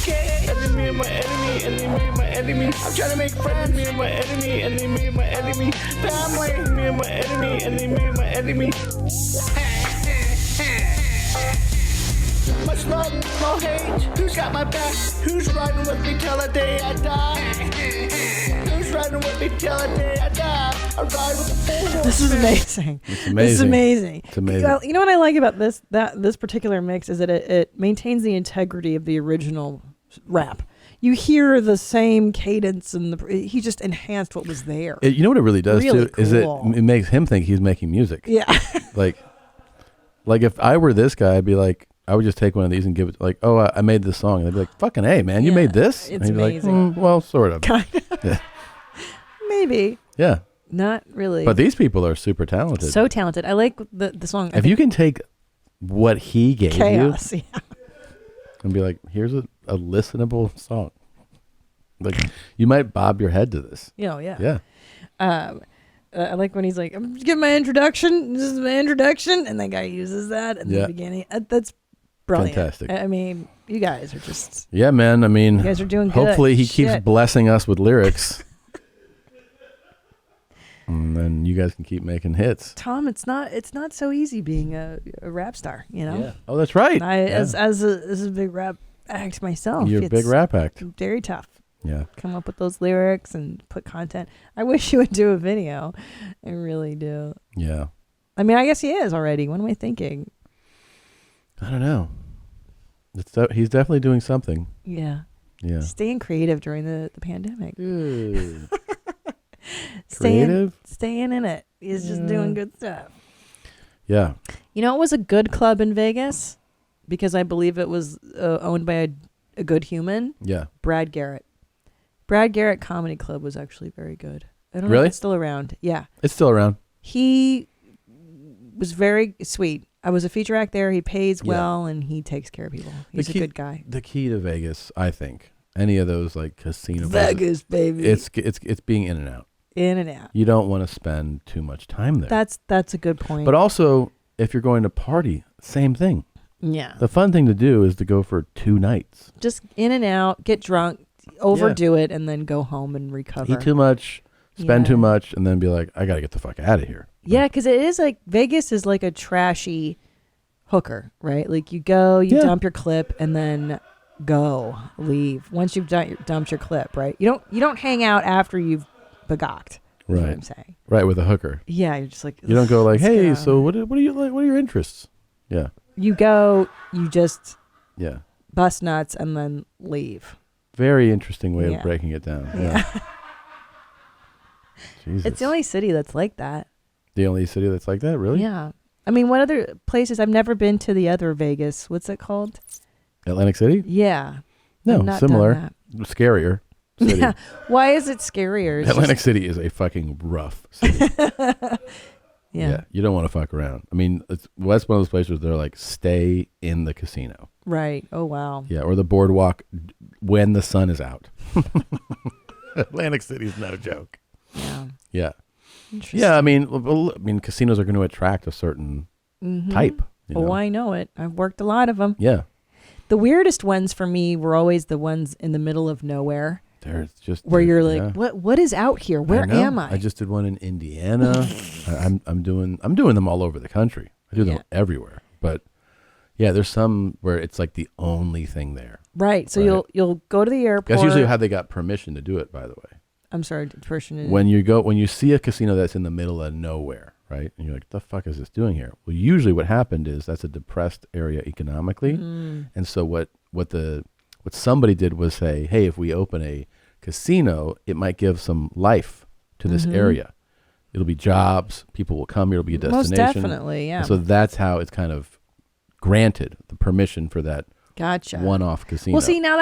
Enemy and my enemy, enemy and my enemy. I'm trying to make friends. Enemy and my enemy, enemy and my enemy. Family. Enemy and my enemy, enemy and my enemy. Much love, no hate. Who's got my back? Who's riding with me till the day I die? Who's riding with me till the day I die? I ride with the full This is amazing. It's amazing. This is amazing. It's amazing. You know what I like about this particular mix is that it maintains the integrity of the original rap. You hear the same cadence and he just enhanced what was there. You know what it really does Really too? Is it cool. makes him think he's making music. Yeah. like if I were this guy, I'd be like, I would just take one of these and give it like, oh, I made this song. And they'd be like, fucking A, man, you made this? It's and he'd be amazing. like, well, sort of. Kind of. Yeah. Maybe. Yeah. Not really. But these people are super talented. So talented. I like the song. If you can take what he gave Chaos, you and be like, here's a listenable song. Like, you might bob your head to this. Yeah. Yeah. I like when he's like, I'm just giving my introduction. This is my introduction. And that guy uses that in Yeah. the beginning. That's brilliant. Fantastic. I mean, you guys are just, Yeah, man. I mean, you guys are doing good. hopefully he keeps Shit. blessing us with lyrics. And then you guys can keep making hits. Tom, it's not so easy being a rap star, you know? Yeah. Oh, that's right. I, Yeah. as a big rap act myself. You're a big it's rap act. Very tough. Yeah. Come up with those lyrics and put content. I wish you would do a video. I really do. Yeah. I mean, I guess he is already. What am I thinking? I don't know. He's definitely doing something. Yeah. Yeah. Staying creative during the pandemic. Creative? Staying in it. He's just doing good stuff. Yeah. You know, it was a good club in Vegas because I believe it was owned by a good human. Yeah. Brad Garrett. Brad Garrett Comedy Club was actually very good. I don't know Really? if it's still around. Yeah. It's still around. He was very sweet. I was a feature act there. He pays Yeah. well and he takes care of people. He's a good guy. The key to Vegas, I think, any of those like casino Vegas, baby. It's being in and out. In and out. You don't want to spend too much time there. That's a good point. But also, if you're going to party, same thing. Yeah. The fun thing to do is to go for 2 nights. Just in and out, get drunk, overdo it, and then go home and recover. Eat too much, spend Yeah. too much, and then be like, I got to get the fuck out of here. Yeah, because it is like Vegas is like a trashy hooker, right? Like you go, you dump your clip, and then leave. Once you've dumped your clip, right? You don't hang out after you've begocked. Right. Is what I'm saying. Right, with a hooker. Yeah, you're just like, You don't go like, let's get hey, out. so what are you like? What are your interests? Yeah. You go, you just Yeah. bust nuts and then leave. Very interesting way Yeah. of breaking it down. Yeah. Jesus. It's the only city that's like that. The only city that's like that, really? Yeah. I mean, what other places? I've never been to the other Vegas. What's it called? Atlantic City? Yeah. No, I've not done similar. Scarier. City. Yeah. Why is it scarier? It's Atlantic just- City is a fucking rough city. Yeah. You don't want to fuck around. I mean, that's one of those places where they're like, stay in the casino. Right. Oh, wow. Yeah, or the boardwalk when the sun is out. Atlantic City is no joke. Yeah. Yeah. Interesting. Yeah, I mean, casinos are going to attract a certain Mhm. type. you Oh, know? I know it. I've worked a lot of them. Yeah. The weirdest ones for me were always the ones in the middle of nowhere. There's just where you're yeah. like, what is out here? Where know. am I? I just did one in Indiana. I'm doing them all over the country. I do them everywhere. But yeah, there's some where it's like the only thing there. Right. So you'll go to the airport. That's usually how they got permission to do it, by the way. I'm sorry, person. When you see a casino that's in the middle of nowhere, right? And you're like, the fuck is this doing here? Well, usually what happened is that's a depressed area economically. Mm. And so what somebody did was say, hey, if we open a casino, it might give some life to this Mhm. area. It'll be jobs. People will come. It'll be a Most destination. definitely, yeah. And so that's how it's kind of granted the permission for that Gotcha. one-off casino. Well, see, now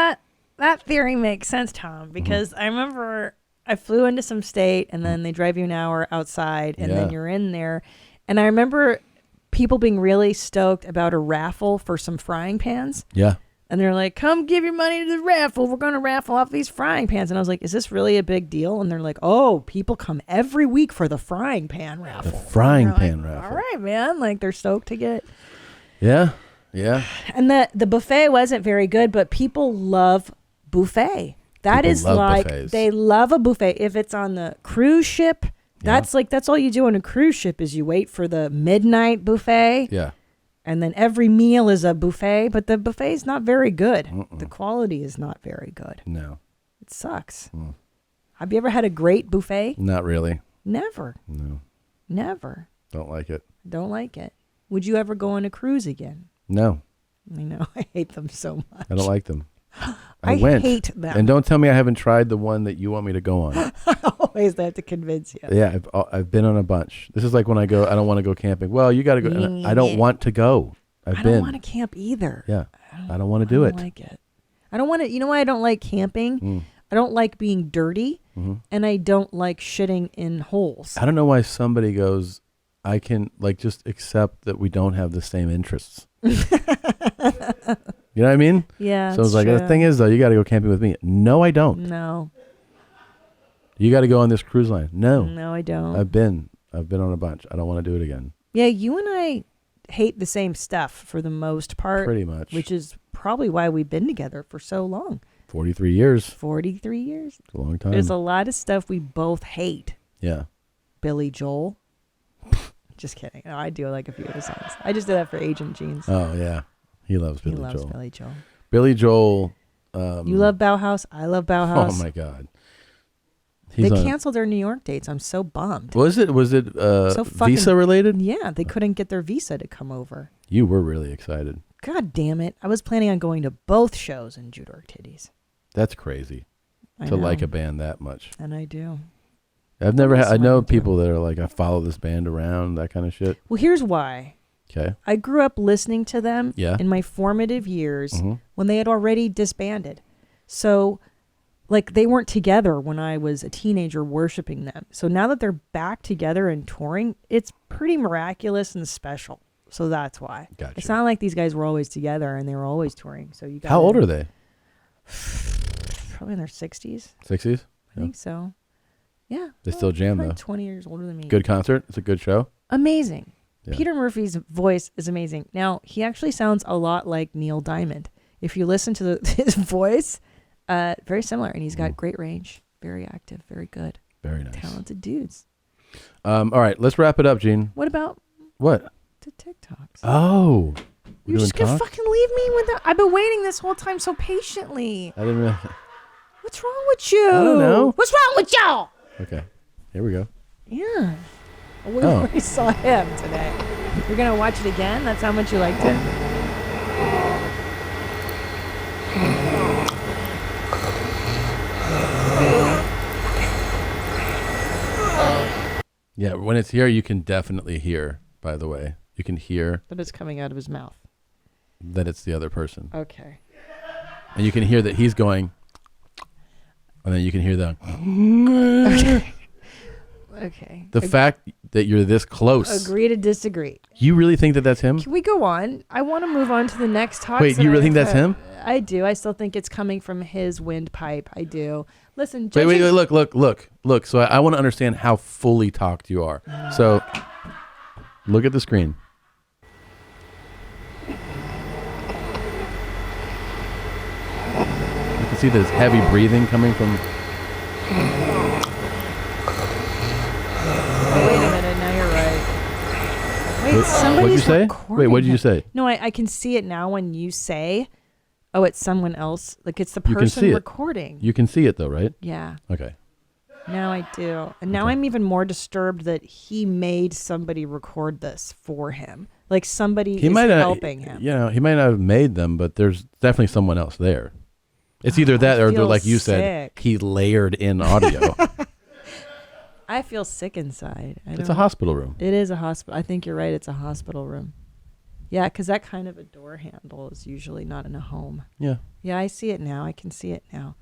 that theory makes sense, Tom, because I remember I flew into some state and then they drive you an hour outside and then Yeah. you're in there. And I remember people being really stoked about a raffle for some frying pans. Yeah. And they're like, come give your money to the raffle. We're going to raffle off these frying pans. And I was like, is this really a big deal? And they're like, oh, people come every week for the frying pan raffle. frying And you're pan like, raffle. All right, man. Like they're stoked to get. Yeah. Yeah. And the buffet wasn't very good, but people love buffet. That People is love like, buffets. they love a buffet. If it's on the cruise ship, that's all you do on a cruise ship is you wait for the midnight buffet. Yeah. And then every meal is a buffet, but the buffet is not very good. The quality is not very good. No. It sucks. Have you ever had a great buffet? Not really. Never. No. Never. Don't like it. Don't like it. Would you ever go on a cruise again? No. I know. I hate them so much. I don't like them. I went. hate them. And don't tell me I haven't tried the one that you want me to go on. Always have to convince you. Yeah, I've been on a bunch. This is like when I go, I don't want to go camping. Well, you got to go. And I don't want to go. I've I been. don't want to camp either. Yeah. I don't want to do I it. don't like it. I don't want to. You know why I don't like camping? Mm. I don't like being dirty, Mhm. and I don't like shitting in holes. I don't know why somebody goes, I can like just accept that we don't have the same interests. You know what I mean? Yeah, So it's it's like, the true. thing is though, you got to go camping with me. No, I don't. No. You got to go on this cruise line. No. No, I don't. I've been on a bunch. I don't want to do it again. Yeah, you and I hate the same stuff for the most part. Pretty much. Which is probably why we've been together for so long. 43 years. 43 years. It's a long time. There's a lot of stuff we both hate. Yeah. Billy Joel. Just kidding. No, I do like a few of his songs. I just did that for Agent Jeans. Oh, yeah. He loves Billy Joel. He loves Billy Joel. Billy Joel. You love Bauhaus. I love Bauhaus. Oh, my God. They canceled their New York dates. I'm so bummed. Was it so fucking, visa related? Yeah, they couldn't get their visa to come over. You were really excited. God damn it. I was planning on going to both shows in Judo Org Titties. That's crazy. To like a band that much. And I do. I've never I know people that are like, I follow this band around, that kind of shit. Well, here's why. Okay. I grew up listening to them in my formative years when they had already disbanded. So, like, they weren't together when I was a teenager worshiping them. So now that they're back together and touring, it's pretty miraculous and special. So that's why. Gotcha. It's not like these guys were always together and they were always touring. So you. How old are they? Probably in their 60s. 60s? I think so. Yeah. They still jam, probably though. 20 years older than me. Good concert. It's a good show. Amazing. Yeah. Peter Murphy's voice is amazing. Now, he actually sounds a lot like Neil Diamond. If you listen to his voice, very similar. And he's got great range. Very active. Very good. Very nice. Talented dudes. All right. Let's wrap it up, Gene. What about what? the TikToks? Oh. You're just going to fucking leave me with that? I've been waiting this whole time so patiently. I didn't really... What's wrong with you? I don't know. What's wrong with y'all? Okay. Here we go. Yeah. We already saw him today. You're going to watch it again? That's how much you liked it? Yeah, when it's here, you can definitely hear, by the way. You can hear that it's coming out of his mouth. That it's the other person. Okay. And you can hear that he's going, and then you can hear the... Okay. The fact that you're this close. Agree to disagree. You really think that that's him? Can we go on? I want to move on to the next talk. Wait, you really think that's him? I do. I still think it's coming from his windpipe. I do. Listen, wait, look. So I want to understand how fully talked you are. So look at the screen. You can see this heavy breathing coming from... Wait a minute. Now you're right. Wait, somebody's What'd you say? recording Wait, what did you him. say? No, I can see it now when you say, oh, it's someone else. Like it's the You can see person it. recording. You can see it though, right? Yeah. Okay. Now I do. And now I'm even more disturbed that he made somebody record this for him. Like somebody is helping him. You know, he might not have made them, but there's definitely someone else there. It's either that or feel like you said, sick. he layered in audio. I feel sick inside. It's a hospital room. It is a hospital. I think you're right. It's a hospital room. Yeah, because that kind of a door handle is usually not in a home. Yeah. Yeah, I see it now. I can see it now.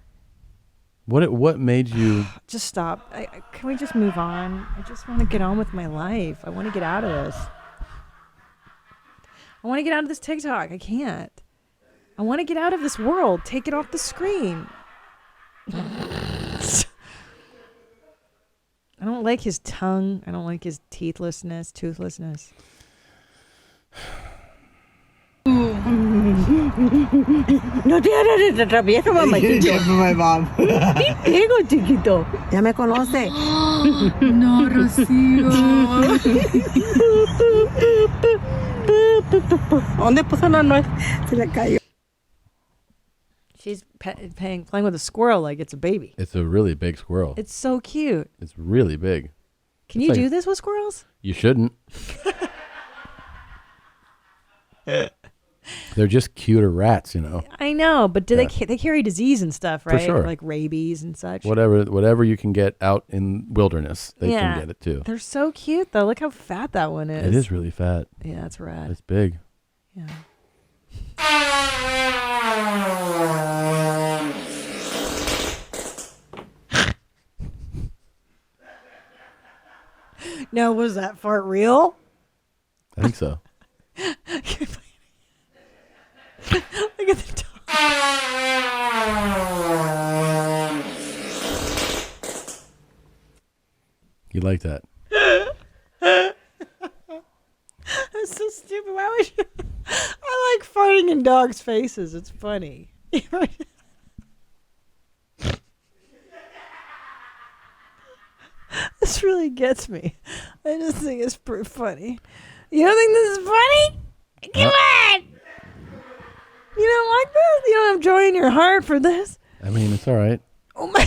What made you... Just stop. Can we just move on? I just want to get on with my life. I want to get out of this. I want to get out of this TikTok. I can't. I want to get out of this world. Take it off the screen. I don't like his tongue. I don't like his toothlessness. No te hagas de travieso, mamacito. My mom. Digo, chiquito. Ya me conoce. No, Rocío. ¿Dónde puso la nuez? Se le cayó. She's playing with a squirrel like it's a baby. It's a really big squirrel. It's so cute. It's really big. Can It's you like- do this with squirrels? You shouldn't. They're just cuter rats, you know. I know, but they carry disease and stuff, For right? sure. Like rabies and such. Whatever you can get out in wilderness, they can get it too. They're so cute though. Look how fat that one is. It is really fat. Yeah, it's rad. It's big. Yeah. Now, was that fart real? I think so. Look at the dog. He liked that. That's so stupid. Why would you? I like farting in dogs' faces. It's funny. This really gets me. I just think it's pretty funny. You don't think this is funny? Come on! You don't like this? You don't have joy in your heart for this? I mean, it's all right. Oh my!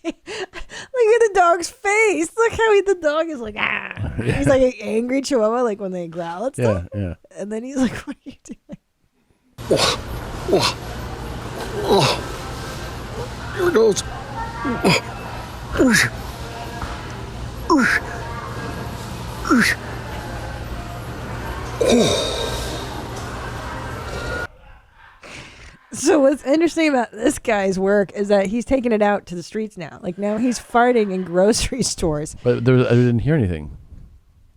Look at the dog's face. Look how the dog is like, ah. Yeah. He's like an angry chihuahua, like when they growl at stuff. Yeah. And then he's like, what are you doing? Here it goes. So what's interesting about this guy's work is that he's taking it out to the streets now. Like now he's farting in grocery stores. But I didn't hear anything.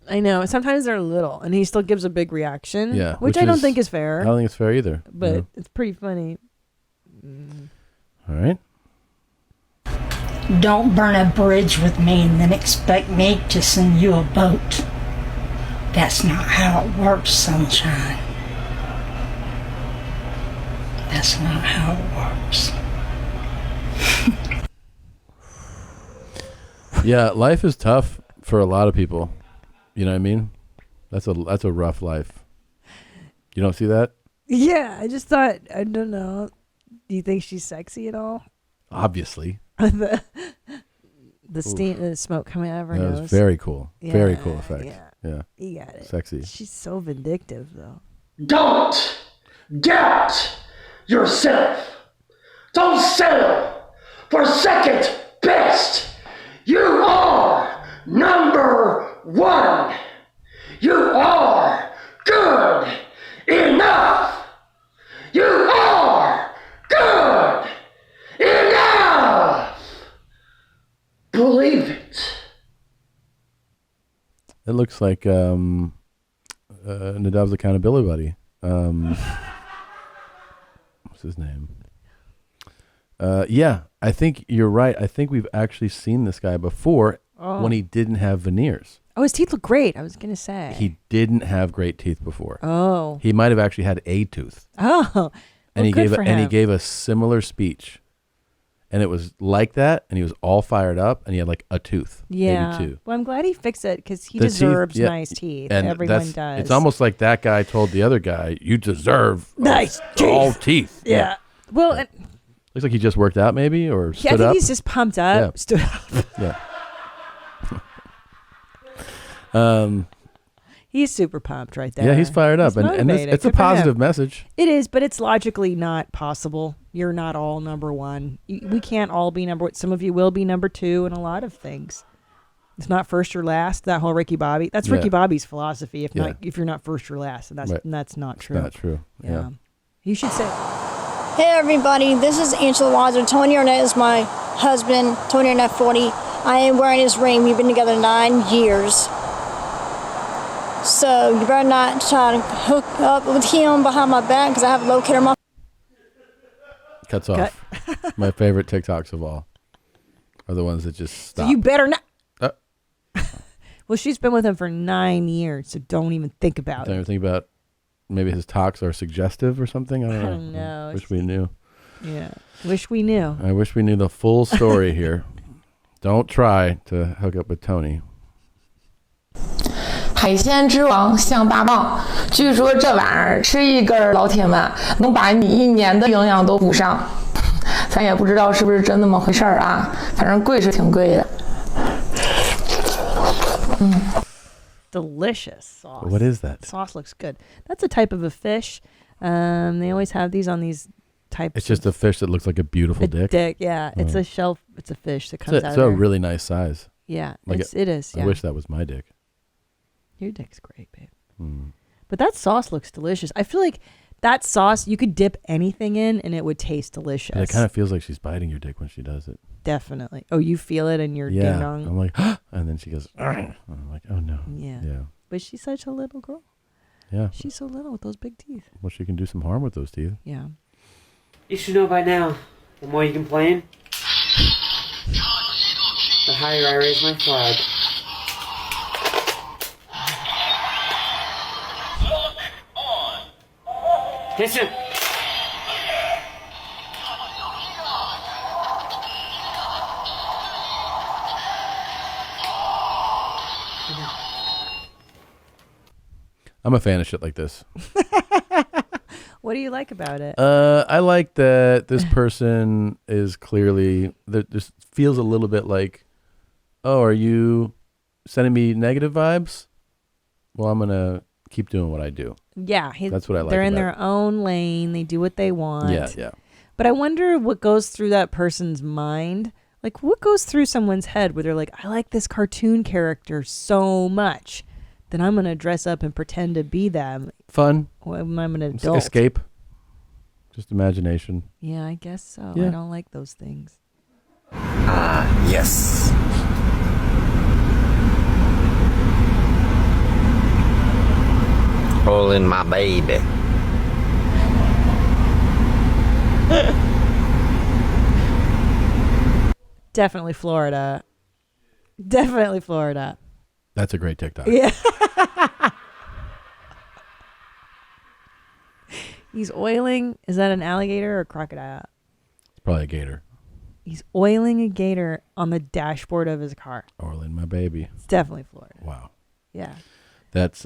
I know. Sometimes they're little, and he still gives a big reaction. Yeah, which I don't think is fair. I don't think it's fair either. But No. it's pretty funny. All right. Don't burn a bridge with me and then expect me to send you a boat. That's not how it works, sunshine. That's not how it works. Yeah, life is tough for a lot of people. You know what I mean? That's a rough life. You don't see that? Yeah, I just thought, I don't know. Do you think she's sexy at all? Obviously. the steam, the smoke coming out of her That nose. was very cool. Very Yeah, cool effect. Yeah. You got it. Sexy. She's so vindictive, though. Don't doubt yourself. Don't settle for second best. You are number one. You are good enough. You are good enough. Believe it. It looks like Nadav's accountability buddy. What's his name? Yeah, I think you're right. I think we've actually seen this guy before when he didn't have veneers. Oh, his teeth look great. I was going to say. He didn't have great teeth before. Oh. He might have actually had a tooth. Oh. And Well, good for he him. gave a similar speech. And it was like that, and he was all fired up, and he had like a tooth, Yeah. maybe two. Well, I'm glad he fixed it because he The teeth, deserves yeah. nice teeth. And Everyone does. It's almost like that guy told the other guy, "You deserve Nice all teeth." teeth." Yeah. Well, and Looks like he just worked out, maybe, or stood I think up. he's just pumped up. Yeah. Stood up. Yeah. He's super pumped right there. Yeah, he's fired up, He's and motivated. it's a Good for him. positive message. It is, but it's logically not possible. You're not all number one. We can't all be number one. Some of you will be number two in a lot of things. It's not first or last. That whole Ricky Bobby. That's Ricky Yeah. Bobby's philosophy. If Yeah. you're not first or last, and Right. that's not It's true. not true. Yeah. You should say. Hey everybody, this is Angela Wazer. Tony Arnett is my husband, Tony Arnett 40. I am wearing his ring. We've been together 9 years. So you better not try to hook up with him behind my back because I have a locator on my Cuts off. My favorite TikToks of all are the ones that just stop. So you better not. Uh. Well, she's been with him for 9 years, so don't even think about Don't it. even think about maybe his talks are suggestive or something. I don't know. I don't know. Wish we knew. Yeah. Wish we knew. I wish we knew the full story here. Don't try to hook up with Tony. 海鲜之王象大棒，据说这玩意儿吃一根儿，老铁们能把你1年的营养都补上。咱也不知道是不是真那么回事儿啊，反正贵是挺贵的。Delicious sauce. What is that? Sauce looks good. That's a type of a fish. They always have these on these types. It's just a fish that looks like a beautiful a dick. Yeah, it's Oh. a shell. It's a fish that comes out. It's of a there. really nice size. Yeah, Like it is. I Yeah. wish that was my dick. Your dick's great, babe. Mm. But that sauce looks delicious. I feel like that sauce you could dip anything in and it would taste delicious. But it kind of feels like she's biting your dick when she does it. Definitely. Oh, you feel it in your ding Yeah. dong. I'm like, and then she goes, and I'm like, oh no. Yeah. Yeah. But she's such a little girl. Yeah. She's so little with those big teeth. Well, she can do some harm with those teeth. Yeah. You should know by now, the more you complain, the higher I raise my flag. Listen. I'm a fan of shit like this. What do you like about it? I like that this person is clearly this feels a little bit like, oh, are you sending me negative vibes? Well, I'm gonna keep doing what I do. Yeah, that's what I like. They're in about their own lane. They do what they want. Yeah. But I wonder what goes through that person's mind. Like, what goes through someone's head where they're like, I like this cartoon character so much that I'm gonna dress up and pretend to be them. Fun. When I'm an adult. Escape. Just imagination. Yeah, I guess so. Yeah. I don't like those things. Yes. Holding my baby. Definitely Florida. Definitely Florida. That's a great TikTok. Yeah. He's oiling. Is that an alligator or a crocodile? It's probably a gator. He's oiling a gator on the dashboard of his car. Oiling my baby. It's definitely Florida. Wow. Yeah. That's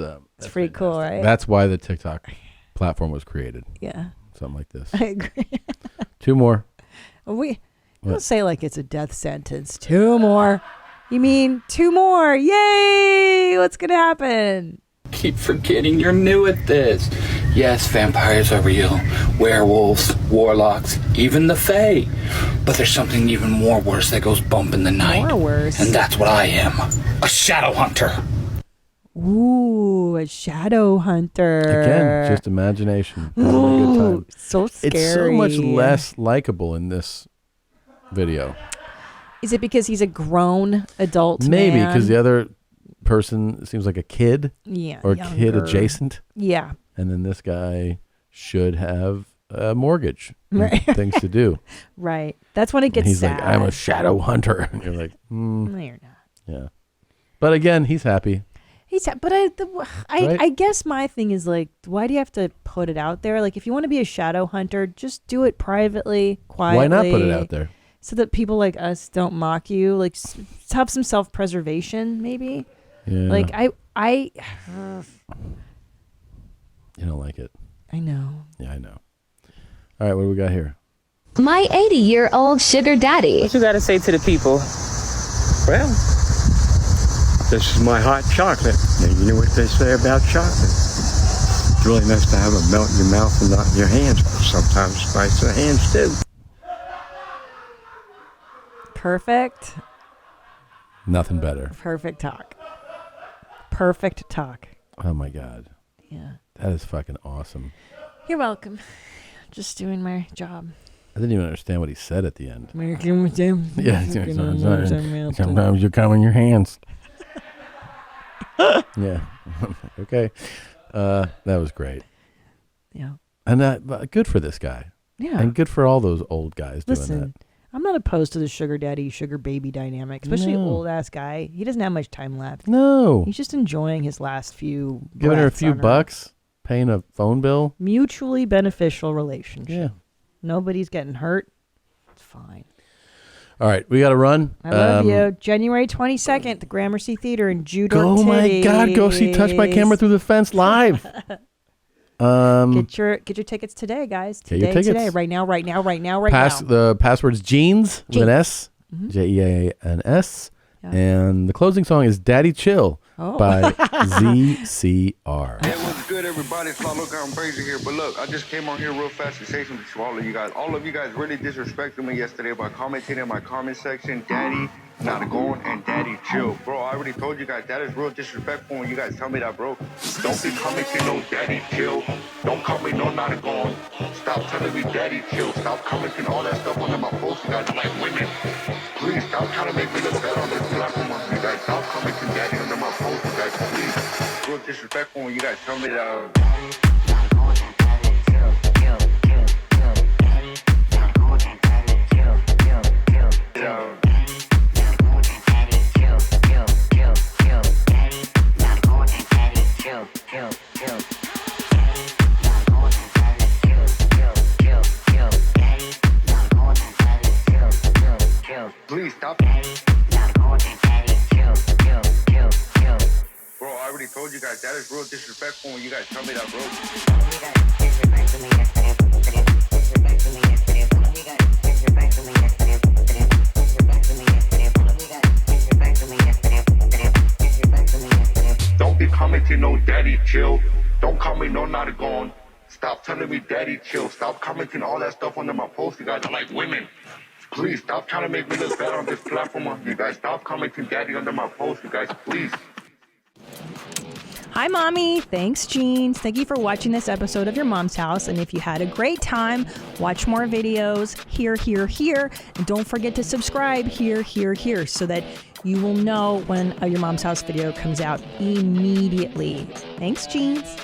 pretty cool, right? That's why the TikTok platform was created. Yeah. Something like this. I agree. 2 more. We What? don't say like it's a death sentence. 2 more. You mean 2 more? Yay! What's gonna happen? Keep forgetting you're new at this. Yes, vampires are real. Werewolves, warlocks, even the Fae. But there's something even more worse that goes bump in the night. More worse. And that's what I am. A shadow hunter. Ooh, a shadow hunter. Again, just imagination. Having a good time. So scary. It's so much less likable in this video. Is it because he's a grown adult Maybe man? because the other person seems like a kid. Yeah, Or younger. kid adjacent. Yeah. And then this guy should have a mortgage. and Right. Things to do. Right. That's when it And gets he's sad. like, I'm a shadow hunter. And you're like, No, you're not. Yeah. But again, he's happy. But Right? I guess my thing is like, why do you have to put it out there? Like, if you want to be a shadow hunter, just do it privately, quietly. Why not put it out there? So that people like us don't mock you. Like, have some self-preservation, maybe. Yeah. Like, I You don't like it. I know. Yeah, I know. All right, what do we got here? My 80-year-old sugar daddy. What you got to say to the people? Well, this is my hot chocolate. And you know what they say about chocolate? It's really nice to have it melt in your mouth and not in your hands, but sometimes spice the hands too. Perfect. Nothing better. Perfect talk. Perfect talk. Oh my God. Yeah. That is fucking awesome. You're welcome. Just doing my job. I didn't even understand what he said at the end. Yeah. Sometimes you come in your hands. Yeah. Okay. That was great. Yeah. And good for this guy. Yeah. And good for all those old guys doing Listen, that. I'm not opposed to the sugar daddy, sugar baby dynamic, especially No. old ass guy. He doesn't have much time left. No. He's just enjoying his last few. Giving her a breaths few on Earth. bucks, paying a phone bill. Mutually beneficial relationship. Yeah. Nobody's getting hurt. It's fine. All right, we got to run. I love you. January 22nd, the Gramercy Theater in Judo. Oh my God! Go see Touch My Camera Through the Fence live. Get your tickets today, guys. Get your Today, tickets. today, right now. The password's Jeans with an S, Mhm. JEANS, Yeah. and the closing song is "Daddy Chill" Oh. by ZCR. Hey, what's good, everybody? It's not looking I'm crazy here, but look, I just came on here real fast to say something to all of you guys. All of you guys really disrespected me yesterday by commenting in my comment section, Daddy not going and Daddy chill. Bro, I already told you guys that is real disrespectful when you guys tell me that, bro. Don't be commenting no Daddy chill. Don't comment no not going. Stop telling me Daddy chill. Stop commenting all that stuff under my posts. You guys are like women. Please stop trying to make me look bad on this platform. You guys stop commenting Daddy under my posts. You guys, please. Real disrespectful when you guys tell me that. guys. That is real disrespectful when you guys tell me that, bro. Don't be commenting no daddy chill. Don't comment no not gone. Stop telling me daddy chill. Stop commenting all that stuff under my post. You guys are like women. Please stop trying to make me look better on this platform. You guys stop commenting daddy under my post. You guys, please. Hi, Mommy. Thanks, Jeans. Thank you for watching this episode of Your Mom's House. And if you had a great time, watch more videos here, here, here. And don't forget to subscribe here, here, here so that you will know when a Your Mom's House video comes out immediately. Thanks, Jeans.